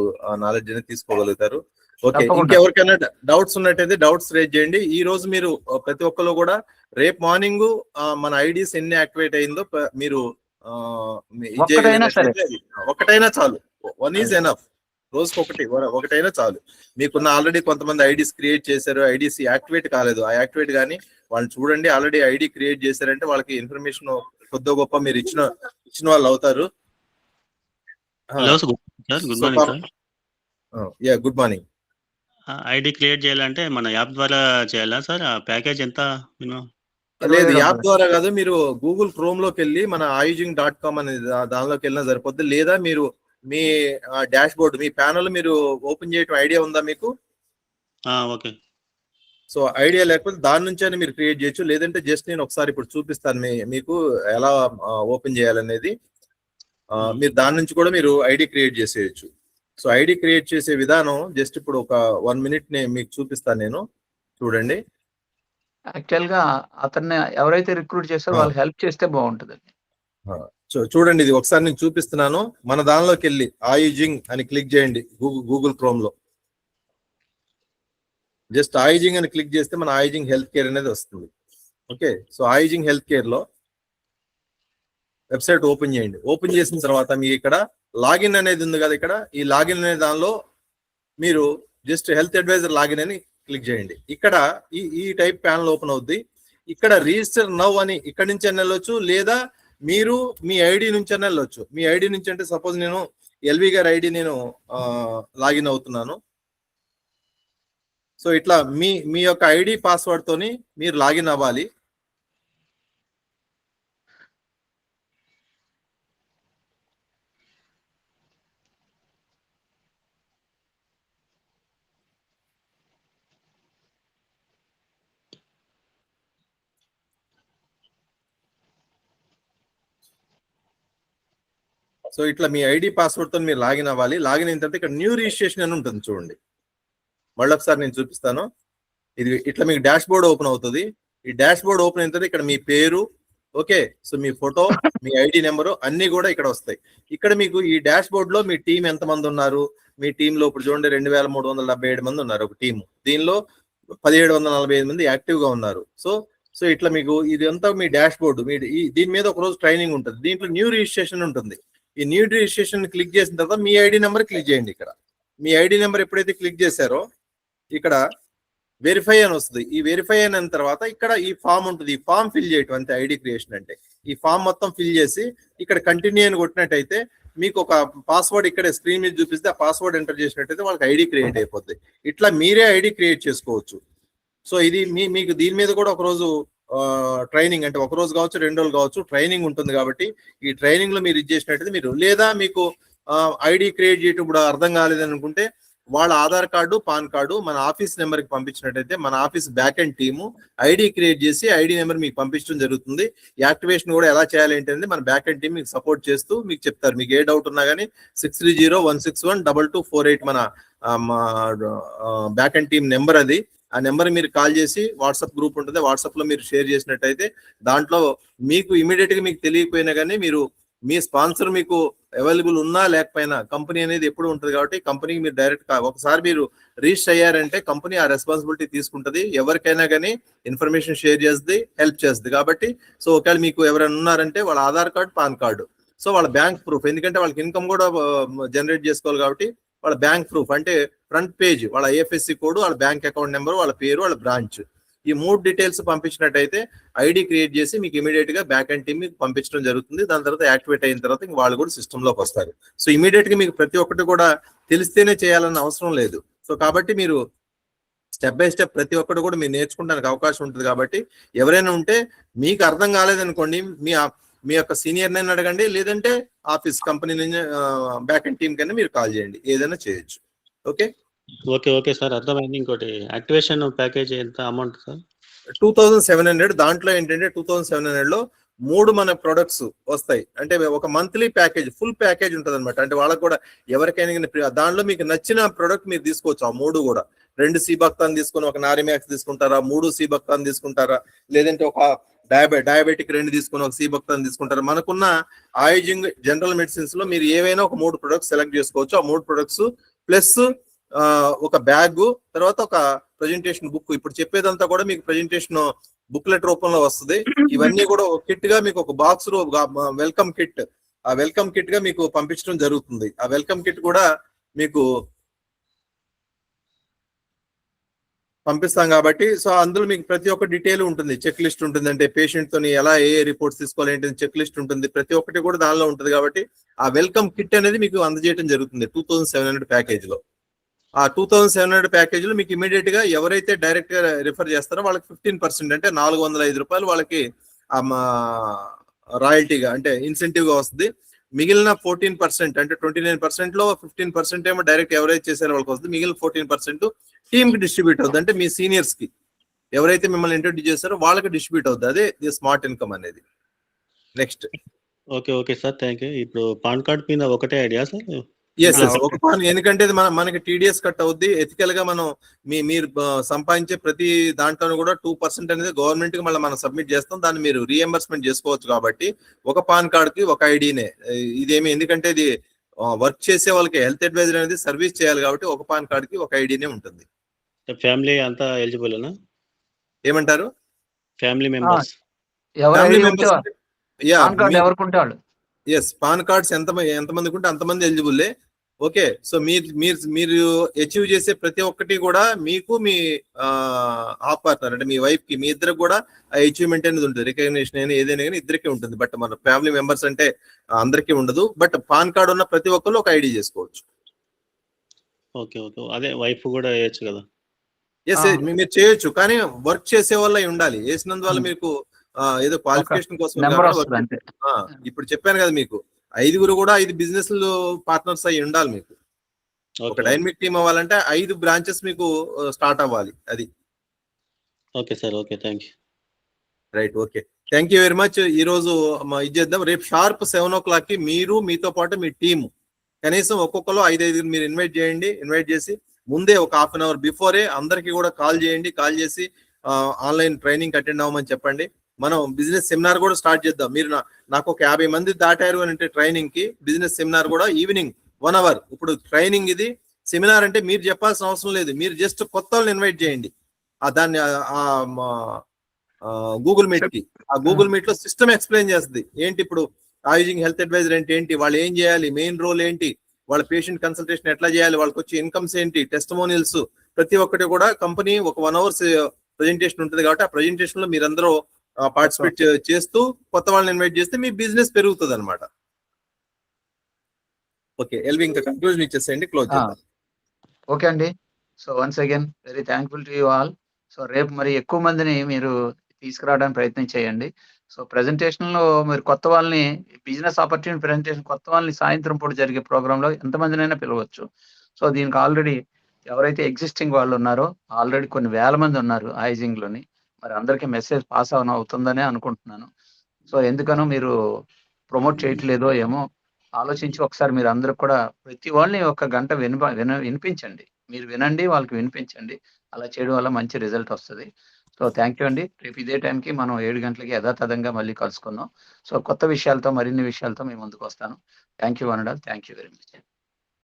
నాలెడ్జ్ అనేది తీసుకోగలుగుతారు. ఓకే, తప్పకుండా. ఇంకెవరికైనా డౌట్స్ ఉన్నట్టయితే డౌట్స్ రేజ్ చేయండి. ఈ రోజు మీరు ప్రతి ఒక్కరు కూడా రేపు మార్నింగ్ మన ఐడీస్ ఎన్ని యాక్టివేట్ అయిందో మీరు ఒక్కటైనా సరే. ఒకటైనా చాలు. One is enough. రోజుకి ఒకటైనా చాలు. మీకున్న ఆల్రెడీ కొంతమంది ఐడీస్ క్రియేట్ చేశారు, ఐడీస్ యాక్టివేట్ కాలేదు. ఆ యాక్టివేట్ గానీ వాళ్ళు చూడండి, ఆల్రెడీ ఐడి క్రియేట్ చేశారంటే వాళ్ళకి ఇన్ఫర్మేషన్ కొద్ది గొప్ప మీరు ఇచ్చిన వాళ్ళు అవుతారు. Hello sir, good morning sir. Yeah, good morning. ID create చేయాలంటే మన యాప్ ద్వారా చేయాలా సార్? ఆ ప్యాకేజ్ ఎంత మినిమం? లేదు, యాప్ ద్వారా కాదు. మీరు గూగుల్ క్రోమ్ లోకి వెళ్ళి మన ayusing.com అనే దానిలోకి వెళ్ళినా సరిపోద్ది. లేదా మీరు మీ డాష్ బోర్డ్, మీ ప్యానల్ మీరు ఓపెన్ చేయడం ఐడియా ఉందా మీకు? ఓకే. సో ఐడియా లేకపోతే దాని నుంచే మీరు క్రియేట్ చేయొచ్చు. లేదంటే జస్ట్ నేను ఒకసారి ఇప్పుడు చూపిస్తాను మీకు ఎలా ఓపెన్ చేయాలనేది. మీరు దాని నుంచి కూడా మీరు ఐడి క్రియేట్ చేసేయచ్చు. సో ఐడి క్రియేట్ చేసే విధానం జస్ట్ ఇప్పుడు ఒక 1 మినిట్ మీకు చూపిస్తాను నేను, చూడండి. యాక్చువల్‌గా అతన్ని ఎవరైతే రిక్రూట్ చేసారో వాళ్ళకి హెల్ప్ చేస్తే బావుంటదండి. చూడండి, ఇది ఒకసారి నేను చూపిస్తున్నాను. మన దానిలోకి వెళ్ళి ఆయుజింగ్ అని క్లిక్ చేయండి గూగుల్ క్రోమ్ లో. జస్ట్ ఆయుజింగ్ అని క్లిక్ చేస్తే మన ఆయుజింగ్ హెల్త్ కేర్ అనేది వస్తుంది. ఓకే, సో ఆయుజింగ్ హెల్త్ కేర్ లో వెబ్సైట్ ఓపెన్ చేయండి. ఓపెన్ చేసిన తర్వాత మీకు ఇక్కడ లాగిన్ అనేది ఉంది కదా, ఇక్కడ ఈ లాగిన్ అనే దానిలో మీరు జస్ట్ హెల్త్ అడ్వైజర్ లాగిన్ అని క్లిక్ చేయండి. ఇక్కడ ఈ టైప్ ప్యానల్ ఓపెన్ అవుద్ది. ఇక్కడ రిజిస్టర్ నౌ అని ఇక్కడ నుంచి వెళ్ళొచ్చు, లేదా మీరు మీ ఐడి నుంచి వెళ్ళొచ్చు. మీ ఐడి నుంచి అంటే సపోజ్ నేను ఎల్వి గారి ఐడి నేను లాగిన్ అవుతున్నాను. సో ఇట్లా మీ యొక్క ఐడి పాస్వర్డ్ తోని మీరు లాగిన్ అవ్వాలి. సో ఇట్లా మీ ఐడి పాస్వర్డ్ తో మీరు లాగిన్ అవ్వాలి. లాగిన్ అయిన తర్వాత ఇక్కడ న్యూ రిజిస్ట్రేషన్ అని ఉంటుంది చూడండి. మళ్ళీ ఒకసారి నేను చూపిస్తాను. ఇది ఇట్లా మీకు డాష్ బోర్డ్ ఓపెన్ అవుతుంది. ఈ డాష్ బోర్డ్ ఓపెన్ అయిన తర్వాత ఇక్కడ మీ పేరు, ఓకే, సో మీ ఫోటో, మీ ఐడి నెంబరు అన్ని కూడా ఇక్కడ వస్తాయి. ఇక్కడ మీకు ఈ డాష్ బోర్డ్ లో మీ టీం ఎంతమంది ఉన్నారు, మీ టీంలో ఇప్పుడు చూడండి 2377 మంది ఉన్నారు ఒక టీము. దీనిలో 1745 మంది యాక్టివ్ గా ఉన్నారు. సో ఇట్లా మీకు ఇది అంతా మీ డాష్ బోర్డు. దీని మీద ఒక రోజు ట్రైనింగ్ ఉంటుంది. దీంట్లో న్యూ రిజిస్ట్రేషన్ ఉంటుంది. ఈ న్యూ రిజిస్ట్రేషన్ క్లిక్ చేసిన తర్వాత మీ ఐడి నెంబర్ క్లిక్ చేయండి. ఇక్కడ మీ ఐడి నెంబర్ ఎప్పుడైతే క్లిక్ చేశారో ఇక్కడ వెరిఫై అని వస్తుంది. ఈ వెరిఫై అయిన తర్వాత ఇక్కడ ఈ ఫామ్ ఉంటుంది. ఈ ఫామ్ ఫిల్ చేయటం అంతే ఐడి క్రియేషన్ అంటే. ఈ ఫామ్ మొత్తం ఫిల్ చేసి ఇక్కడ కంటిన్యూ అని కొట్టినట్టయితే మీకు ఒక పాస్వర్డ్ ఇక్కడ స్క్రీన్ మీద చూపిస్తే ఆ పాస్వర్డ్ ఎంటర్ చేసినట్టయితే వాళ్ళకి ఐడి క్రియేట్ అయిపోద్ది. ఇట్లా మీరే ఐడి క్రియేట్ చేసుకోవచ్చు. సో ఇది మీకు దీని మీద కూడా ఒక రోజు ట్రైనింగ్, అంటే ఒక రోజు కావచ్చు 2 రోజులు కావచ్చు ట్రైనింగ్ ఉంటుంది. కాబట్టి ఈ ట్రైనింగ్ లో మీరు ఇది చేసినట్టయితే మీరు, లేదా మీకు ఐడి క్రియేట్ చేయటం ఇప్పుడు అర్థం కాలేదని అనుకుంటే వాళ్ళ ఆధార్ కార్డు, పాన్ కార్డు మన ఆఫీస్ నెంబర్ కి పంపించినట్టయితే మన office back and team ID create చేసి ఐడి నెంబర్ మీకు పంపించడం జరుగుతుంది. యాక్టివేషన్ కూడా ఎలా చేయాలి ఏంటంటే మన బ్యాక్ అండ్ టీమ్ మీకు సపోర్ట్ చేస్తూ మీకు చెప్తారు. మీకు ఏ డౌట్ ఉన్నా కానీ 6301612248 మన బ్యాక్ అండ్ టీమ్ నెంబర్ అది. ఆ నెంబర్ మీరు కాల్ చేసి వాట్సాప్ గ్రూప్ ఉంటుంది, వాట్సాప్ లో మీరు షేర్ చేసినట్టయితే దాంట్లో మీకు ఇమీడియట్ గా మీకు తెలియకపోయినా కానీ మీరు మీ స్పాన్సర్ మీకు అవైలబుల్ ఉన్నా లేకపోయినా కంపెనీ అనేది ఎప్పుడు ఉంటుంది. కాబట్టి కంపెనీకి మీరు డైరెక్ట్ ఒకసారి మీరు రిజిస్టర్ అయ్యారంటే కంపెనీ ఆ రెస్పాన్సిబిలిటీ తీసుకుంటుంది. ఎవరికైనా కానీ ఇన్ఫర్మేషన్ షేర్ చేస్తుంది, హెల్ప్ చేస్తుంది. కాబట్టి సో ఒకవేళ మీకు ఎవరైనా ఉన్నారంటే వాళ్ళ Aadhaar card, pan card, so వాళ్ళ బ్యాంక్ ప్రూఫ్, ఎందుకంటే వాళ్ళకి ఇన్కమ్ కూడా జనరేట్ చేసుకోవాలి. కాబట్టి వాళ్ళ బ్యాంక్ ప్రూఫ్ అంటే ఫ్రంట్ పేజ్, వాళ్ళ ఐఎఫ్ఎస్సి కోడ్, వాళ్ళ బ్యాంక్ అకౌంట్ నెంబర్, వాళ్ళ పేరు, వాళ్ళ బ్రాంచ్, ఈ 3 డీటెయిల్స్ పంపించినట్టయితే ఐడి క్రియేట్ చేసి మీకు ఇమీడియట్ గా బ్యాక్ అండ్ టీమ్ మీకు పంపించడం జరుగుతుంది. దాని తర్వాత యాక్టివేట్ అయిన తర్వాత వాళ్ళు కూడా సిస్టమ్ లోకి వస్తారు. సో ఇమీడియట్ గా మీకు ప్రతి ఒక్కటి కూడా తెలిస్తేనే చేయాలన్న అవసరం లేదు. సో కాబట్టి మీరు స్టెప్ బై స్టెప్ ప్రతి ఒక్కటి కూడా మీరు నేర్చుకోవడానికి అవకాశం ఉంటుంది. కాబట్టి ఎవరైనా ఉంటే మీకు అర్థం కాలేదనుకోండి మీ యొక్క సీనియర్ నైనా అడగండి, లేదంటే ఆఫీస్ కంపెనీ నుంచి బ్యాక్ అండ్ టీమ్ కన్నా మీరు కాల్ చేయండి, ఏదైనా చేయొచ్చు. ఓకే ఓకే సార్, అర్థమైంది. ఇంకోటి యాక్టివేషన్ ప్యాకేజ్ ఎంత అమౌంట్ సార్? 2700. దాంట్లో ఏంటంటే 2700 లో 3 మన ప్రొడక్ట్స్ వస్తాయి. అంటే ఒక మంత్లీ ప్యాకేజ్, ఫుల్ ప్యాకేజ్ ఉంటుంది అనమాట. అంటే వాళ్ళకి కూడా ఎవరికైనా దానిలో మీకు నచ్చిన ప్రొడక్ట్ మీరు తీసుకోవచ్చు. ఆ 3 కూడా 2 సీబక్తాన్ తీసుకుని ఒక నారిమ్యాక్స్ తీసుకుంటారా, 3 సీబక్తాన్ తీసుకుంటారా, లేదంటే ఒక డయాబెటిక్ 2 తీసుకుని ఒక సీబక్తాన్ తీసుకుంటారా. మనకున్న ఆయుజింగ్ జనరల్ మెడిసిన్స్ లో మీరు ఏవైనా ఒక 3 ప్రొడక్ట్స్ సెలెక్ట్ చేసుకోవచ్చు. ఆ 3 ప్రొడక్ట్స్ ప్లస్ ఒక బ్యాగ్, తర్వాత ఒక ప్రెజెంటేషన్ బుక్. ఇప్పుడు చెప్పేదంతా కూడా మీకు ప్రెజెంటేషన్ బుక్లెట్ రూపంలో వస్తుంది. ఇవన్నీ కూడా ఒక కిట్ గా మీకు ఒక బాక్స్ వెల్కమ్ కిట్, ఆ వెల్కమ్ కిట్ గా మీకు పంపించడం జరుగుతుంది. ఆ వెల్కమ్ కిట్ కూడా మీకు పంపిస్తాం. కాబట్టి సో అందులో మీకు ప్రతి ఒక్క డీటెయిల్ ఉంటుంది. చెక్ లిస్ట్ ఉంటుంది, అంటే పేషెంట్ తోని ఎలా ఏ రిపోర్ట్స్ తీసుకోవాలి ఏంటి చెక్ లిస్ట్ ఉంటుంది. ప్రతి ఒక్కటి కూడా దానిలో ఉంటుంది. కాబట్టి ఆ వెల్కమ్ కిట్ అనేది మీకు అందజేయడం జరుగుతుంది 2700 ప్యాకేజ్ లో. ఆ 2700 ప్యాకేజ్ లో మీకు ఇమీడియట్ గా ఎవరైతే డైరెక్ట్ గా రిఫర్ చేస్తారో వాళ్ళకి 15% అంటే 405 రూపాయలు వాళ్ళకి రాయల్టీగా అంటే ఇన్సెంటివ్ గా వస్తుంది. మిగిలిన 14% అంటే 29% లో 15% ఏమో డైరెక్ట్ ఎవరైతే చేశారో వాళ్ళకి వస్తుంది. మిగిలిన 14% టీమ్ కి డిస్ట్రిబ్యూట్ అవుతుంది. అంటే మీ సీనియర్స్ కి ఎవరైతే మిమ్మల్ని ఇంట్రొడ్యూస్ చేస్తారో వాళ్ళకి డిస్ట్రిబ్యూట్ అవుతుంది. అదే స్మార్ట్ ఇన్కమ్ అనేది. Next. Okay sir, thank you. ఇప్పుడు పాన్ కార్డ్ మీద ఒకటే ఐడియా సార్? ఎస్ ఒక పాన్, ఎందుకంటే మనకి టీడీఎస్ కట్ అవుద్ది. ఎథికల్ గా మనం మీరు సంపాదించే ప్రతి దాంట్లో కూడా 2% అనేది గవర్నమెంట్ కి మళ్ళీ మనం సబ్మిట్ చేస్తాం. దాన్ని మీరు రీఎంబర్స్మెంట్ చేసుకోవచ్చు. కాబట్టి ఒక పాన్ కార్డ్ కి ఒక ఐడినే ఇదేమి, ఎందుకంటే ఇది వర్క్ చేసే వాళ్ళకి హెల్త్ అడ్వైజర్ అనేది సర్వీస్ చేయాలి. కాబట్టి ఒక పాన్ కార్డ్ కి ఒక ఐడినే ఉంటుంది. ఫ్యామిలీ అంతా ఎలిజిబుల్? ఏమంటారు? Family members yes, PAN cards ఎంతమందికి ఉంటే అంతమంది ఎలిజిబుల్లే. ఓకే, సో మీరు అచీవ్ చేసే ప్రతి ఒక్కటి కూడా మీకు మీ హాఫ్ పార్ట్నర్ అంటే మీ వైఫ్ కి, మీ ఇద్దరికి కూడా అచీవ్మెంట్ అనేది ఉంటుంది. రికగ్నిషన్ అయినా ఏదైనా కానీ ఇద్దరికే ఉంటుంది. బట్ మన ఫ్యామిలీ మెంబర్స్ అంటే అందరికీ ఉండదు. బట్ పాన్ కార్డ్ ఉన్న ప్రతి ఒక్కరు ఒక ఐడి చేసుకోవచ్చు. ఓకే, అదే వైఫ్ కూడా వేయచ్చు కదా? ఎస్, మీరు చేయొచ్చు. కానీ వర్క్ చేసే వాళ్ళ ఉండాలి. వేసినందువల్ల మీకు ఏదో క్వాలిఫికేషన్ కోసం ఇప్పుడు చెప్పాను కదా, మీకు 5 కూడా 5 బిజినెస్ పార్ట్నర్స్ అయ్యి ఉండాలి. మీకు ఒక డైనమిక్ టీమ్ అవ్వాలంటే 5 బ్రాంచెస్ మీకు స్టార్ట్ అవ్వాలి. అది okay sir, okay, thank you. Right, okay. Thank you very much. ఈ రోజు ఇది చేద్దాం. రేపు షార్ప్ 7 o'clock కి మీరు మీతో పాటు మీ టీము కనీసం ఒక్కొక్కరు 5 మీరు ఇన్వైట్ చేయండి. ఇన్వైట్ చేసి ముందే ఒక 1/2 hour బిఫోరే అందరికి కూడా కాల్ చేయండి. కాల్ చేసి ఆన్లైన్ ట్రైనింగ్ అటెండ్ అవ్వమని చెప్పండి. మనం బిజినెస్ సెమినార్ కూడా స్టార్ట్ చేద్దాం. మీరు నాకు ఒక 50 మంది దాటారు అని అంటే ట్రైనింగ్ కి బిజినెస్ సెమినార్ కూడా ఈవినింగ్ 1 hour. ఇప్పుడు ట్రైనింగ్ ఇది, సెమినార్ అంటే మీరు చెప్పాల్సిన అవసరం లేదు. మీరు జస్ట్ కొత్త వాళ్ళని ఇన్వైట్ చేయండి. దాన్ని గూగుల్ మీట్ కి, ఆ గూగుల్ మీట్ లో సిస్టమ్ ఎక్స్ప్లెయిన్ చేస్తుంది. ఏంటి ఇప్పుడు ఆయుజింగ్ హెల్త్ అడ్వైజర్ అంటే ఏంటి, వాళ్ళు ఏం చేయాలి, మెయిన్ రోల్ ఏంటి, వాళ్ళ పేషెంట్ కన్సల్టేషన్ ఎట్లా చేయాలి, వాళ్ళకి వచ్చే ఇన్కమ్స్ ఏంటి, టెస్టిమోనియల్స్, ప్రతి ఒక్కటి కూడా కంపెనీ ఒక 1 hour ప్రెజెంటేషన్ ఉంటుంది. కాబట్టి ఆ ప్రెజెంటేషన్ లో మీరందరూ పార్టిసిపేట్ చేస్తూ కొత్త వాళ్ళని ఇన్వైట్ చేస్తే మీ బిజినెస్ పెరుగుతుంది అనమాట. ఓకే ఎల్వి, ఇంకా కంక్లూజన్ ఇచ్చేసేయండి, క్లోజ్ చేద్దాం. ఓకే అండి. So once again very thankful to you all. So రేపు మరి ఎక్కువ మందిని మీరు తీసుకురావడానికి ప్రయత్నం చేయండి. సో ప్రెజెంటేషన్ లో మీరు కొత్త వాళ్ళని, బిజినెస్ ఆపర్చునిటీ ప్రెజెంటేషన్ కొత్త వాళ్ళని సాయంత్రం పూట జరిగే ప్రోగ్రామ్ లో ఎంతమందినైనా పిలవచ్చు. సో దీనికి ఆల్రెడీ ఎవరైతే ఎగ్జిస్టింగ్ వాళ్ళు ఉన్నారో ఆల్రెడీ కొన్ని వేల మంది ఉన్నారు ఐజింగ్ లోని. మరి అందరికీ మెసేజ్ పాస్ అవుతుందనే అనుకుంటున్నాను. సో ఎందుకనో మీరు ప్రమోట్ చేయట్లేదో ఏమో ఆలోచించి ఒకసారి మీరు అందరూ కూడా ప్రతి వాళ్ళని ఒక గంట వినిపించండి. మీరు వినండి, వాళ్ళకి వినిపించండి. అలా చేయడం వల్ల మంచి రిజల్ట్ వస్తుంది. సో థ్యాంక్ యూ అండి. రేపు ఇదే టైంకి మనం 7 గంటలకి యథాతథంగా మళ్ళీ కలుసుకుందాం. సో కొత్త విషయాలతో, మరిన్ని విషయాలతో మీ ముందుకు వస్తాను. థ్యాంక్ యూ అనడాల్. Thank you very much.